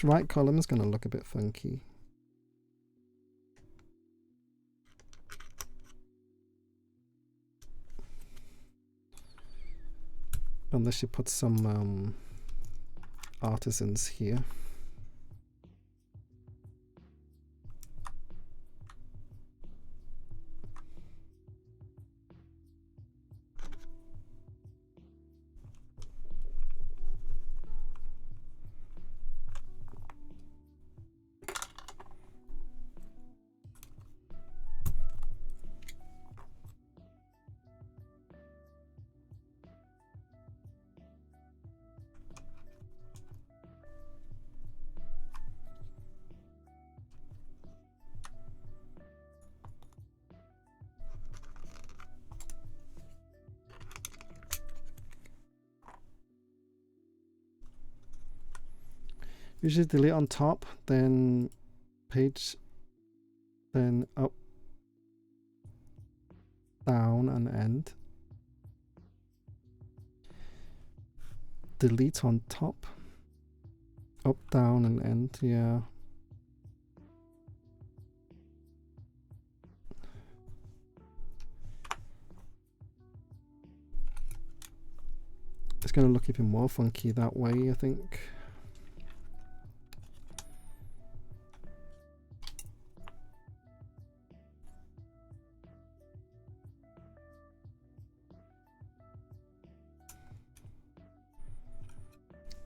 right column is going to look a bit funky. Unless you put some artisans here. Usually delete on top, then page, then up, down and end. Delete on top, up, down and end, yeah. It's going to look even more funky that way, I think.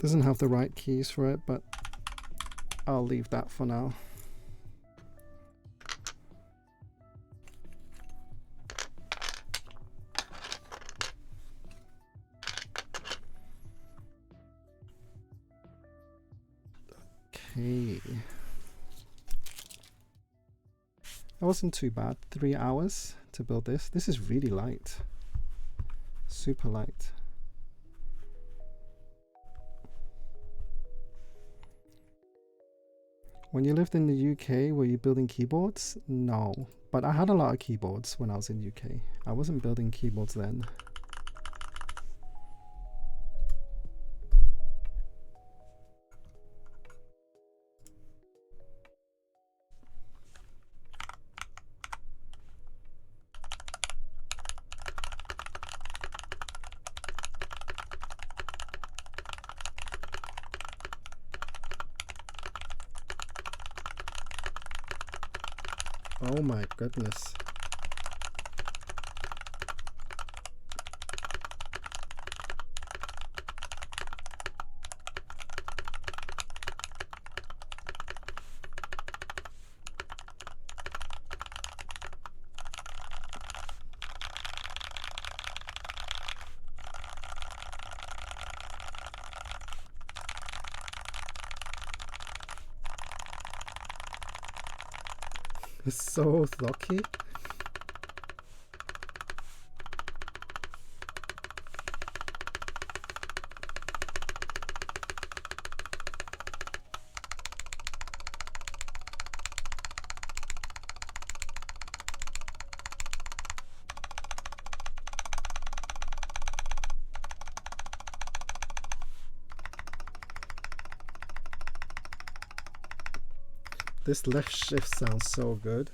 Doesn't have the right keys for it, but I'll leave that for now. Okay. That wasn't too bad. 3 hours to build this. This is really light. Super light. When you lived in the UK, were you building keyboards? No, but I had a lot of keyboards when I was in UK. I wasn't building keyboards then. Oh my goodness. It's so lucky. This left shift sounds so good.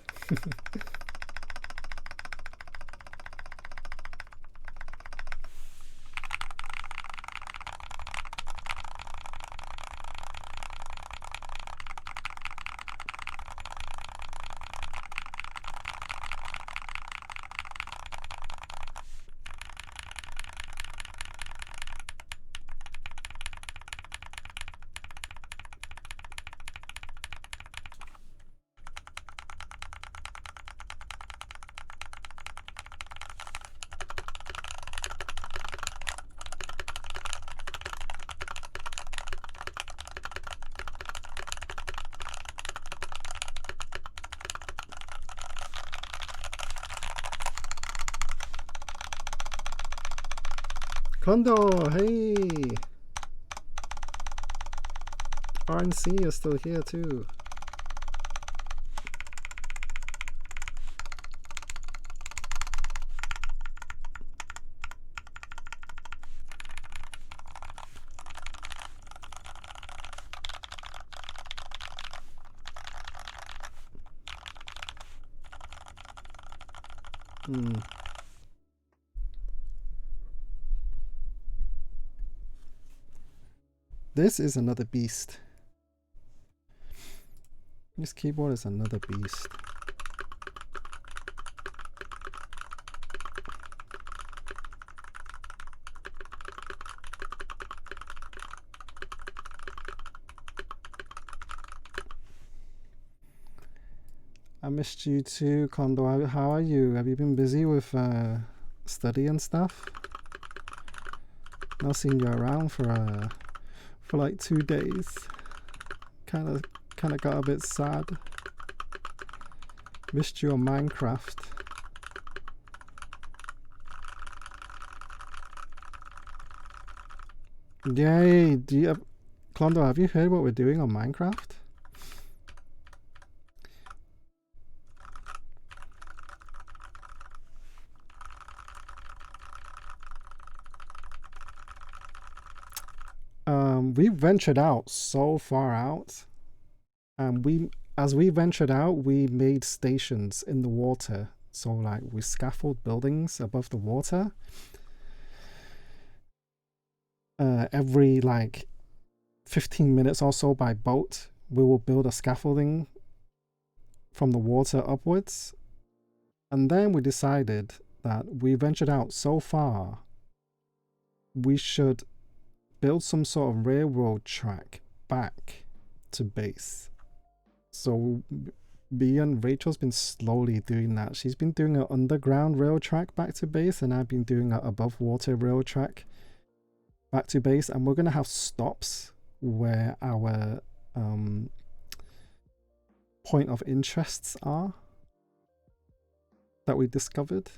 Kondo, hey! RNC is still here too. This is another beast. This keyboard is another beast. I missed you too, Kondo. How are you? Have you been busy with study and stuff? Not seen you around for like 2 days. Kind of got a bit sad. Missed you on Minecraft. Yay! Kondo, have you heard what we're doing on Minecraft? We ventured out so far out, and as we ventured out, we made stations in the water. So like we scaffold buildings above the water. Every like 15 minutes or so by boat, we will build a scaffolding from the water upwards. And then we decided that we ventured out so far, we should build some sort of railroad track back to base. So me and Rachel's been slowly doing that. She's been doing an underground rail track back to base, and I've been doing an above water rail track back to base, and we're going to have stops where our point of interests are that we discovered.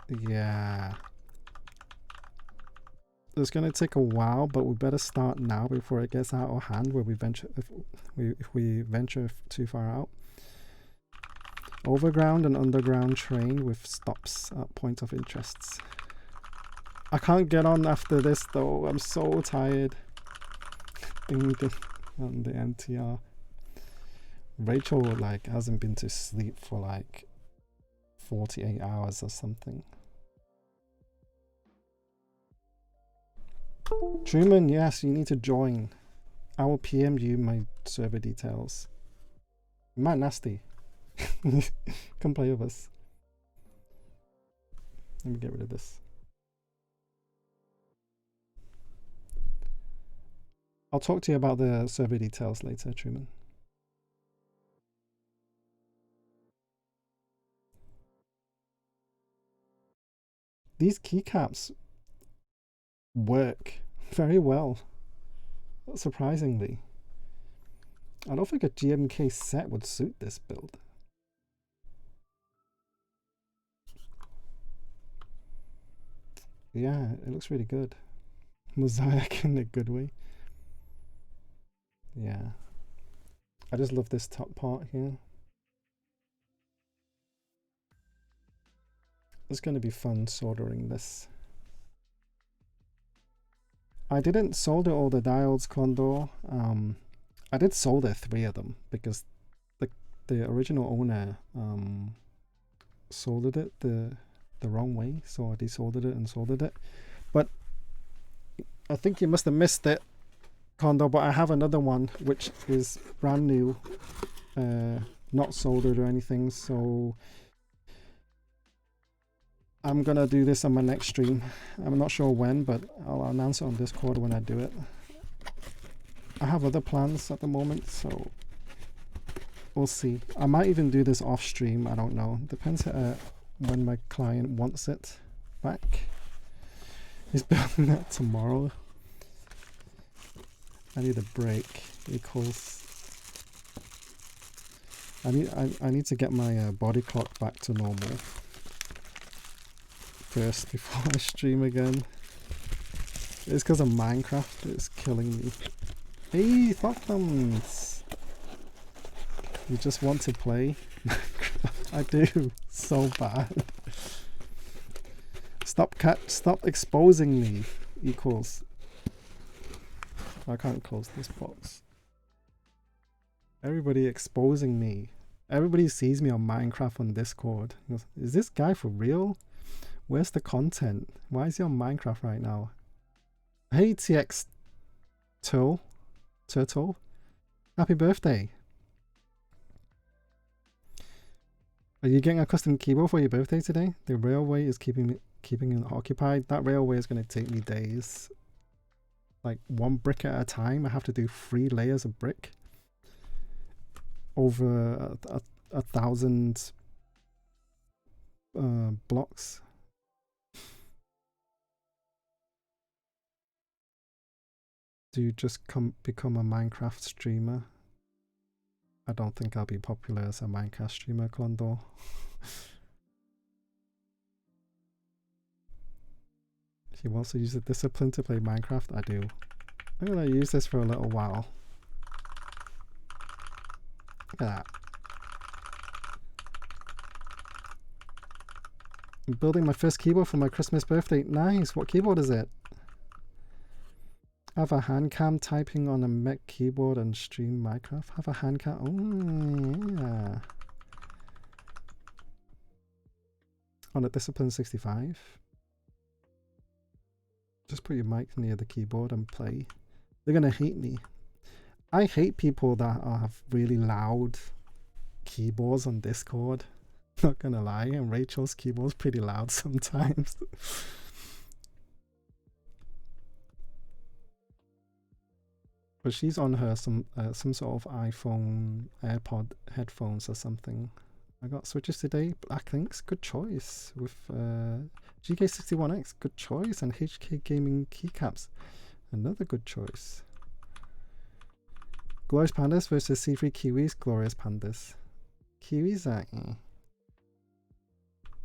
Yeah, it's going to take a while, but we better start now before it gets out of hand, where we venture if we venture too far out. Overground and underground train with stops at point of interests. I can't get on after this though, I'm so tired. On the NTR. Rachel like hasn't been to sleep for like 48 hours or something. Truman, yes, you need to join. I will PM you my server details. Man, nasty. Come play with us. Let me get rid of this. I'll talk to you about the server details later, Truman. These keycaps work very well, surprisingly. I don't think a GMK set would suit this build. Yeah, it looks really good. Mosaic in a good way. Yeah. I just love this top part here. It's going to be fun soldering this. I didn't solder all the diodes, Condor. I did solder 3 of them because the original owner soldered it the wrong way, so I desoldered it and soldered it. But I think you must have missed it, Condor, but I have another one which is brand new, not soldered or anything, so I'm gonna do this on my next stream. I'm not sure when, but I'll announce it on Discord when I do it. I have other plans at the moment, so we'll see. I might even do this off stream, I don't know. Depends when my client wants it back. He's building that tomorrow. I need a break. Equals. I need to get my body clock back to normal first before I stream again. It's because of Minecraft. It's killing me. Hey, Thoughtums! You just want to play Minecraft? I do so bad. Stop exposing me. Equals. I can't close this box. Everybody exposing me. Everybody sees me on Minecraft on Discord. Is this guy for real? Where's the content? Why is he on Minecraft right now? Hey TX Turtle. Happy birthday. Are you getting a custom keyboard for your birthday today? The railway is keeping it occupied. That railway is going to take me days. Like 1 brick at a time. I have to do 3 layers of brick. Over 1,000 blocks. Do you just become a Minecraft streamer? I don't think I'll be popular as a Minecraft streamer, Clondor. He wants to use the discipline to play Minecraft. I do. I'm gonna use this for a little while. Look at that. I'm building my first keyboard for my Christmas birthday. Nice. What keyboard is it? Have a hand cam typing on a mech keyboard and stream Minecraft. Have a hand cam. Oh, yeah. On a Discipline 65. Just put your mic near the keyboard and play. They're gonna hate me. I hate people that have really loud keyboards on Discord. Not gonna lie, and Rachel's keyboard's pretty loud sometimes. But she's on her some sort of iPhone AirPod headphones or something. I got switches today. Black Links, good choice. With GK61X, good choice. And HK Gaming Keycaps, another good choice. Glorious Pandas versus C3 Kiwis. Glorious Pandas. Kiwis are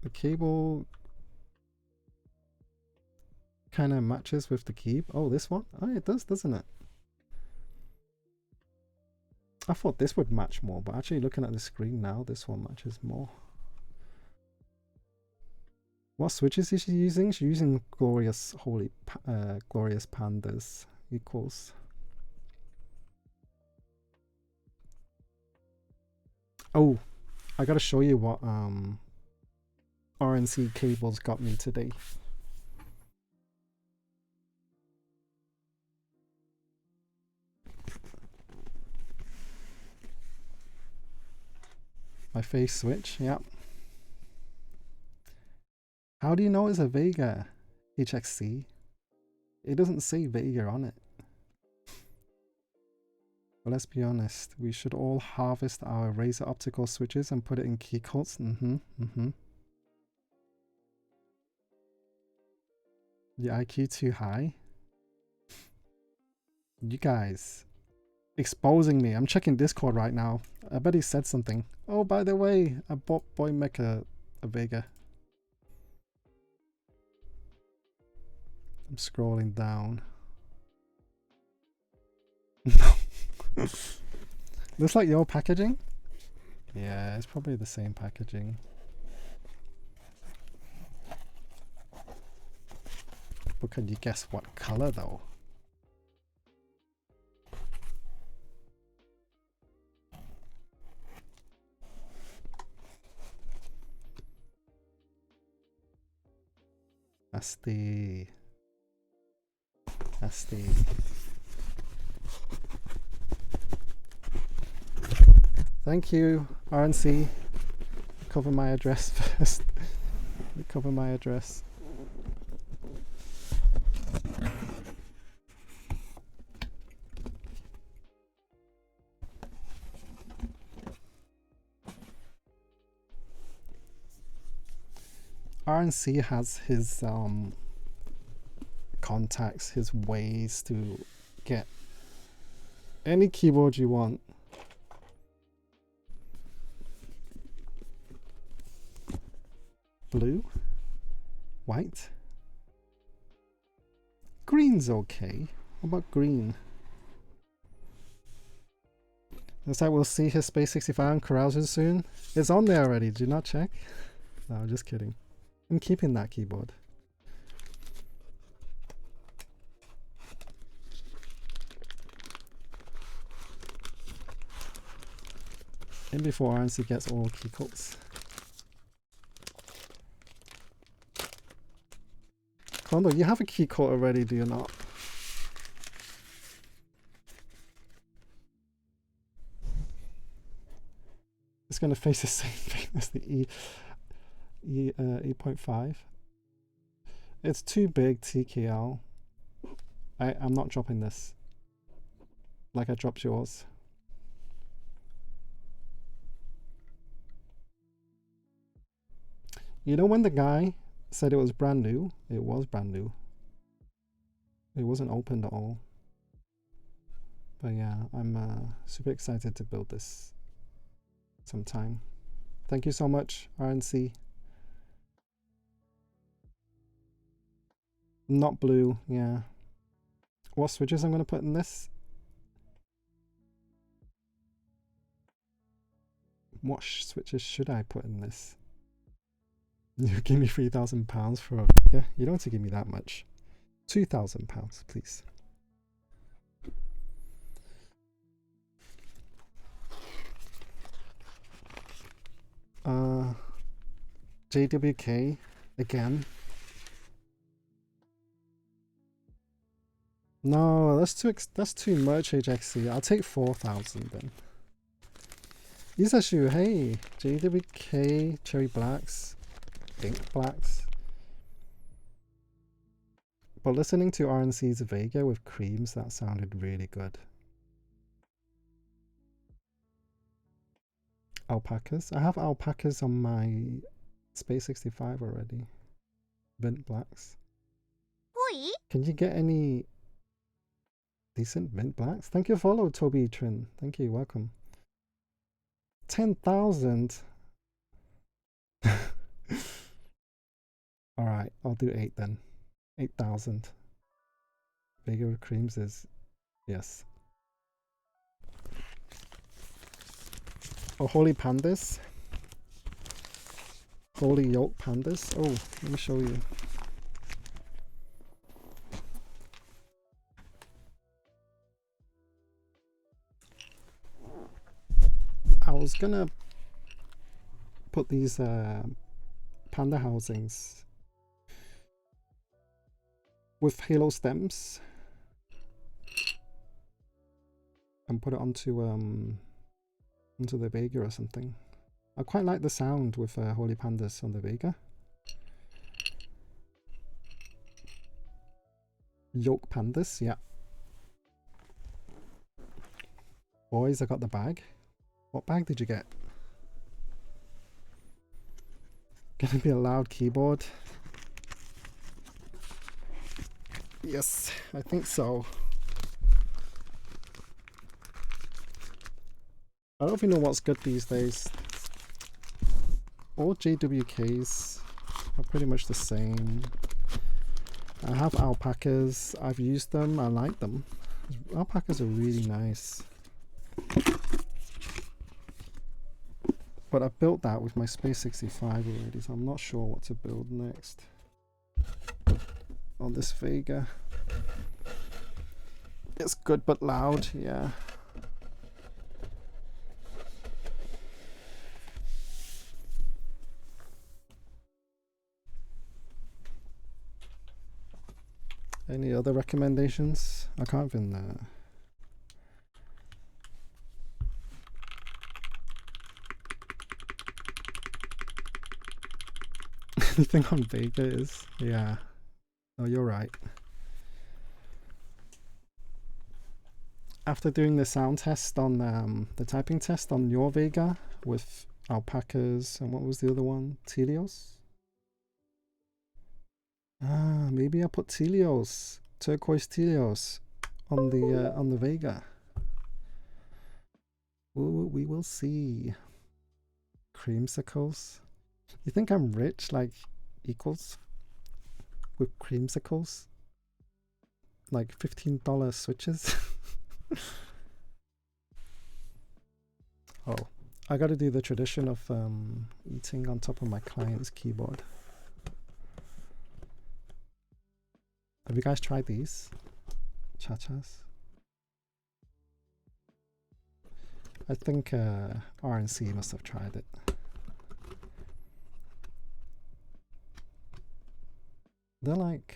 the cable kind of matches with the key. Oh, this one? Oh, it does, doesn't it? I thought this would match more, but actually looking at the screen now, this one matches more. What switches is she using? She's using Glorious Pandas equals. Oh, I gotta show you what RNC cables got me today. My face switch, yep. How do you know it's a Vega HXC? It doesn't say Vega on it. But let's be honest, we should all harvest our Razer optical switches and put it in key codes. The IQ too high? You guys exposing me. I'm checking Discord right now. I bet he said something. Oh, by the way, I bought Boy Mecha a Vega. I'm scrolling down. Looks like your packaging? Yeah, it's probably the same packaging. But can you guess what color though? Nasty. Nasty. Thank you, RNC. Cover my address first. Cover my address. RNC has his contacts, his ways to get any keyboard you want. Blue, white, green's okay. What about green? Looks like we'll see his Space 65 on Carousel soon. It's on there already, do not check. No, I'm just kidding. I'm keeping that keyboard. In before RNC gets all key codes. Kondo, you have a key code already, do you not? It's going to face the same thing as the E.5. It's too big, TKL. I'm not dropping this. Like I dropped yours. You know when the guy said it was brand new? It was brand new. It wasn't opened at all. But yeah, I'm super excited to build this sometime. Thank you so much, RNC. Not blue, yeah. What switches I'm going to put in this? What switches should I put in this? You give me £3,000 for a... Yeah, you don't have to give me that much. £2,000, please. JWK again. No, that's too much, HXC. I'll take 4,000 then. Isashu, hey, JWK, Cherry Blacks, Pink Blacks. But listening to RNC's Vega with creams, that sounded really good. alpacas. I have alpacas on my Space 65 already. Mint blacks. Oi. Can you get any decent mint blacks? Thank you for follow, Toby Trin. Thank you, welcome. 10,000. Alright, I'll do 8 then. 8,000. Vega with creams is yes. Oh, holy pandas. Holy yolk pandas. Oh, let me show you. I was gonna put these panda housings with halo stems and put it onto the Vega or something. I quite like the sound with holy pandas on the Vega. Yolk pandas, yeah. Boys, I got the bag. What bag did you get? Gonna be a loud keyboard. Yes, I think so. I don't even know what's good these days. All JWKs are pretty much the same. I have alpacas. I've used them. I like them. Alpacas are really nice. But I built that with my Space 65 already, so I'm not sure what to build next on this Vega. It's good but loud, yeah. Any other recommendations? I can't even anything on Vega is, yeah. Oh, you're right. After doing the sound test on the typing test on your Vega with alpacas and what was the other one? Telios? Ah, maybe I put Telios, turquoise Telios on the Vega. Ooh, we will see. Creamsicles. You think I'm rich like equals with creamsicles? Like $15 switches? Oh, I gotta do the tradition of eating on top of my client's keyboard. Have you guys tried these? Cha-chas? I think RNC must have tried it. They're like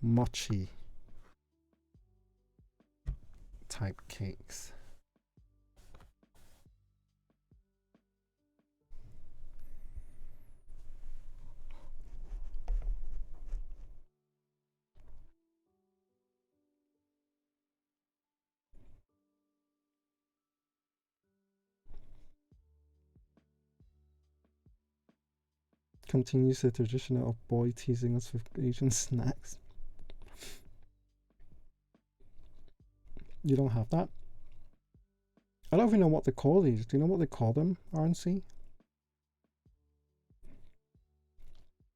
mochi type cakes. Continues the tradition of boy teasing us with Asian snacks. You don't have that? I don't even know what they call these. Do you know what they call them, RNC?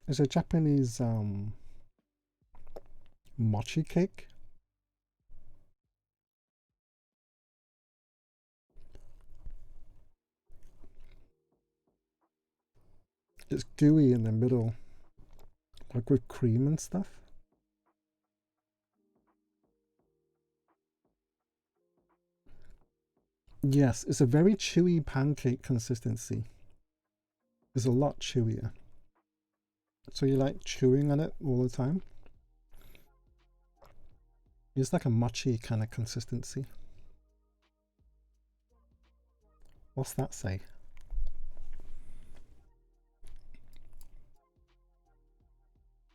It's a Japanese mochi cake. It's gooey in the middle, like with cream and stuff. Yes, it's a very chewy pancake consistency. It's a lot chewier. So you like chewing on it all the time? It's like a mochi kind of consistency. What's that say?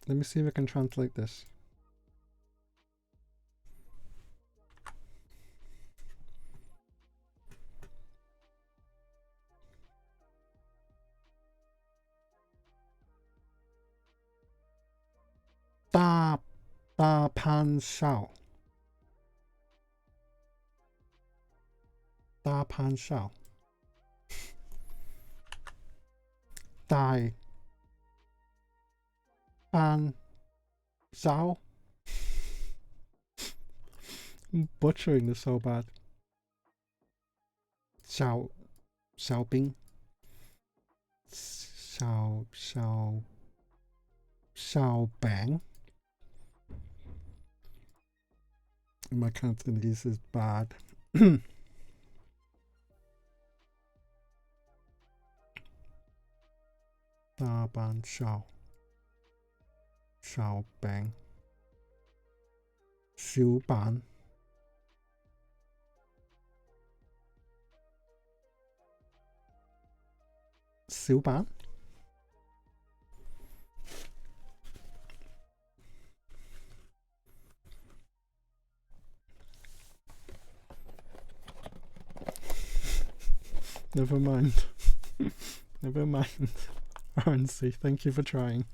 Let me see if I can translate this. 大潘少，大潘少，大潘少。I'm butchering this so bad. 小兵，小饼。My Cantonese is bad. 大班小饼，小板，小板。Never mind. Never mind. RNC, thank you for trying.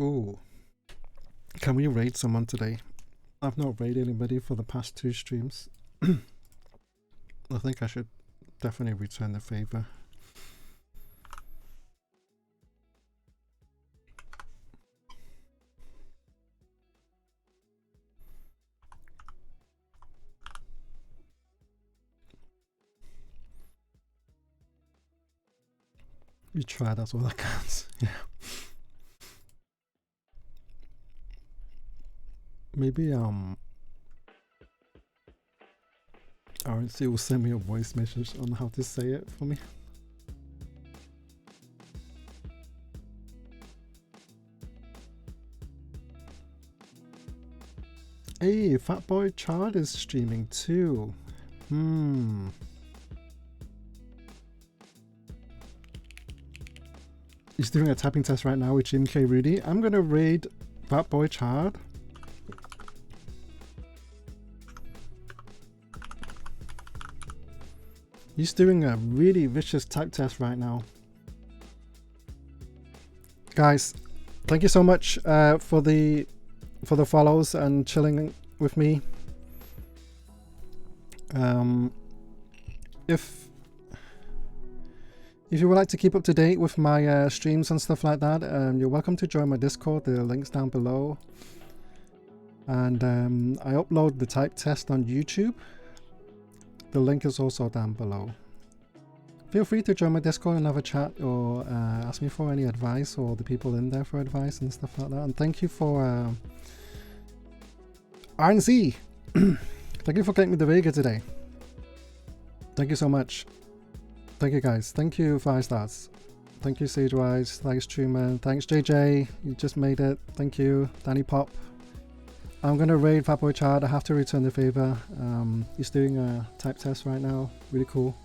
Ooh. Can we raid someone today? I've not raided anybody for the past 2 streams. I think I should definitely return the favor. You try, that's all that counts. Yeah. Maybe RNC will send me a voice message on how to say it for me. Hey, Fatboy Chard is streaming too. He's doing a tapping test right now with Jim K. Rudy. I'm gonna raid Fatboy Chard. He's doing a really vicious type test right now. Guys, thank you so much for the follows and chilling with me. If you would like to keep up to date with my streams and stuff like that, you're welcome to join my Discord. The link's down below. And I upload the type test on YouTube. The link is also down below. Feel free to join my Discord and have a chat, or ask me for any advice, or the people in there for advice and stuff like that. And thank you for RNC. Thank you for getting me the Vega today. Thank you so much. Thank you guys. Thank you 5 stars. Thank you Sagewise. Thanks Truman. Thanks JJ. You just made it. Thank you Danny Pop. I'm gonna raid Fatboy Chard. I have to return the favor. He's doing a type test right now. Really cool.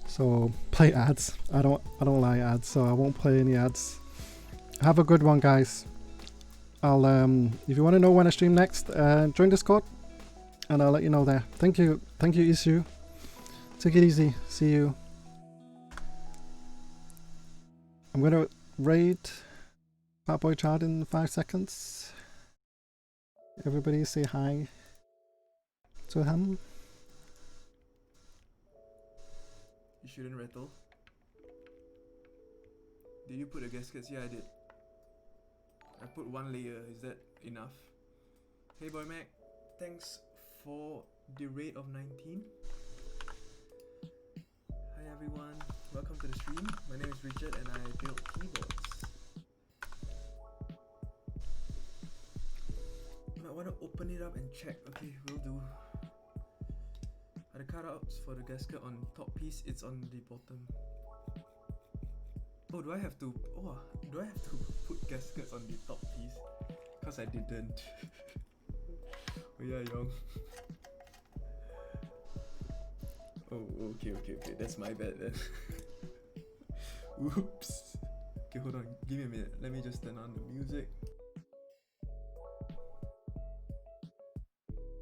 So play ads. I don't like ads, so I won't play any ads. Have a good one, guys. I'll if you want to know when I stream next, join Discord, and I'll let you know there. Thank you, Isu. Take it easy. See you. I'm gonna raid Fatboy Chard in 5 seconds. Everybody say hi to him. You shouldn't rattle. Did you put the gaskets? Yeah, I did. I put 1 layer. Is that enough? Hey Boy Mac, thanks for the rate of 19. Hi everyone, welcome to the stream. My name is Richard and I build keyboards. I want to open it up and check. Okay, will do. Are the cutouts for the gasket on top piece? It's on the bottom. Oh, do I have to put gaskets on the top piece? Cause I didn't. Oh yeah, young. Oh, okay. That's my bad then. Oops. Okay, hold on. Give me a minute. Let me just turn on the music.